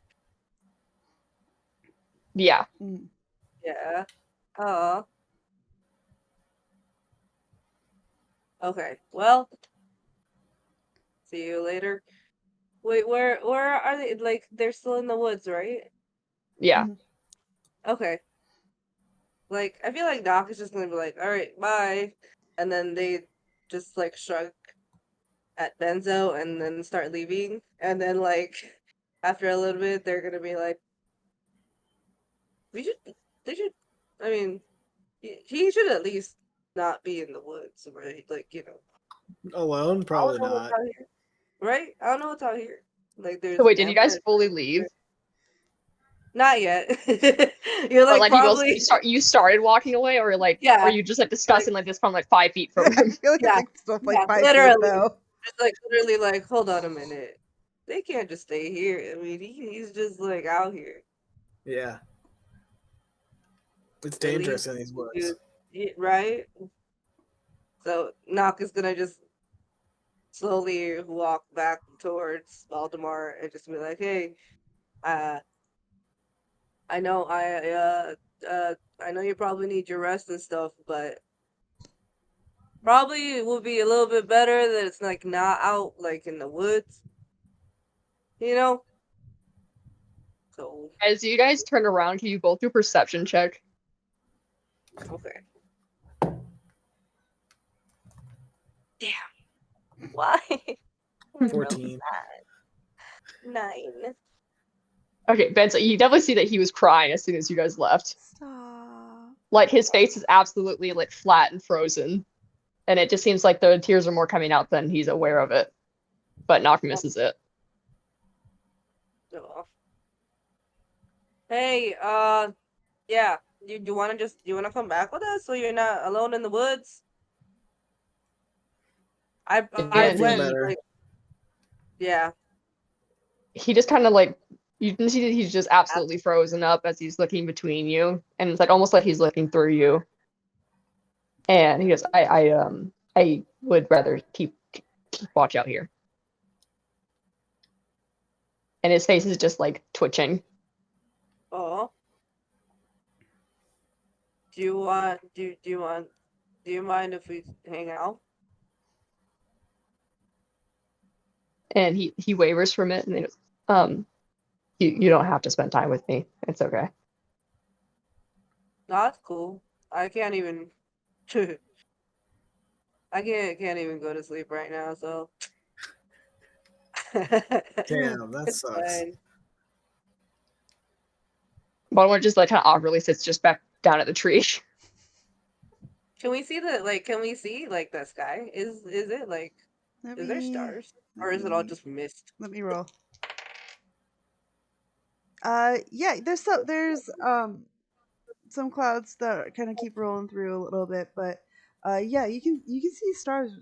Yeah. Mm. yeah. Uh, okay. Well, see you later. Wait, where are they? Like, they're still in the woods, right? Yeah. Mhm. Okay. Like, I feel like Doc is just gonna be like, all right, bye. And then they just like shrug at Benzo and then start leaving. And then like after a little bit they're gonna be like, we should they should I mean he should at least not be in the woods, right? Like, Alone? I Probably don't know what's not. out here. Right? I don't know what's out here. Like So there's wait, did you guys vampires. fully leave? Not yet. You're Or like like probably you started walking away, or like or yeah, you just like like discussing like this from like 5 feet from I him? feel like it's yeah, like stuff like yeah, 5 feet literally. though. Just like literally like, hold on a minute. They can't just stay here. I mean, he's just like out here. Yeah. It's At least, dangerous in these woods. dude, right? So Knock is gonna just slowly walk back towards Baltimore and just be like, "Hey, uh, I know I know you probably need your rest and stuff, but probably it would be a little bit better that it's like not out like in the woods, you know." So As you guys turn around, can you both do perception check? okay, damn, why? I rolled 14. 9. Okay, Ben, so you definitely see that he was crying as soon as you guys left. Stop. Like his face is absolutely like flat and frozen. And it just seems like the tears are more coming out than he's aware of it. But Knock misses it. Oh. Hey, yeah, you wanna you wanna come back with us so you're not alone in the woods? I And Feel went he better. like yeah. he just kind of like you can see that he's just absolutely frozen up as he's looking between you, and it's like almost like he's looking through you. And he goes, I would rather keep watch out here." And his face is just like twitching. Oh, do you mind if we hang out? And he wavers from it, and he goes, you don't have to spend time with me. It's okay. No, that's cool. I can't even I can't even go to sleep right now, so Damn, that it's sucks. fine. Baltimore just like kind of awkwardly sits just back down at the tree. Can we see like the sky? Is it like Let is there me stars? Or is it all just mist? let me roll. Yeah, there's some clouds that kind of keep rolling through a little bit, but yeah, you can see stars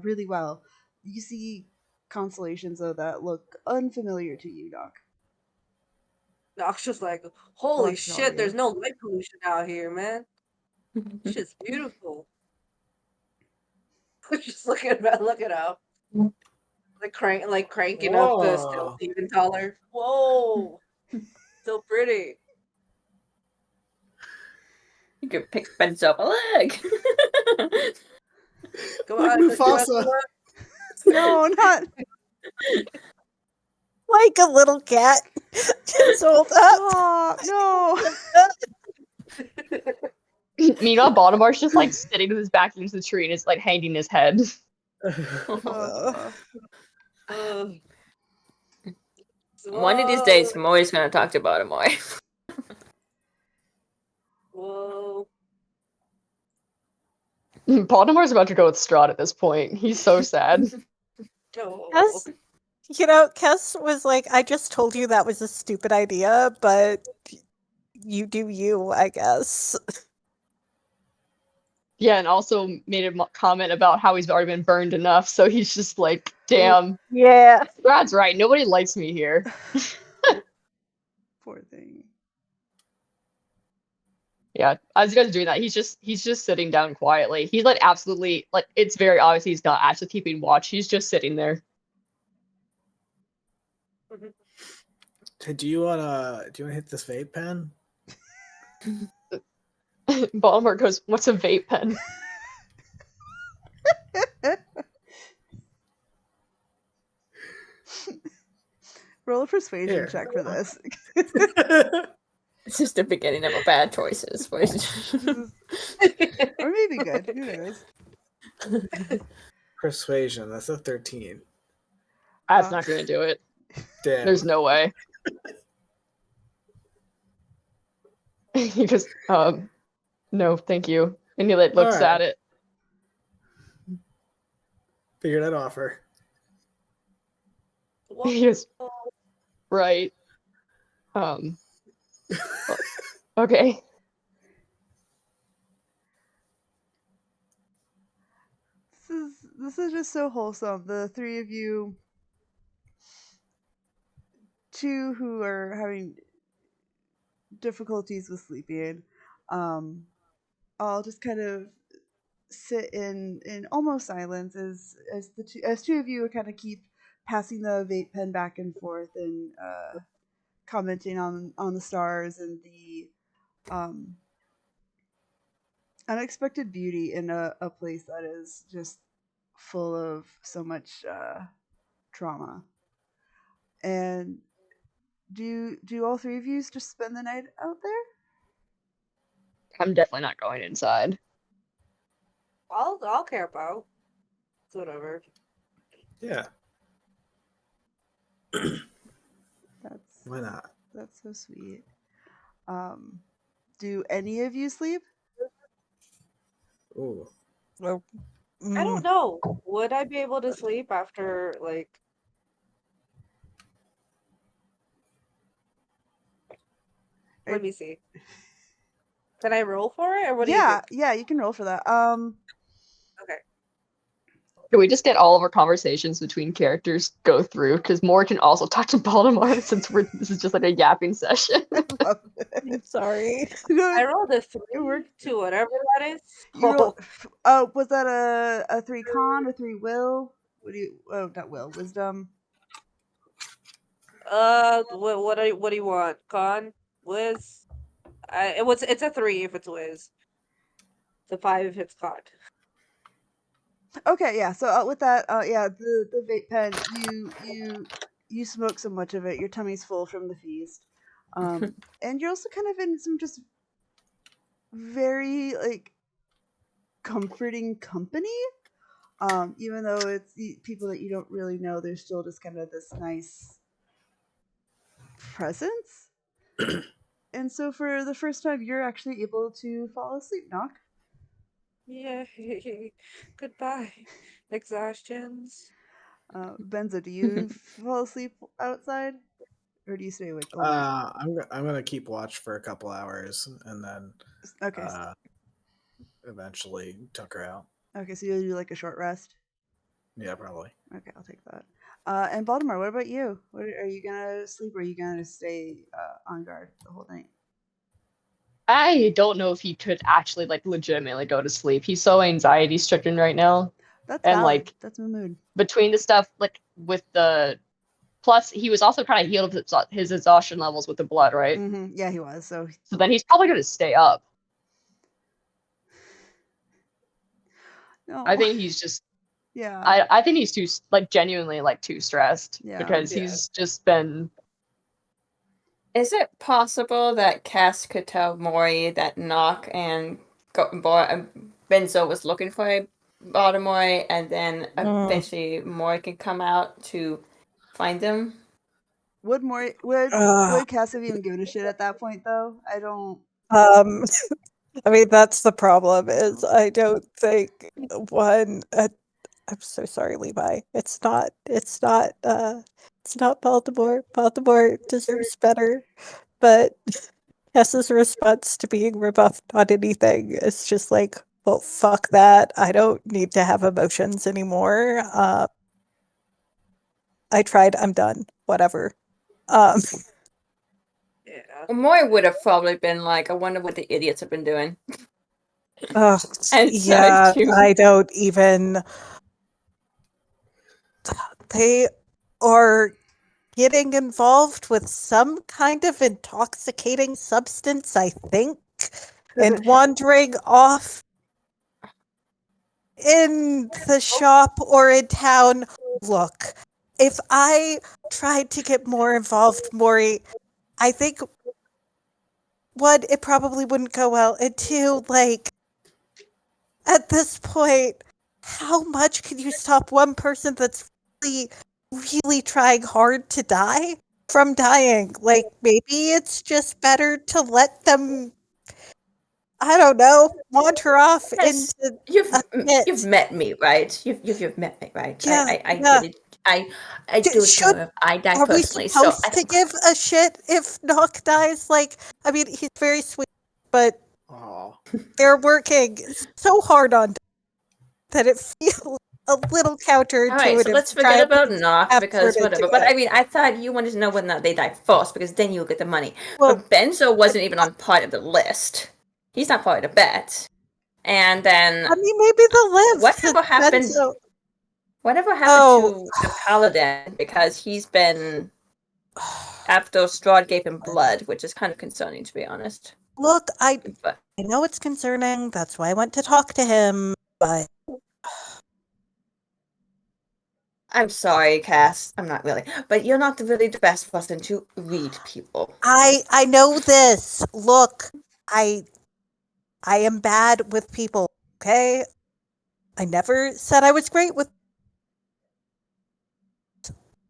really well. You see constellations though that look unfamiliar to you, Doc. Doc's just like, holy Watching all of shit, there's you. no light pollution out here, man. Shit's beautiful. Just looking up. Like cranking up the stealth Whoa. even taller. Whoa. So pretty. You could pick Ben's up a leg. Come Like on, Mufasa. No, not Like a little cat. Just hold up. stop. No. Meanwhile, Baltimore's just like sitting with his back against the tree and is like hanging his head. Uh, One of these days, Moi's gonna talk to Baltimore. Whoa. Baltimore's about to go with Strahd at this point. He's so sad. Oh. Kes was like, I just told you that was a stupid idea, but you do you, I guess. Yeah, and also made a comment about how he's already been burned enough, so he's just like, damn, Yeah. Strahd's right, nobody likes me here. poor thing. Yeah, as you guys are doing that, he's just sitting down quietly. He's like absolutely like it's very obvious he's not actually keeping watch. He's just sitting there. Do you wanna hit this vape pen? Baltimore goes, "What's a vape pen?" Roll a persuasion Here. check for this. It's just the beginning of a bad choices. Or maybe good. Who knows? Persuasion. That's a 13. That's not gonna do it. Damn. There's no way. He just, no, thank you. And he like looks Alright. at it. Figured I'd offer. He goes, right. Okay. This is just so wholesome. The three of you, two who are having difficulties with sleeping, all just kind of sit in almost silence as two of you kind of keep passing the vape pen back and forth and commenting on the stars and the unexpected beauty in a place that is just full of so much trauma. And do all three of you just spend the night out there? I'm definitely not going inside. I'll care about. It's whatever. Yeah. That's Why not? That's so sweet. Do any of you sleep? Ooh. Well, I don't know. Would I be able to sleep after like let me see. Can I roll for it or what do you think? Yeah, you can roll for that. Okay. Can we just get all of our conversations between characters go through? Because Moore can also talk to Baltimore since this is just like a yapping session. Love it. I'm sorry. I rolled a 3 worked. to whatever that is. You roll, was that a 3 con or 3 will? What do you? Oh, not will. Wisdom. What do you want? Con? Wiz? It's a 3 if it's Wiz. It's a 5 if it's con. Okay, yeah. So with that, yeah, the vape pen, you smoke so much of it, your tummy's full from the feast, and you're also kind of in some just very like comforting company. Even though it's people that you don't really know, there's still just kind of this nice presence. And so for the first time, you're actually able to fall asleep, Knock. Yeah. Goodbye. Exhaustions. Benza, do you fall asleep outside? or do you stay awake the whole night? I'm gonna keep watch for a couple hours and then Okay. eventually tucker out. Okay, so you'll do like a short rest. Yeah, probably. Okay, I'll take that. And Baltimore, what about you? What are you gonna sleep, or are you gonna stay on guard the whole night? I don't know if he could actually like legitimately go to sleep. He's so anxiety stricken right now. That's And valid. like That's my mood. between the stuff like with the plus he was also trying to heal his exhaustion levels with the blood, right? Mm-hmm. Yeah, he was. So then he's probably gonna stay up. no. I think he's just Yeah. I think he's too like genuinely like too stressed Yeah. because Yeah. he's just been Is it possible that Cass could tell Mori that Nock and Benzo was looking for Baltimore, and then eventually Mori can come out to find them? Would would Cass have even given a shit at that point though? I don't. I mean, that's the problem. Is I don't think one. I'm so sorry, Levi. It's not. It's not. It's not Baltimore. Baltimore deserves better. But Hess's response to being rebuffed on anything is just like, well, fuck that. I don't need to have emotions anymore. I tried. I'm done. Whatever. Um, Yeah. Well, Mori would have probably been like, I wonder what the idiots have been doing. ugh, And yeah, so I don't even. They are getting involved with some kind of intoxicating substance, I think, and wandering off in the shop or in town. Look, if I tried to get more involved, Maury, I think one, it probably wouldn't go well, and two, like, at this point, how much can you stop one person that's really, really trying hard to die from dying? Like, maybe it's just better to let them, I don't know, wander off yes, into you've a you've pit. met me, right? You've met me, right? Yeah, I yeah. did it. I do it Should if I die Are we personally, so I supposed to don't. give a shit if Nock dies? Like, I mean, he's very sweet, but Oh, they're working so hard on that it feels a little All right, so counterintuitive let's to try forget and put about Knock effort because into whatever. But it. I mean, I thought you wanted to know whether or not they die first because then you'll get the money. Well, But Benzo wasn't even on part of the list. He's not part of the bet. And then I mean, maybe they'll live. whatever happened? Benzo. Whatever happened Oh, to the paladin? Because he's been after Strahd gave him blood, which is kind of concerning to be honest. look, But I know it's concerning. That's why I went to talk to him. But I'm sorry, Cass. I'm not really. But you're not really the best person to read people. I know this. Look, I am bad with people. Okay, I never said I was great with.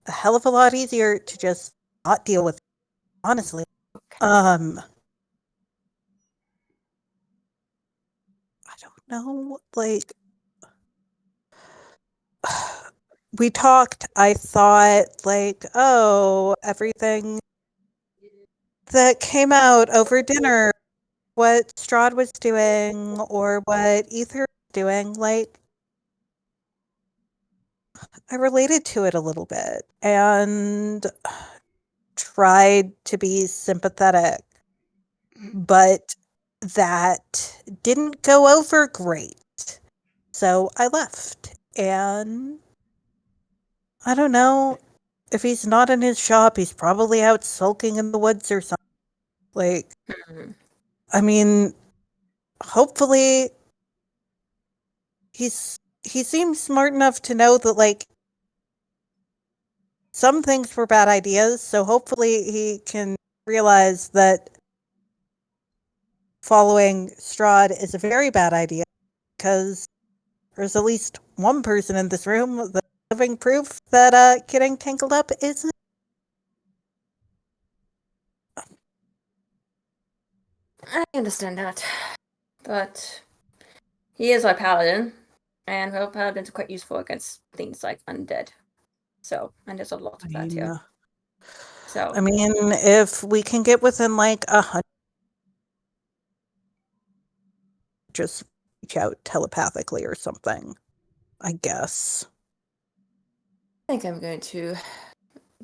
A hell of a lot easier to just not deal with, honestly. I don't know, like we talked, I thought like, oh, everything that came out over dinner, what Strahd was doing or what Ether was doing, like I related to it a little bit and tried to be sympathetic, but that didn't go over great. So I left. And I don't know if he's not in his shop, he's probably out sulking in the woods or something. Like, I mean, hopefully he seems smart enough to know that like some things were bad ideas, so hopefully he can realize that following Strahd is a very bad idea because there's at least one person in this room that's living proof that getting tangled up isn't. I understand that. But he is our paladin. And well, paladins are quite useful against things like undead. So, and there's a lot I of that mean, here. So I mean, if we can get within like 100, just reach out telepathically or something, I guess. I think I'm going to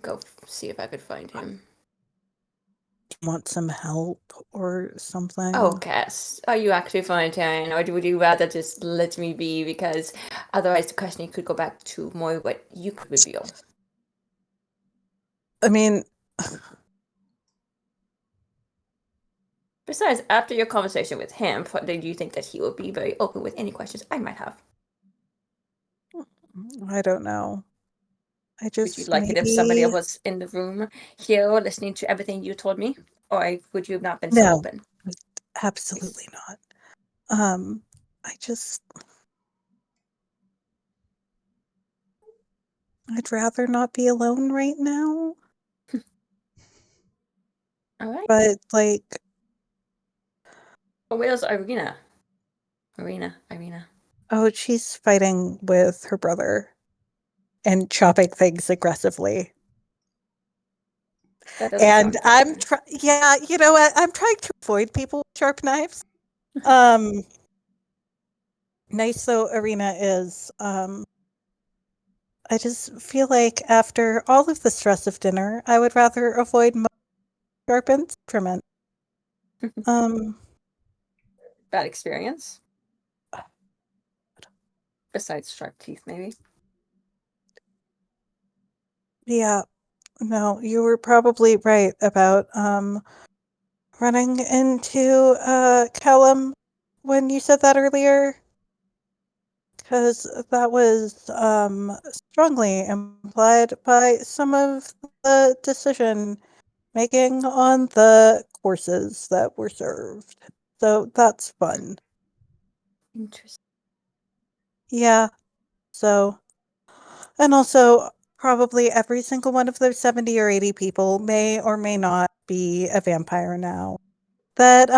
go see if I could find him. Want some help or something? Oh, Cass, are you actually fine, Taryn, or would you rather just let me be? Because otherwise, the questioning could go back to more what you could reveal. I mean, Besides, after your conversation with him, did you think that he would be very open with any questions I might have? I don't know. I Would you just like it if somebody maybe was in the room here listening to everything you told me? Or would you have not been so no, open? absolutely not. I just I'd rather not be alone right now. All right. But like, Oh, where's Irina? Irina. oh, she's fighting with her brother and chopping things aggressively. That doesn't And sound good. yeah, you know what? I'm trying to avoid people with sharp knives. Um, nice though Arena is. I just feel like after all of the stress of dinner, I would rather avoid sharp instruments. Um, Bad experience? Besides sharp teeth, maybe? yeah, no, you were probably right about running into Callum when you said that earlier, because that was strongly implied by some of the decision making on the courses that were served. So that's fun. Interesting. Yeah. So, and also probably every single one of those 70 or 80 people may or may not be a vampire now. That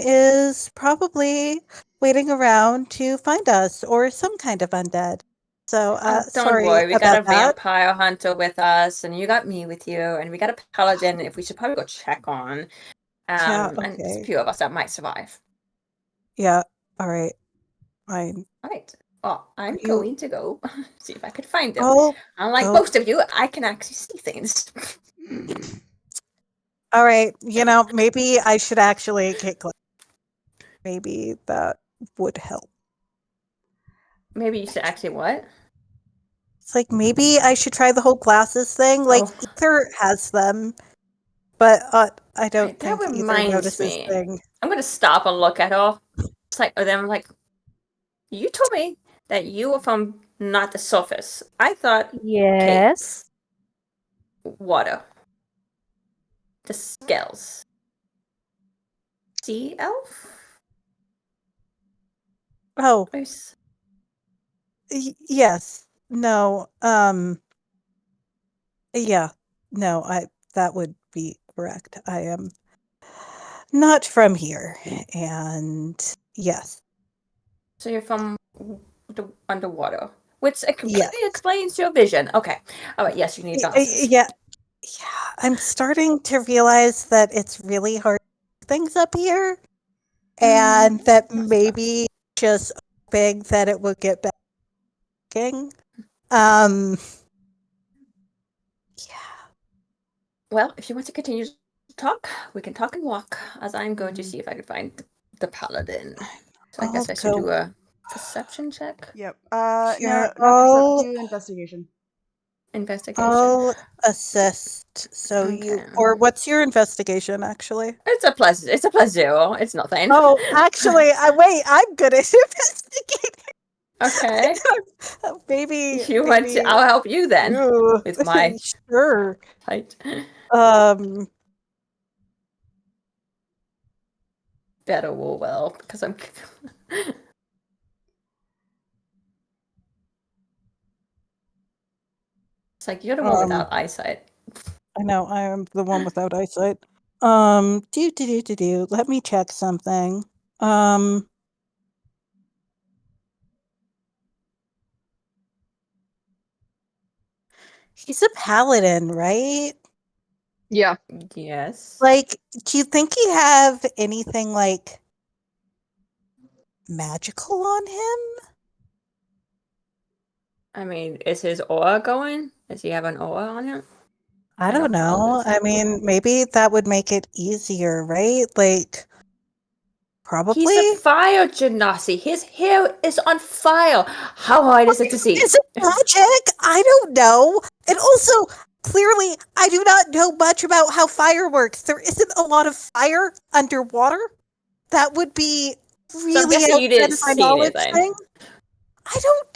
is probably waiting around to find us or some kind of undead. So Oh, don't sorry worry. We got about a that. vampire hunter with us, and you got me with you, and we got a paladin if we should probably go check on. Yeah, And there's a okay. few of us that might survive. Yeah, all right. Fine. All right. Well, Are I'm you going to go see if I could find them. all Unlike go? most of you, I can actually see things. All right, maybe I should actually get close. Maybe that would help. Maybe you should actually what? It's like maybe I should try the whole glasses thing. Like Oh, Ether has them, but I don't right, that think Ether reminds notices me. things. I'm gonna stop and look at her. It's like, then I'm like, you told me that you were from not the surface. I thought, okay, Yes. water, the scales, sea elf. Oh, Where's yes. No. Yeah. No, that would be correct. I am not from here. And yes. So you're from the underwater, which Yes. completely explains your vision. Okay. All right. Yes, you need glasses. Yeah. Yeah. I'm starting to realize that it's really hard to do things up here and that Not surprised. maybe just hoping that it would get back. Um yeah. Well, if you want to continue to talk, we can talk and walk, as I'm going to see if I can find the paladin. So I I'll guess I should go do a perception check. Yep. here. No, not percept. Do investigation. Investigation. I'll assist. So Okay. or what's your investigation actually? It's a plus 0. It's nothing. Oh, actually, I'm good at investigating. Okay. Maybe, You want to? I'll help you then you. with my Sure. height. Um, Better roll well because I'm. It's like you're the one um, without eyesight. I know I am the one without eyesight. Do. Let me check something. Um, he's a paladin, right? Yeah. Yes. Like, do you think he have anything like magical on him? I mean, is his aura going? Does he have an aura on him? I I know don't how know. this I is. mean, maybe that would make it easier, right? Like, He's a probably. fire genasi. His hair is on fire. How hard is it to see? Is it magic? I don't know. And also, clearly, I do not know much about how fire works. There isn't a lot of fire underwater. That would be So I'm really guessing you outside didn't of my see knowledge anything. thing. I don't.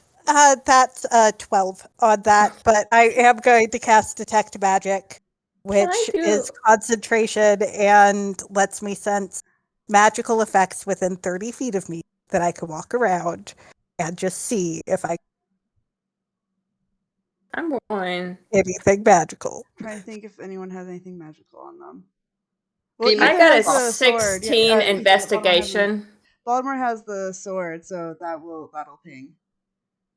That's 12 on that, but I am going to cast Detect Magic, Can I which do? is concentration and lets me sense magical effects within 30 feet of me that I can walk around and just see if I I'm going. anything magical. Trying to think if anyone has anything magical on them. Well, Be I Ethan magic. got a has the sword. Yeah, 16 Baltimore has investigation. Baltimore has the sword, so that'll ping.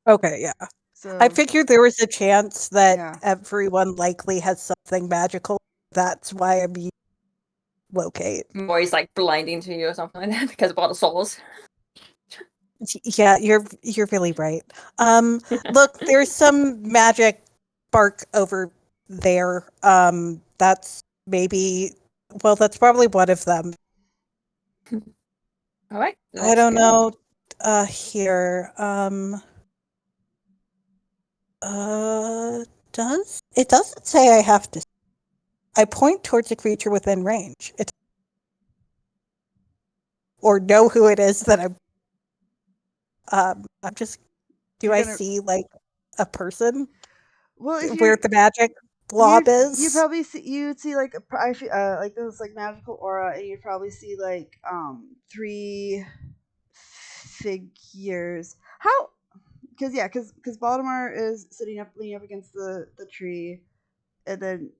Okay, yeah. I So figured there was a chance that yeah, everyone likely has something magical. That's why I'm using locate. Or he's like blinding to you or something like that because of all the souls. Yeah, you're really right. Look, there's some magic spark over there. That's maybe that's probably one of them. All right, I let's don't go. know. Here. Does it doesn't say I have to. I point towards a creature within range. It or know who it is that I'm just. Do you're I gonna. see like a person Well, if where you're the magic blob you is? probably see you'd see like like this like magical aura, and you'd probably see like three figures. How? Because Baltimore is sitting up, leaning up against the tree, and then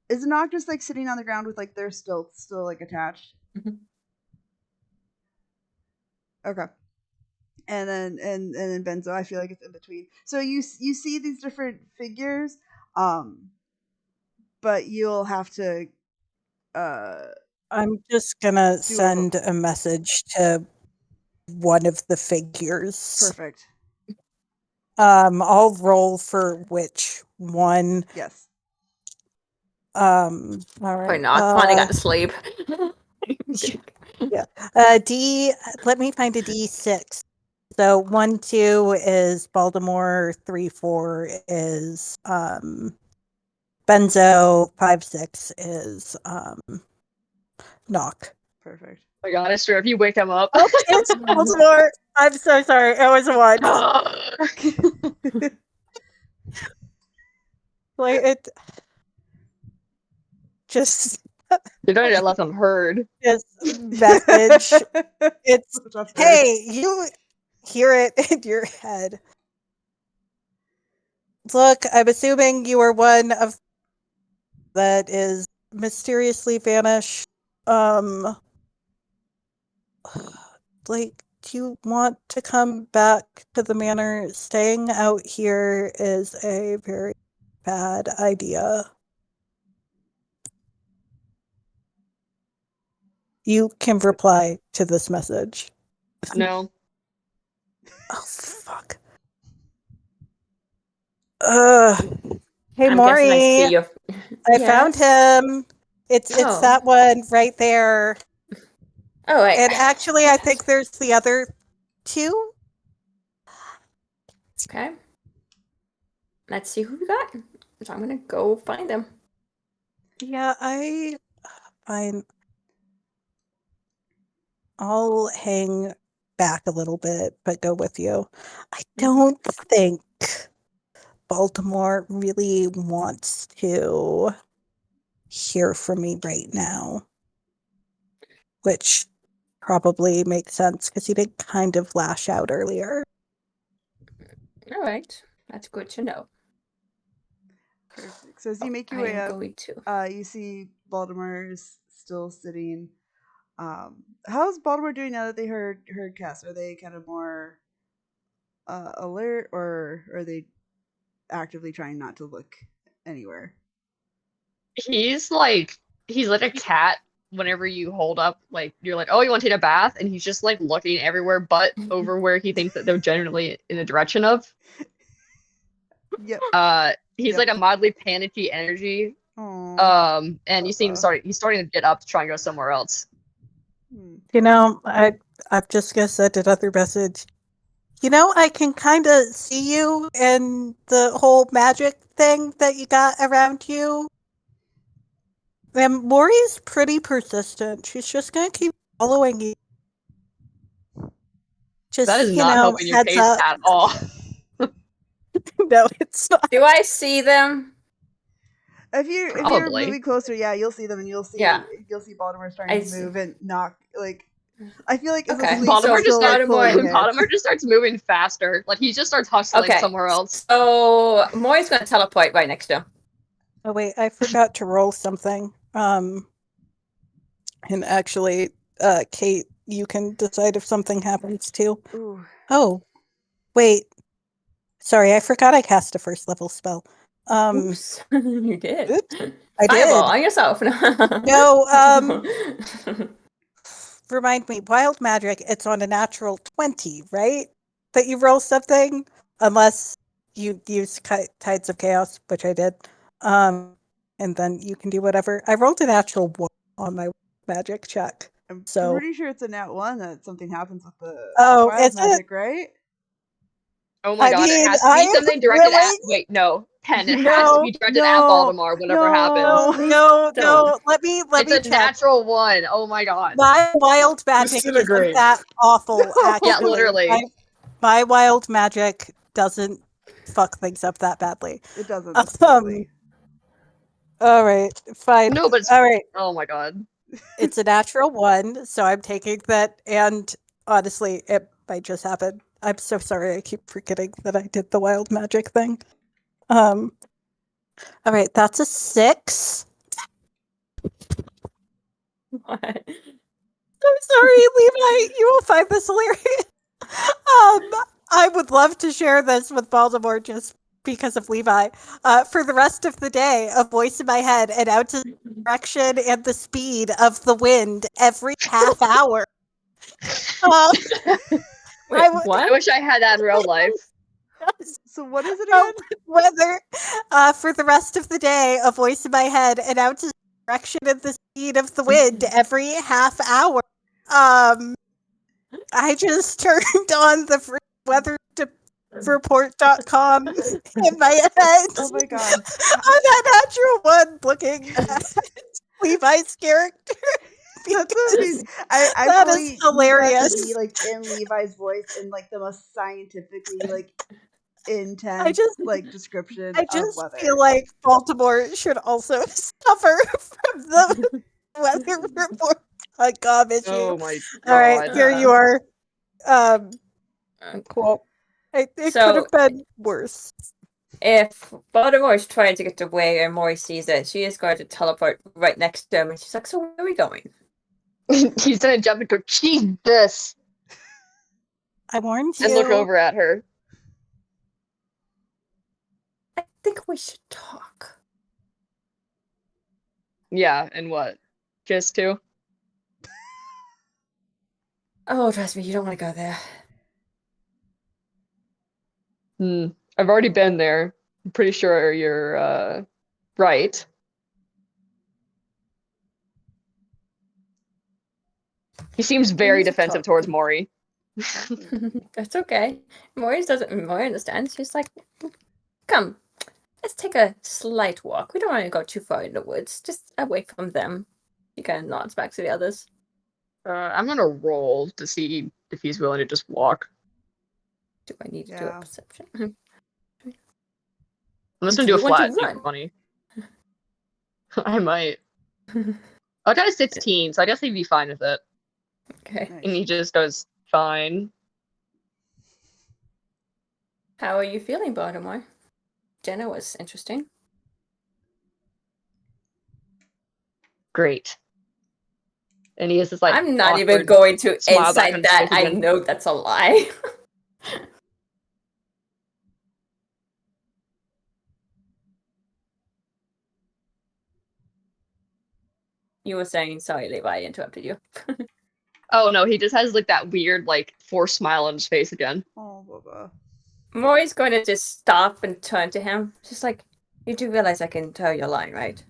is Nock just like sitting on the ground with like their stilts still like attached? Mhm. Okay. And then Benzo, I feel like it's in between. So you see these different figures, um, but you'll have to uh I'm just gonna do a send a message to one of the figures. perfect. I'll roll for which one. Yes. All Or right. not. Finally got to sleep. Yeah. D. Let me find a D6. So 1, 2 is Baltimore. 3, 4 is Benzo. 5, 6 is Knock. Perfect. Oh my god, I swear if you wake him up. Oh, it's Baltimore. I'm so sorry. It was a 1. Like it just You don't need to let them heard. just message. It's That's fair. hey, you hear it in your head. Look, I'm assuming you are one of that is mysteriously vanished. Like, do you want to come back to the manor? Staying out here is a very bad idea. You can reply to this message. No. Oh fuck. Hey I'm guessing I see Maury, your. I found Yes. him. It's Oh. that one right there. Oh wait. And actually I think there's the other 2. Okay. Let's see who we got. So I'm gonna go find them. Yeah, I'll hang back a little bit, but go with you. I don't think Baltimore really wants to hear from me right now, which probably makes sense because he did kind of lash out earlier. All right. That's good to know. Perfect. So as you make your I way am up, going to. you see Baltimore is still sitting. How's Baltimore doing now that they heard Cass? Are they kind of more alert, or are they actively trying not to look anywhere? He's like a cat whenever you hold up like you're like, oh, you want to take a bath? And he's just like looking everywhere but over where he thinks that they're generally in the direction of. Yep. He's Yep. like a mildly panicky energy. Aw. And you see him Papa. he's starting to get up to try and go somewhere else. You know, I'm just gonna send another message. You know, I can kind of see you and the whole magic thing that you got around you. And Maury's pretty persistent. She's just gonna keep following you. Just, That is you not know, helping your heads case up. at all. No, it's not. Do I see them? If you're Probably. moving closer, yeah, you'll see them, and you'll see Yeah. Baltimore starting I to see. move and knock. Like, I feel like is Okay. asleep, Baltimore but just still like pulling Baltimore- hits. Baltimore just starts moving faster. Like he just starts hustling Okay. somewhere else. So Maury's gonna teleport right next to him. Oh wait, I forgot to roll something. And actually, Kate, you can decide if something happens too. Ooh. Oh, wait. Sorry, I forgot I cast a first level spell. Oops, you did. Oops, I Fireball did. on yourself. No, remind me, wild magic, it's on a natural 20, right? That you roll something, unless you use Tides of Chaos, which I did. And then you can do whatever. I rolled a natural 1 on my magic check. I'm So, pretty sure it's a nat 1 that something happens with the oh, wild is it? magic, right? Oh my I god, mean, it has to I be am something directed at willing. wait, no. 10. It has to No, be directed at Baltimore, whatever happens. no. no, Don't. let me It's a check. natural 1. Oh my god. My wild magic isn't Disintegrate. that awful, No. actually. Yeah, literally. My wild magic doesn't fuck things up that badly. It doesn't. Absolutely. All right, fine. No, but it's, All right, oh my god. it's a natural 1, so I'm taking that. And honestly, it might just happen. I'm so sorry. I keep forgetting that I did the wild magic thing. All right, that's a 6. What? I'm sorry, Levi. You will find this hilarious. I would love to share this with Baltimore just because of Levi. For the rest of the day, a voice in my head announces the direction and the speed of the wind every half hour. Wait, I would- I what? wish I had that in real life. So what is it Oh, again? weather. For the rest of the day, a voice in my head announces the direction and the speed of the wind every half hour. I just turned on the free weather report.com in my head. Oh my god. On that natural 1 looking at Levi's character. That's because amazing. I that fully is need that to hilarious. be like in Levi's voice in like the most scientifically like intense just- like description I of just weather. feel like Baltimore should also suffer from the weather report.com issue. Oh my god. All right, here you are. Cool. It could So- have been worse. If Baltimore is trying to get away and Maury sees it, she is going to teleport right next to him, and she's like, "So where are we going?" He's gonna jump and go, Jesus! I warned you. And look over at her. I think we should talk. Yeah, and what? Kiss too? Oh, trust me, you don't want to go there. I've already been there. I'm pretty sure you're right. He seems very need to defensive talk. towards Maury. That's okay. Maury understands. She's like, "Come, let's take a slight walk. We don't want to go too far in the woods, just away from them." He kind of nods back to the others. I'm gonna roll to see if he's willing to just walk. Do I need to do Yeah. a perception? I'm just Do gonna do a you want to flat, see run? for funny. I might. I got a 16, so I guess he'd be fine with it. Okay. And he just goes, fine. How are you feeling, Baltimore? Jenna was interesting. Great. And he has this like I'm not even awkward going to smile back insight on his that. face I again. know that's a lie. You were saying, sorry, Levi, I interrupted you. Oh no, he just has like that weird like forced smile on his face again. Oh, Bubba. Maury's going to just stop and turn to him. Just like, you do realize I can tell you're lying, right?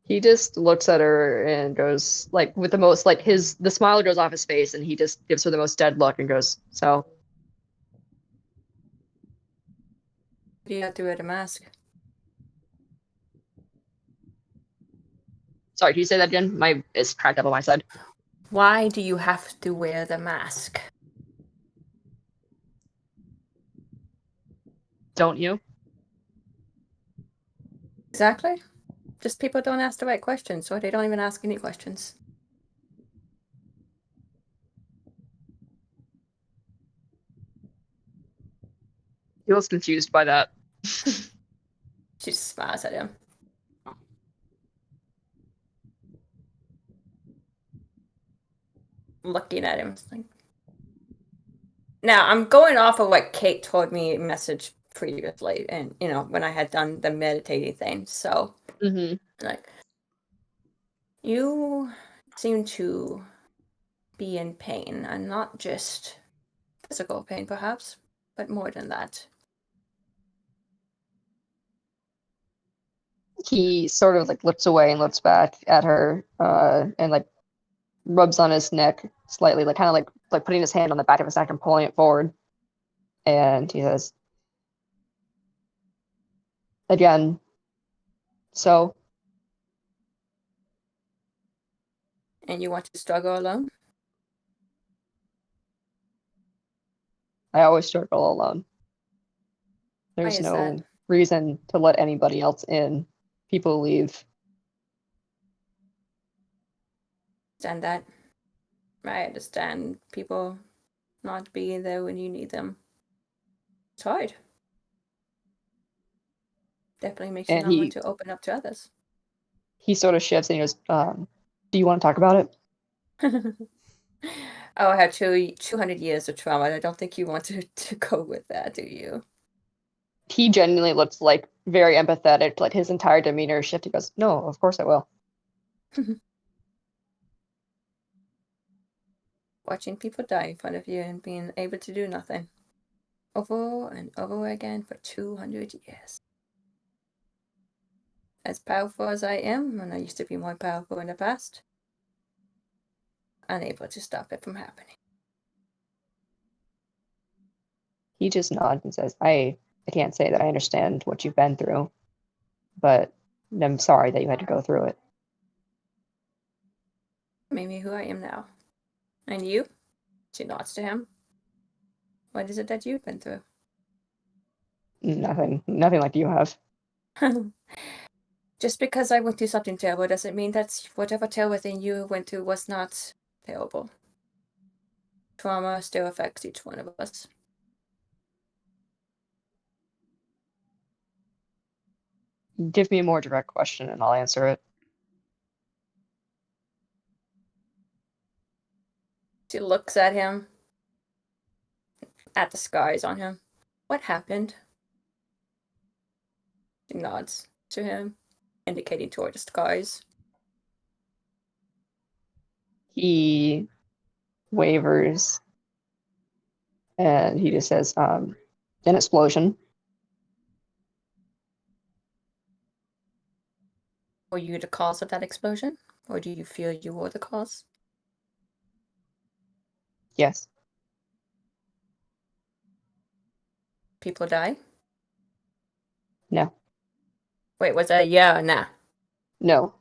He just looks at her and goes like with the most like the smile goes off his face and he just gives her the most dead look and goes, so Do you have to wear the mask? sorry, can you say that again? It's cracked up on my side. Why do you have to wear the mask? Don't you? Exactly. Just people don't ask the right questions, or they don't even ask any questions. He was confused by that. She just smiles at him. Looking at him. It's like... Now, I'm going off of what Kate told me message previously, and, you know, when I had done the meditating thing. So, like, you seem to be in pain, and not just physical pain, perhaps, but more than that. He sort of like looks away and looks back at her, and like rubs on his neck slightly, like kind of like putting his hand on the back of his neck and pulling it forward. And he says, again, so And you want to struggle alone? I always struggle alone. There's is no that? reason to let anybody else in. People leave. Understand that. I understand people not being there when you need them. It's hard. Definitely makes you And not want to open up to others. he sort of shifts and he goes, do you want to talk about it? Oh, I have 200 years of trauma. I don't think you want to go with that, do you? He genuinely looks like very empathetic, like his entire demeanor shifted. He goes, no, of course I will. Watching people die in front of you and being able to do nothing. Over and over again for 200 years. As powerful as I am, and I used to be more powerful in the past, unable to stop it from happening. He just nods and says, I can't say that I understand what you've been through, but I'm sorry that you had to go through it. Made me who I am now. And you? She nods to him. What is it that you've been through? Nothing like you have. Just because I went through something terrible doesn't mean that whatever terrible thing you went through was not terrible. Trauma still affects each one of us. Give me a more direct question and I'll answer it. She looks at him, at the scars on him. What happened? She nods to him, indicating toward the scars. He wavers and he just says, an explosion. Were you the cause of that explosion? Or do you feel you were the cause? Yes. People die? No. Wait, was that a yeah or nah? No.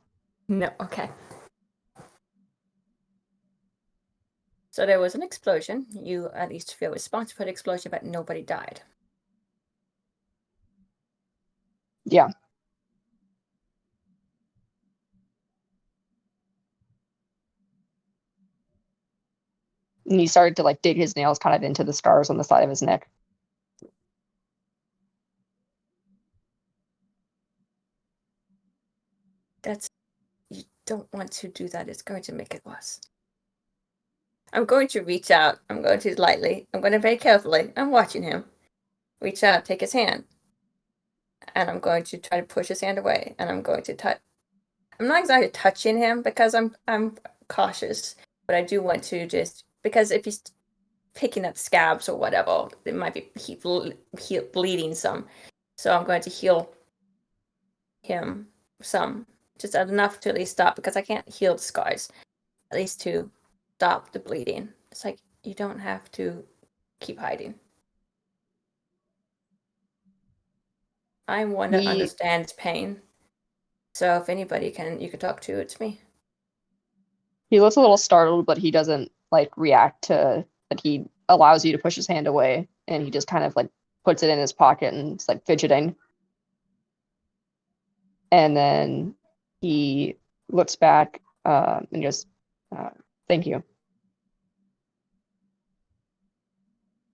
No, okay. So there was an explosion. You at least feel responsible for the explosion, but nobody died. Yeah. And he started to like dig his nails kind of into the scars on the side of his neck. You don't want to do that. It's going to make it worse. I'm going to reach out. I'm going to lightly. I'm going to very carefully. I'm watching him. Reach out, take his hand. And I'm going to try to push his hand away. And I'm going to touch. I'm not exactly touching him because I'm cautious, but I do want to just because if he's picking up scabs or whatever, it might be bleeding some. So I'm going to heal him some, just enough to at least stop because I can't heal the scars, at least to stop the bleeding. It's like you don't have to keep hiding. I'm one that He understands pain. So if anybody you can talk to, it's me. looks a little startled, but he doesn't like react to that. He allows you to push his hand away, and he just kind of like puts it in his pocket and it's like fidgeting. And then he looks back and goes, "Thank you."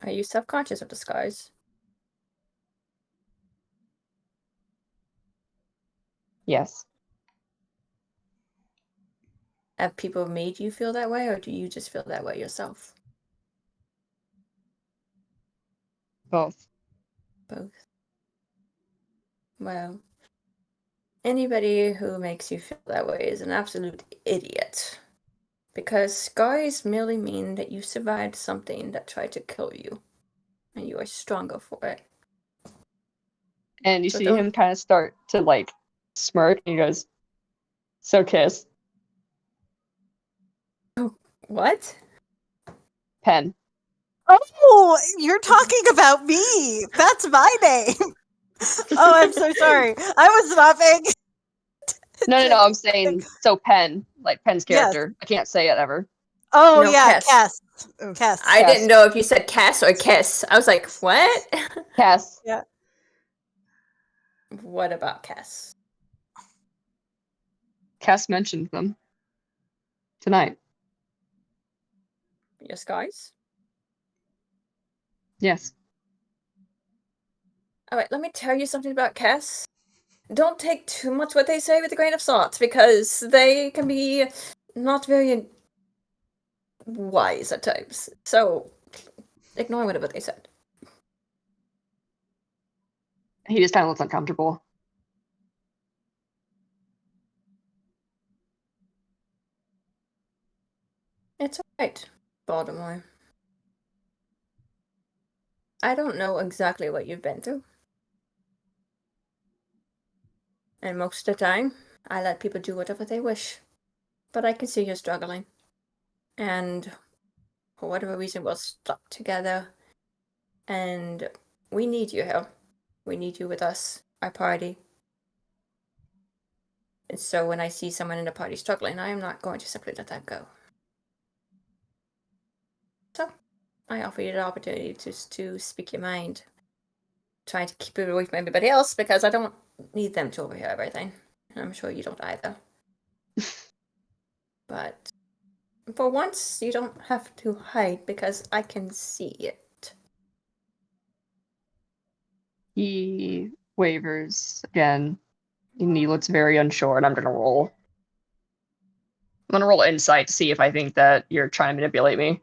Are you self-conscious of the scars? Yes. Have people made you feel that way, or do you just feel that way yourself? Both. Both. Well, anybody who makes you feel that way is an absolute idiot. Because scars merely mean that you survived something that tried to kill you, and you are stronger for it. And you So see don't. him kind of start to like smirk, and he goes, "So kiss." What? Pen. Oh, you're talking about me. That's my name. Oh, I'm so sorry. I was not paying. No. I'm saying so Pen, like Pen's Yes. character. I can't say it ever. Oh No, yeah, Cass. Cass. Oh. Cass. I Cass. didn't know if you said Cass or Kiss. I was like, what? Cass. Yeah. What about Cass? Cass mentioned them tonight. Your scars? Yes. All right, let me tell you something about Cass. Don't take too much what they say with a grain of salt because they can be not very wise at times. So ignore whatever they said. He just kind of looks uncomfortable. It's alright, Baltimore. I don't know exactly what you've been through. And most of the time, I let people do whatever they wish. But I can see you're struggling. And for whatever reason, we're stuck together. And we need you here. We need you with us, our party. And so when I see someone in the party struggling, I am not going to simply let that go. So I offer you the opportunity to speak your mind. Trying to keep it away from everybody else because I don't need them to overhear everything. And I'm sure you don't either. But for once, you don't have to hide because I can see it. He wavers again, and he looks very unsure, and I'm gonna roll. I'm gonna roll insight to see if I think that you're trying to manipulate me.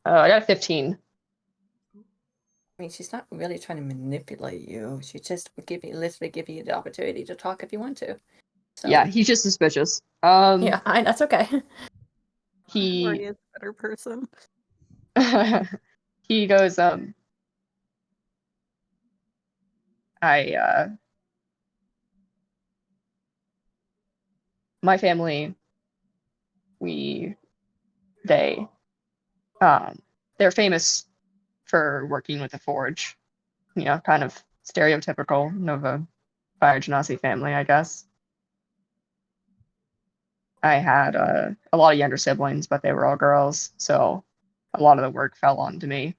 I got a 15. I mean, she's not really trying to manipulate you. She just would literally give you the opportunity to talk if you want to. So Yeah, he's just suspicious. yeah, that's okay. He Marty is a better person. he goes, I my family, we they they're famous for working with the forge. You know, kind of stereotypical Nova Fire Genasi family, I guess. I had a lot of younger siblings, but they were all girls, so a lot of the work fell onto me.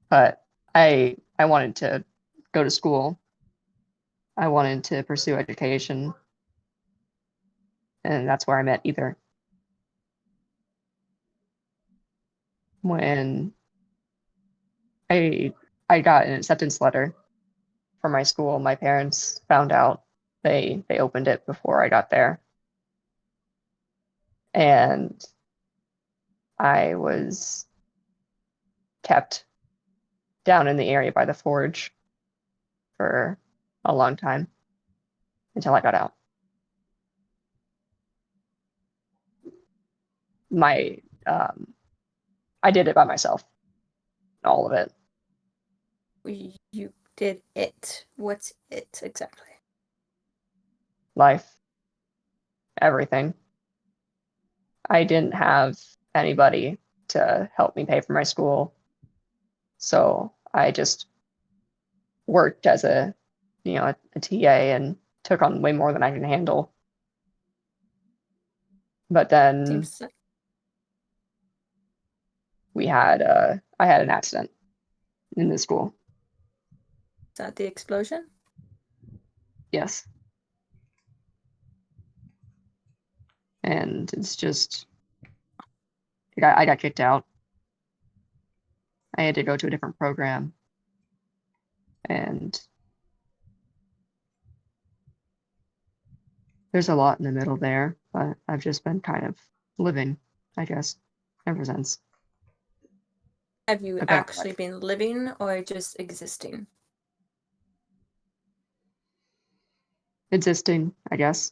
But I wanted to go to school. I wanted to pursue education, and that's where I met Ether. When I I got an acceptance letter from my school, my parents found out. They opened it before I got there, and I was kept down in the area by the forge for a long time until I got out. I did it by myself. All of it. You did it. What's it exactly? Life. Everything. I didn't have anybody to help me pay for my school. So I just worked as a TA and took on way more than I can handle. But then Seems like I had an accident in the school. is that the explosion? Yes. And it's just I got kicked out. I had to go to a different program. And there's a lot in the middle there, but I've just been kind of living, I guess, ever since. Have you A better actually life. been living or just existing? Existing, I guess.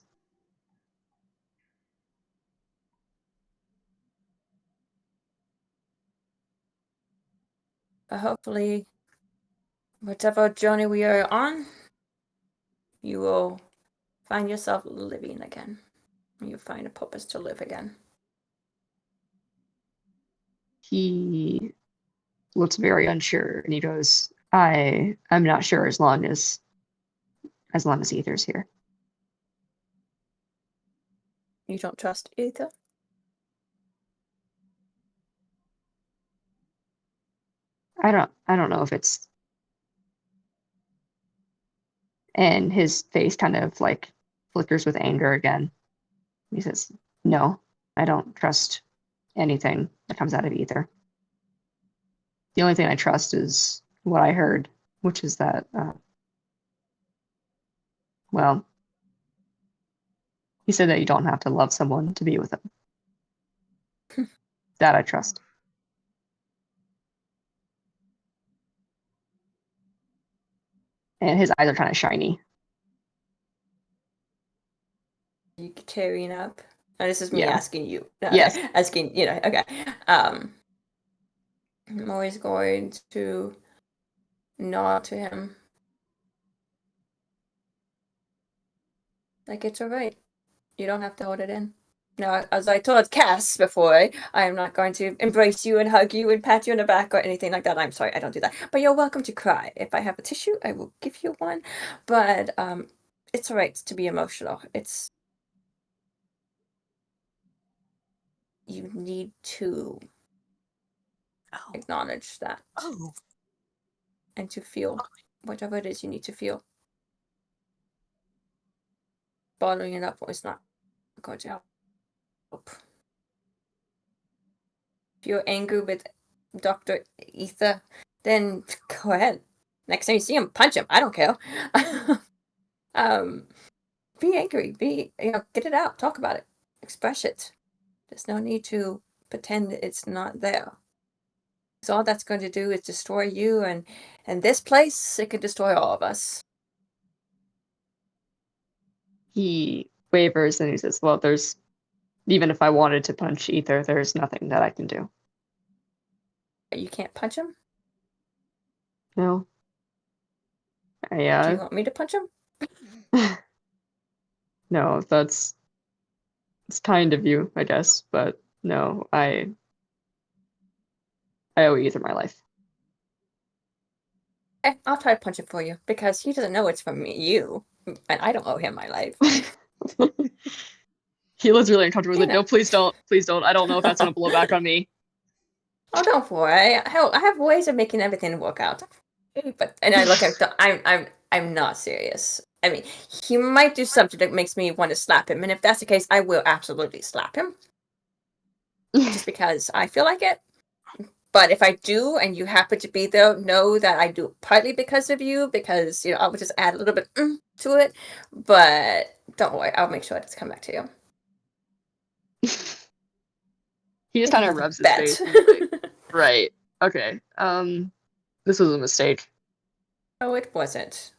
But hopefully, whatever journey we are on, you will find yourself living again. You find a purpose to live again. He looks very unsure and he goes, I'm not sure as long as Ether's here. You don't trust either? I don't know if it's, and his face kind of like flickers with anger again. He says, no, I don't trust anything that comes out of Ether. The only thing I trust is what I heard, which is that, well, he said that you don't have to love someone to be with them. That I trust. And his eyes are kind of shiny. You carrying up? Oh, this is me Yeah. asking you. No, Yes. okay. Asking, okay. I'm always going to nod to him. Like, it's alright. You don't have to hold it in. Now, as I told Cass before, I am not going to embrace you and hug you and pat you on the back or anything like that. I'm sorry, I don't do that. But you're welcome to cry. If I have a tissue, I will give you one. But it's alright to be emotional. You need to acknowledge that. Oh. And to feel whatever it is you need to feel. Bottling it up is not going to help. If you're angry with Dr. Ether, then go ahead. Next time you see him, punch him. I don't care. Be angry. Get it out. Talk about it. Express it. There's no need to pretend it's not there. Because all that's going to do is destroy you, and this place, it could destroy all of us. He wavers and he says, well, even if I wanted to punch Ether, there's nothing that I can do. You can't punch him? No. Do you want me to punch him? No, it's kind of you, I guess, but no, I owe Ether my life. Okay, I'll try to punch it for you, because he doesn't know it's from you, and I don't owe him my life. He looks really uncomfortable with it. know. No, please don't. Please don't. I don't know if that's going to blow back on me. Oh, don't worry. I have ways of making everything work out. And I look at I'm not serious. I mean, he might do something that makes me want to slap him, and if that's the case, I will absolutely slap him. Just because I feel like it. But if I do, and you happen to be there, know that I do it partly because of you, because I would just add a little bit to it. But don't worry, I'll make sure it does come back to you. He just kind of rubs his face. And like, right. Okay. This was a mistake. No, it wasn't.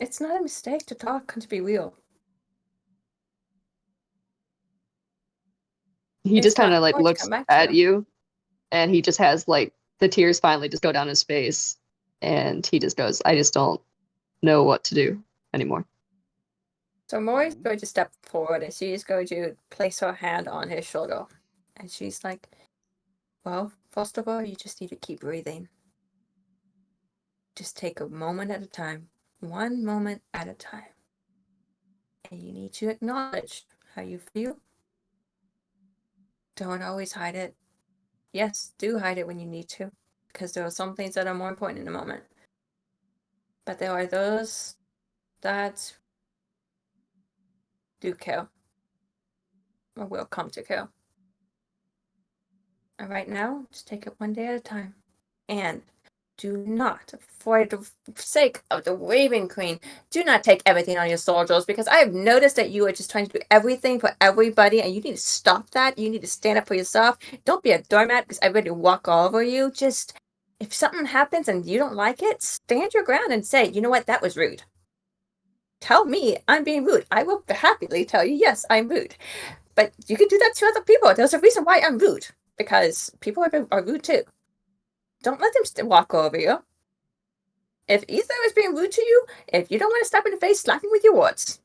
It's not a mistake to talk and to be real. He It's just kind not of like going to looks come back at to you. you, and he just has like the tears finally just go down his face, and he just goes, "I just don't know what to do anymore." So Mori's going to step forward and she's going to place her hand on his shoulder. And she's like, well, first of all, you just need to keep breathing. Just take a moment at a time. One moment at a time. And you need to acknowledge how you feel. Don't always hide it. Yes, do hide it when you need to. Because there are some things that are more important in the moment. But there are those that do care. Or will come to care. And right now, just take it one day at a time. And do not, for the sake of the Raven Queen, do not take everything on your soldiers, because I have noticed that you are just trying to do everything for everybody, and you need to stop that. You need to stand up for yourself. Don't be a doormat because everybody will walk all over you. Just, if something happens and you don't like it, stand your ground and say, you know what, that was rude. Tell me I'm being rude. I will happily tell you, yes, I'm rude. But you can do that to other people. There's a reason why I'm rude, because people are rude too. Don't let them walk over you. If Ether is being rude to you, if you don't want to slap in the face, slap him with your words.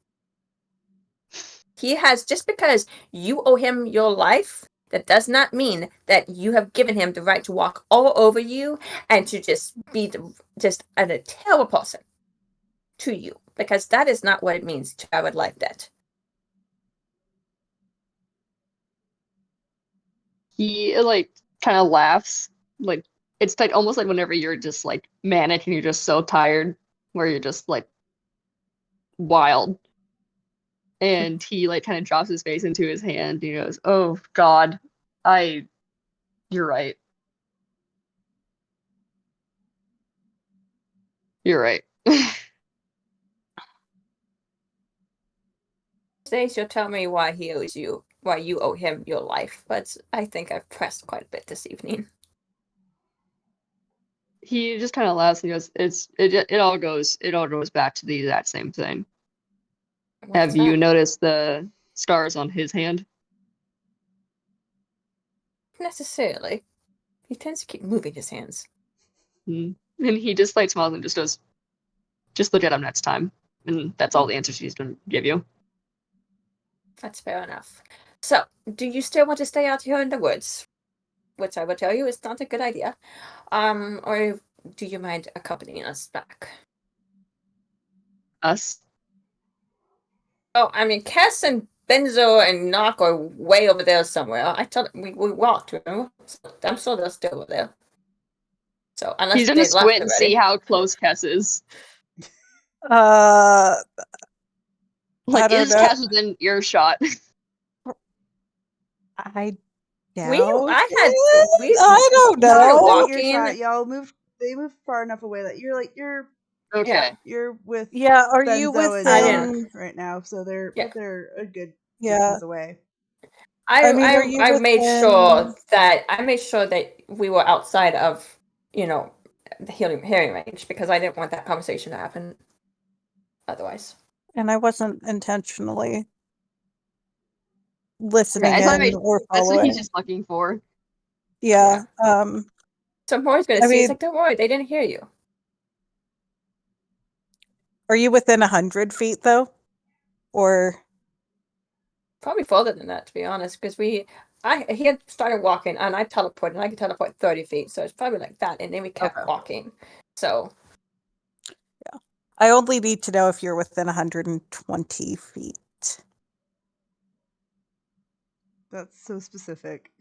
He has, just because you owe him your life, that does not mean that you have given him the right to walk all over you and to just be just a terrible person to you, because that is not what it means to have a life debt. He like kind of laughs, like it's like almost like whenever you're just like manic and you're just so tired, where you're just like wild. And he like kind of drops his face into his hand. And he goes, "Oh God, I, you're right. You're right." Today she'll tell me why he owes you, why you owe him your life, but I think I've pressed quite a bit this evening. He just kind of laughs and he goes, it all goes back to the exact same thing." What's Have you that? noticed the scars on his hand? Necessarily. He tends to keep moving his hands. And he just like smiles and just goes, "Just look at him next time." And that's all the answer she's gonna give you. That's fair enough. So, do you still want to stay out here in the woods? Which I will tell you is not a good idea. Or do you mind accompanying us back? Us? Oh, I mean, Cass and Benzo and Knock are way over there somewhere. I thought we walked, remember? So I'm sure they're still over there. So, unless He's gonna they left squint and see already. how close Kess is. I Like, don't is know. Kess within earshot? I doubt We don't don't started know. walking. Earshot, y'all moved. They moved far enough away that you're Okay. you're with Yeah, are you Benzo and I Knock didn't. within? right now, so they're Yeah. they're a good Yeah, distance away. I mean, are you I made sure within? that we were outside of, the hearing range, because I didn't want that conversation to happen otherwise. And I wasn't intentionally Yeah, listening as I in made, or that's what he's following. just looking for. Yeah. So Maury's gonna I see. He's mean, like, "Don't worry, they didn't hear you." are you within 100 feet though, or? Probably further than that, to be honest, because he had started walking and I teleported, and I could teleport 30 feet, so it's probably like that, and then we kept Okay. walking. So I only need to know if you're within 120 feet. That's so specific.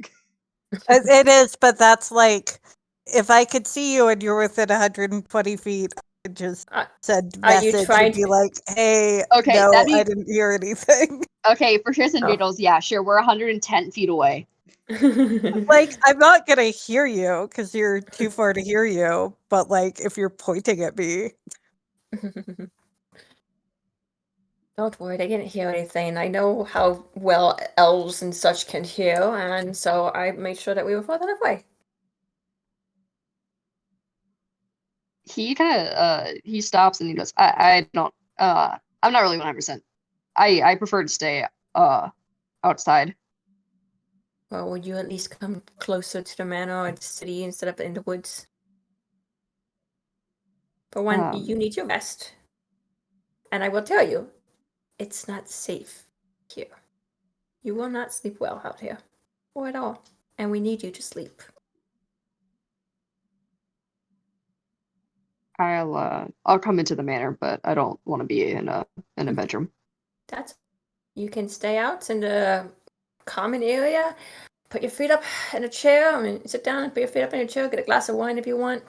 It is, but that's like, if I could see you and you're within 120 feet, I could just send are you message trying and be to? like, hey, Okay, no, that'd I be didn't hear anything. okay for shits and Oh. giggles. Yeah, sure. We're 110 feet away. Like, I'm not gonna hear you because you're too far to hear you, but like, if you're pointing at me. Don't worry, they didn't hear anything. I know how well elves and such can hear, and so I made sure that we were further away. He kind of he stops and he goes, I don't I'm not really 100%. I prefer to stay outside. Well, would you at least come closer to the manor or the city instead of in the woods? For one, you need your rest. And I will tell you, it's not safe here. You will not sleep well out here. Or at all. And we need you to sleep. I'll come into the manor, but I don't want to be in a bedroom. You can stay out in the common area. Put your feet up in a chair. I mean, sit down and put your feet up in a chair. Get a glass of wine if you want.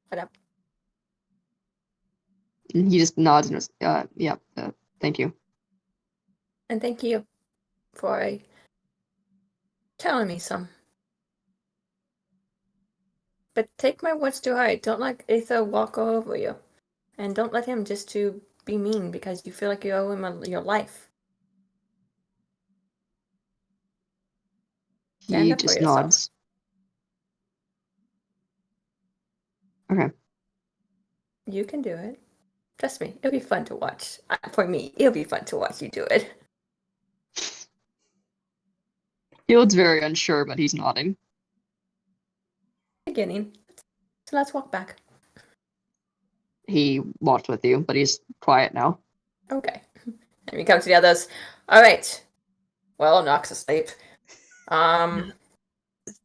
Put up. And he just nods and goes, yeah, thank you. And thank you for telling me some. But take my words to heart. Don't let Aether walk all over you. And don't let him just to be mean because you feel like you owe him your life. Stand He up for just yourself. nods. Okay. You can do it. Trust me, it'll be fun to watch. For me, it'll be fun to watch you do it. He looks very unsure, but he's nodding. Beginning. So let's walk back. He walked with you, but he's quiet now. Okay. And we come to the others. All right. Well, Nox asleep.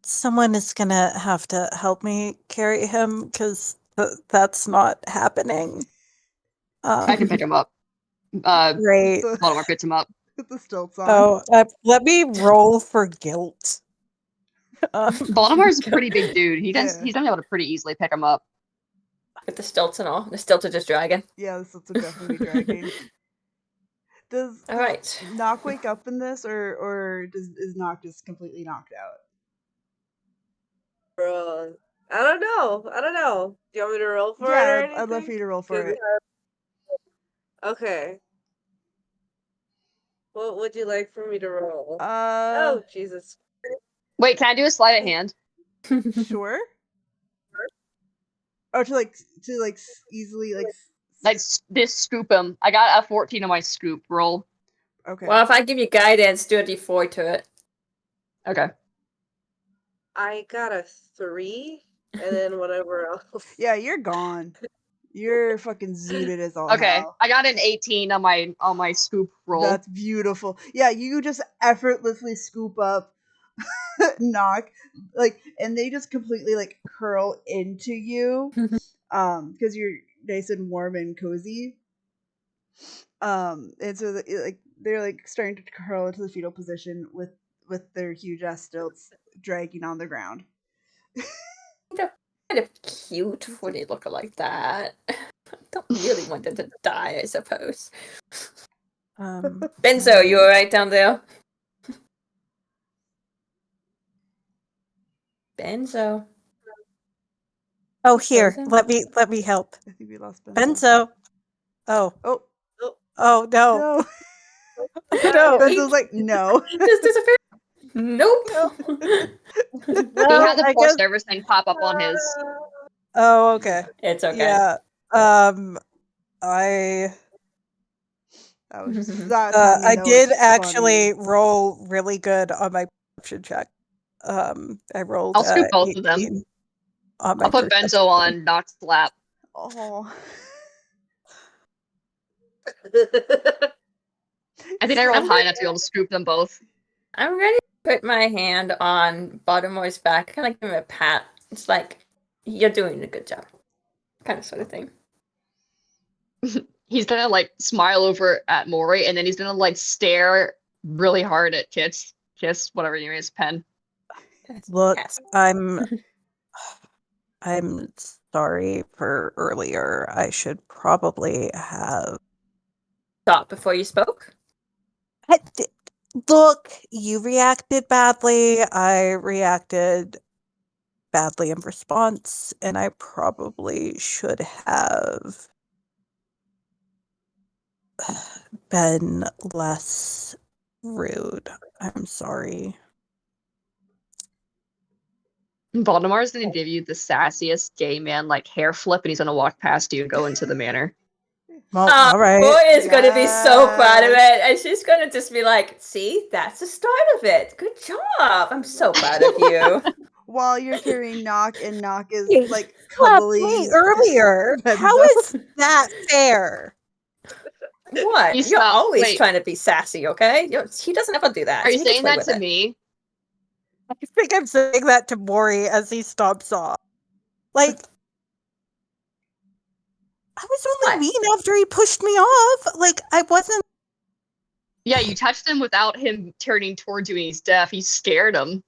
Someone is gonna have to help me carry him because that's not happening. I can pick him up. Great. Baltimore picks him up. With the stilts on. Oh, let me roll for guilt. Baltimore's a pretty big dude. He's Yeah. gonna be able to pretty easily pick him up. With the stilts and all. The stilts are just dragging. Yeah, the stilts would definitely be dragging. Does All right. Nock wake up in this, or is Nock just completely knocked out? Bro, I don't know. Do you want me to roll for it or Yeah, anything? I'd love for you to roll for it. Okay. What would you like for me to roll? Oh, Jesus. Wait, can I do a sleight of hand? Sure. Or to easily This scoop him. I got a 14 on my scoop roll. Okay. Well, if I give you guidance, do a d4 to it. Okay. I got a 3, and then whatever else. Yeah, you're gone. You're fucking zooted as all Okay. hell. I got an 18 on my scoop roll. That's beautiful. Yeah, you just effortlessly scoop up Knock, and they just completely curl into you, because you're nice and warm and cozy. And so they're starting to curl into the fetal position with their huge ass stilts dragging on the ground. They're kind of cute when they look like that. I don't really want them to die, I suppose. Benzo, you alright down there? Benzo. Oh, here. Frozen? Let me help. I think we lost Benzo. Benzo. Oh. Oh. Oh no. No. No. Benzo's like, no. Just disappeared. Nope. He Well, had the I poor guess. service thing pop up on his. Oh, okay. It's okay. Yeah. That was just that time. I did it's actually funny. roll really good on my perception check. I rolled. I'll scoop both of them. 18 on my I'll put perception. Benzo on Nock's lap. Oh. I think I rolled high enough to be able to scoop them both. I'm ready to put my hand on Baltimore's back, kind of give him a pat. It's like, you're doing a good job. Kind of sort of thing. He's gonna smile over at Maury, and then he's gonna stare really hard at Kiss, whatever your name is, Pen. Look, Yes. I'm sorry for earlier. I should probably have. Thought before you spoke? Look, you reacted badly. I reacted badly in response, and I probably should have been less rude. I'm sorry. Voldemort's gonna give you the sassiest gay man hair flip, and he's gonna walk past you and go into the manor. Well, all right. Roy is going to be so proud of Yes. it, and she's going to just be like, "See, that's the start of it. Good job. I'm so proud of you." While you're carrying Knock, and Knock is He like slapped cuddling me earlier. How Benzo. is that fair? What? You You're stop. always Wait, trying to be sassy, okay? He doesn't ever do that. are So you he gets saying away that with to it. me? I think I'm saying that to Maury as he stomps off. Like, I was only What? mean after he pushed me off. Like, I wasn't. Yeah, you touched him without him turning towards you and he's deaf. You scared him.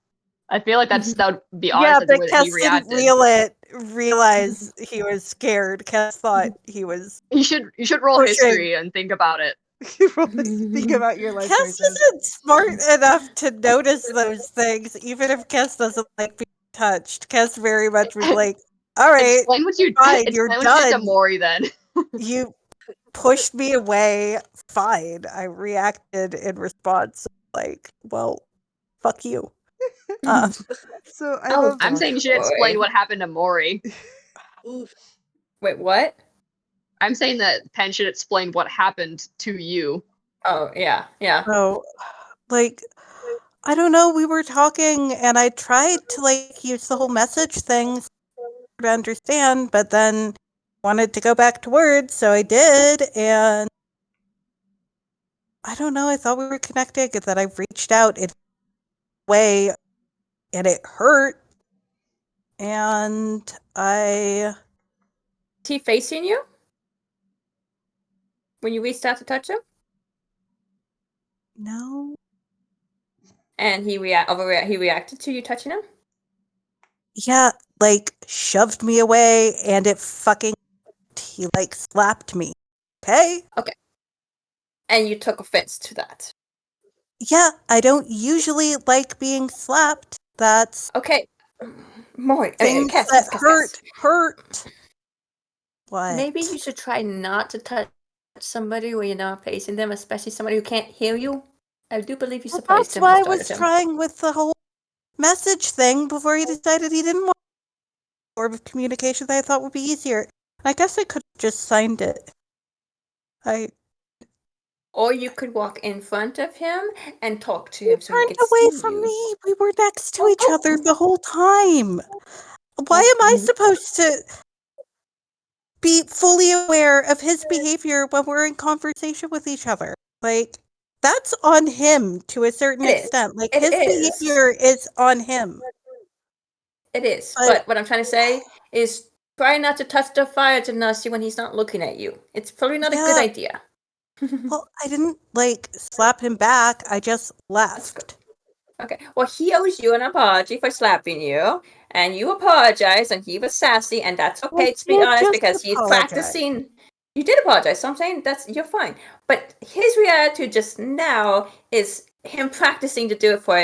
I feel like that would be honest Yeah, at the but way that he Kes didn't reacted. realize he was scared. Kes thought he was You should roll pushing. history and think about it. Think about your life Kes choices. isn't smart enough to notice those things, even if Kes doesn't like being touched. Kes very much was like, all right, Explain what you fine, you're explain what you did to done. Maury then. You pushed me away. Fine. I reacted in response, like, well, fuck you. So I Oh, love. I'm don't saying you should explain worry. what happened to Maury. Wait, what? I'm saying that Penn should explain what happened to you. Oh, yeah, yeah. So, like, I don't know, we were talking and I tried to, like, use the whole message thing to understand, but then wanted to go back to words, so I did, and I don't know, I thought we were connecting, and then I reached out in a way, and it hurt, and Is he facing you when you reached out to touch him? no. And he reacted to you touching him? Yeah, like, shoved me away, and it fucking, he, like, slapped me. Okay? And you took offense to that. Yeah, I don't usually like being slapped. That's Okay. More. things Cass, that Cass, Cass, hurt, Cass. hurt. What? Maybe you should try not to touch somebody when you're not facing them, especially somebody who can't hear you. I do believe you Well, surprised that's him and why I started was him. trying with the whole message thing before he decided he didn't want a form of communication that I thought would be easier. I guess I could have just signed it. Or you could walk in front of him and talk to He him so he turned could away see from you. me. We were next to each other the whole time. Why am I supposed to be fully aware of his behavior when we're in conversation with each other? Like, that's on him to a certain It is. extent. Like, It his is. behavior is on him. It is. But But what I'm trying to say is try not to touch the fire to Nasi when he's not looking at you. It's probably not a good yeah, idea. well, I didn't like slap him back. I just That's good. left. Okay. Well, he owes you an apology for slapping you, and you apologized, and he was sassy, and that's okay I to be did honest just because he's apologize. practicing. You did apologize, so I'm saying you're fine. But his reaction just now is him practicing to do it for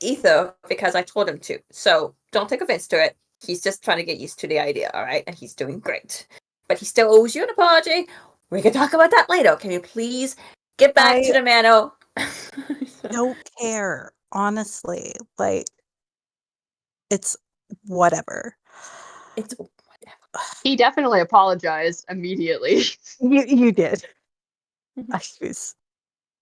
Ether because I told him to. So don't take offense to it. He's just trying to get used to the idea, all right? And he's doing great. But he still owes you an apology. We can talk about that later. Can you please get back to the mano? Don't care, honestly. Like, it's whatever. It's He definitely apologized immediately. You did. I was,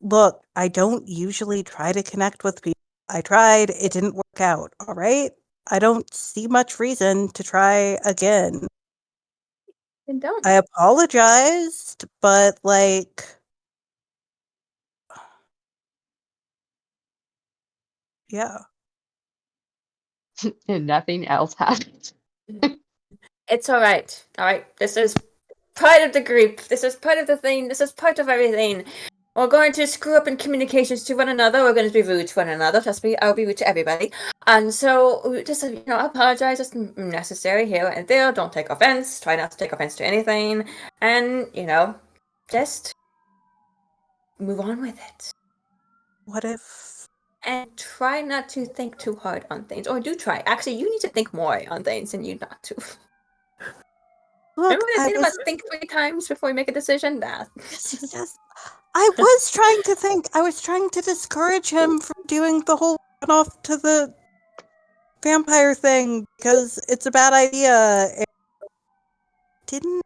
look, I don't usually try to connect with people. I tried, it didn't work out, all right? I don't see much reason to try again. and don't. I apologized, but like, yeah. And nothing else happened. It's all right. All right. This is part of the group. This is part of the thing. This is part of everything. We're going to screw up in communications to one another. We're going to be rude to one another. Trust me, I'll be rude to everybody. And so, just apologize as necessary here and there. Don't take offense. Try not to take offense to anything, and just move on with it. What if And try not to think too hard on things, or do try. Actually, you need to think more on things, and you not to. look, Remember that thing about think 3 times before you make a decision? That. I was trying to think. I was trying to discourage him from doing the whole run off to the vampire thing because it's a bad idea. It didn't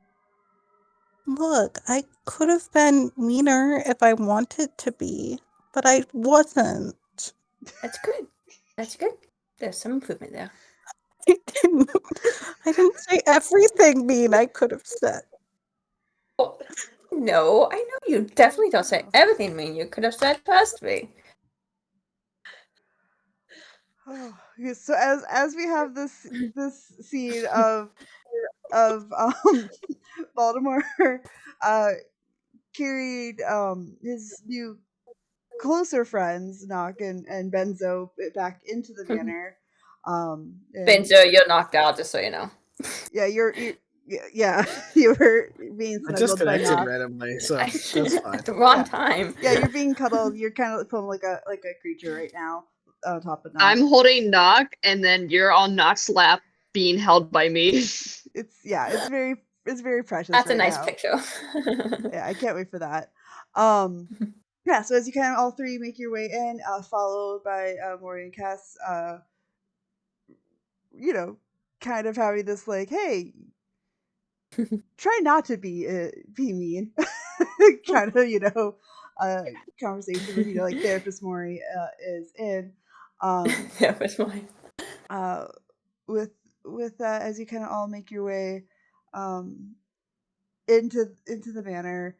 Look, I could have been meaner if I wanted to be, but I wasn't. That's good. That's good. There's some improvement there. I didn't say everything mean I could have said. Oh, no, I know you definitely don't say everything mean you could have said past me. Oh, okay, so as we have this scene of Baltimore uh carried his new closer friends Knock and Benzo back into the manor. And Benzo, you're knocked out, just so you know. yeah, yeah, you were being I snuggled by disconnected Knock. randomly, so that's fine. At the wrong Yeah. time. Yeah, you're being cuddled. You're kind of feeling like a creature right now on top of Knock. I'm holding Knock, and then you're on Knock's lap being held by me. It's very precious. That's right a nice now. picture. Yeah, I can't wait for that. Yeah, so as you kind of all three make your way in, followed by Maury and Cass, kind of having this like, hey, try not to be mean, kind of conversation with like therapist Maury is in. That was mine. With that, as you kind of all make your way into the manor,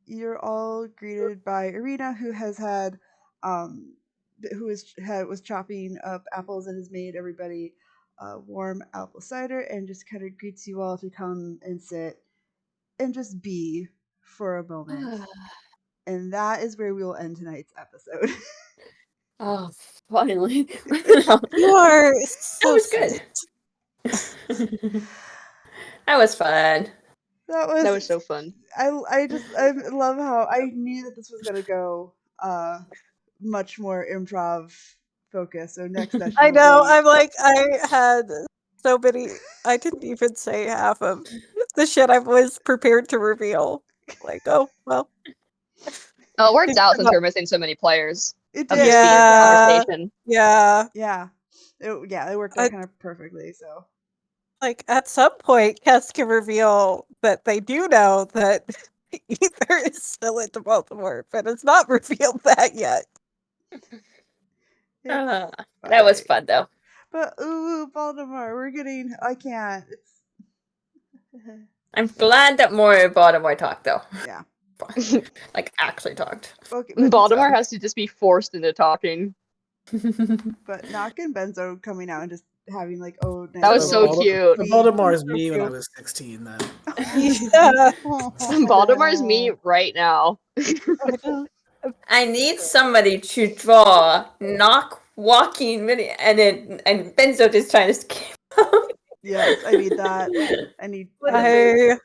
you're all greeted by Irina, who has had was chopping up apples and has made everybody warm apple cider, and just kind of greets you all to come and sit and just be for a moment. And that is where we will end tonight's episode. Oh, finally. You are so That was good. That was fun. That That was was so fun. I love how I knew that this was gonna go much more improv focused. So next session I will know. be I'm like, I had so many. I didn't even say half of the shit I was prepared to reveal. Like, oh well. Oh, it worked out since we're missing so many players. it Of did just it being worked out. conversation. Yeah. Yeah, it worked out kind of perfectly. So Like at some point, Kes can reveal that they do know that Ether is still into Baltimore, but it's not revealed that yet. it's That was fine. fun, though. But ooh, Baltimore, we're getting. I can't. It's I'm glad that more Baltimore talked, though. yeah. Like, actually talked. Okay, but Baltimore has to just be forced into talking. but Knock and Benzo coming out and just having like That was so cute. Baltimore is So me when I cute. was 16. Then Yeah. Baltimore's me right now. I need somebody to draw Knock walking mini and Benzo just trying to escape. Yes, I need that. I need. I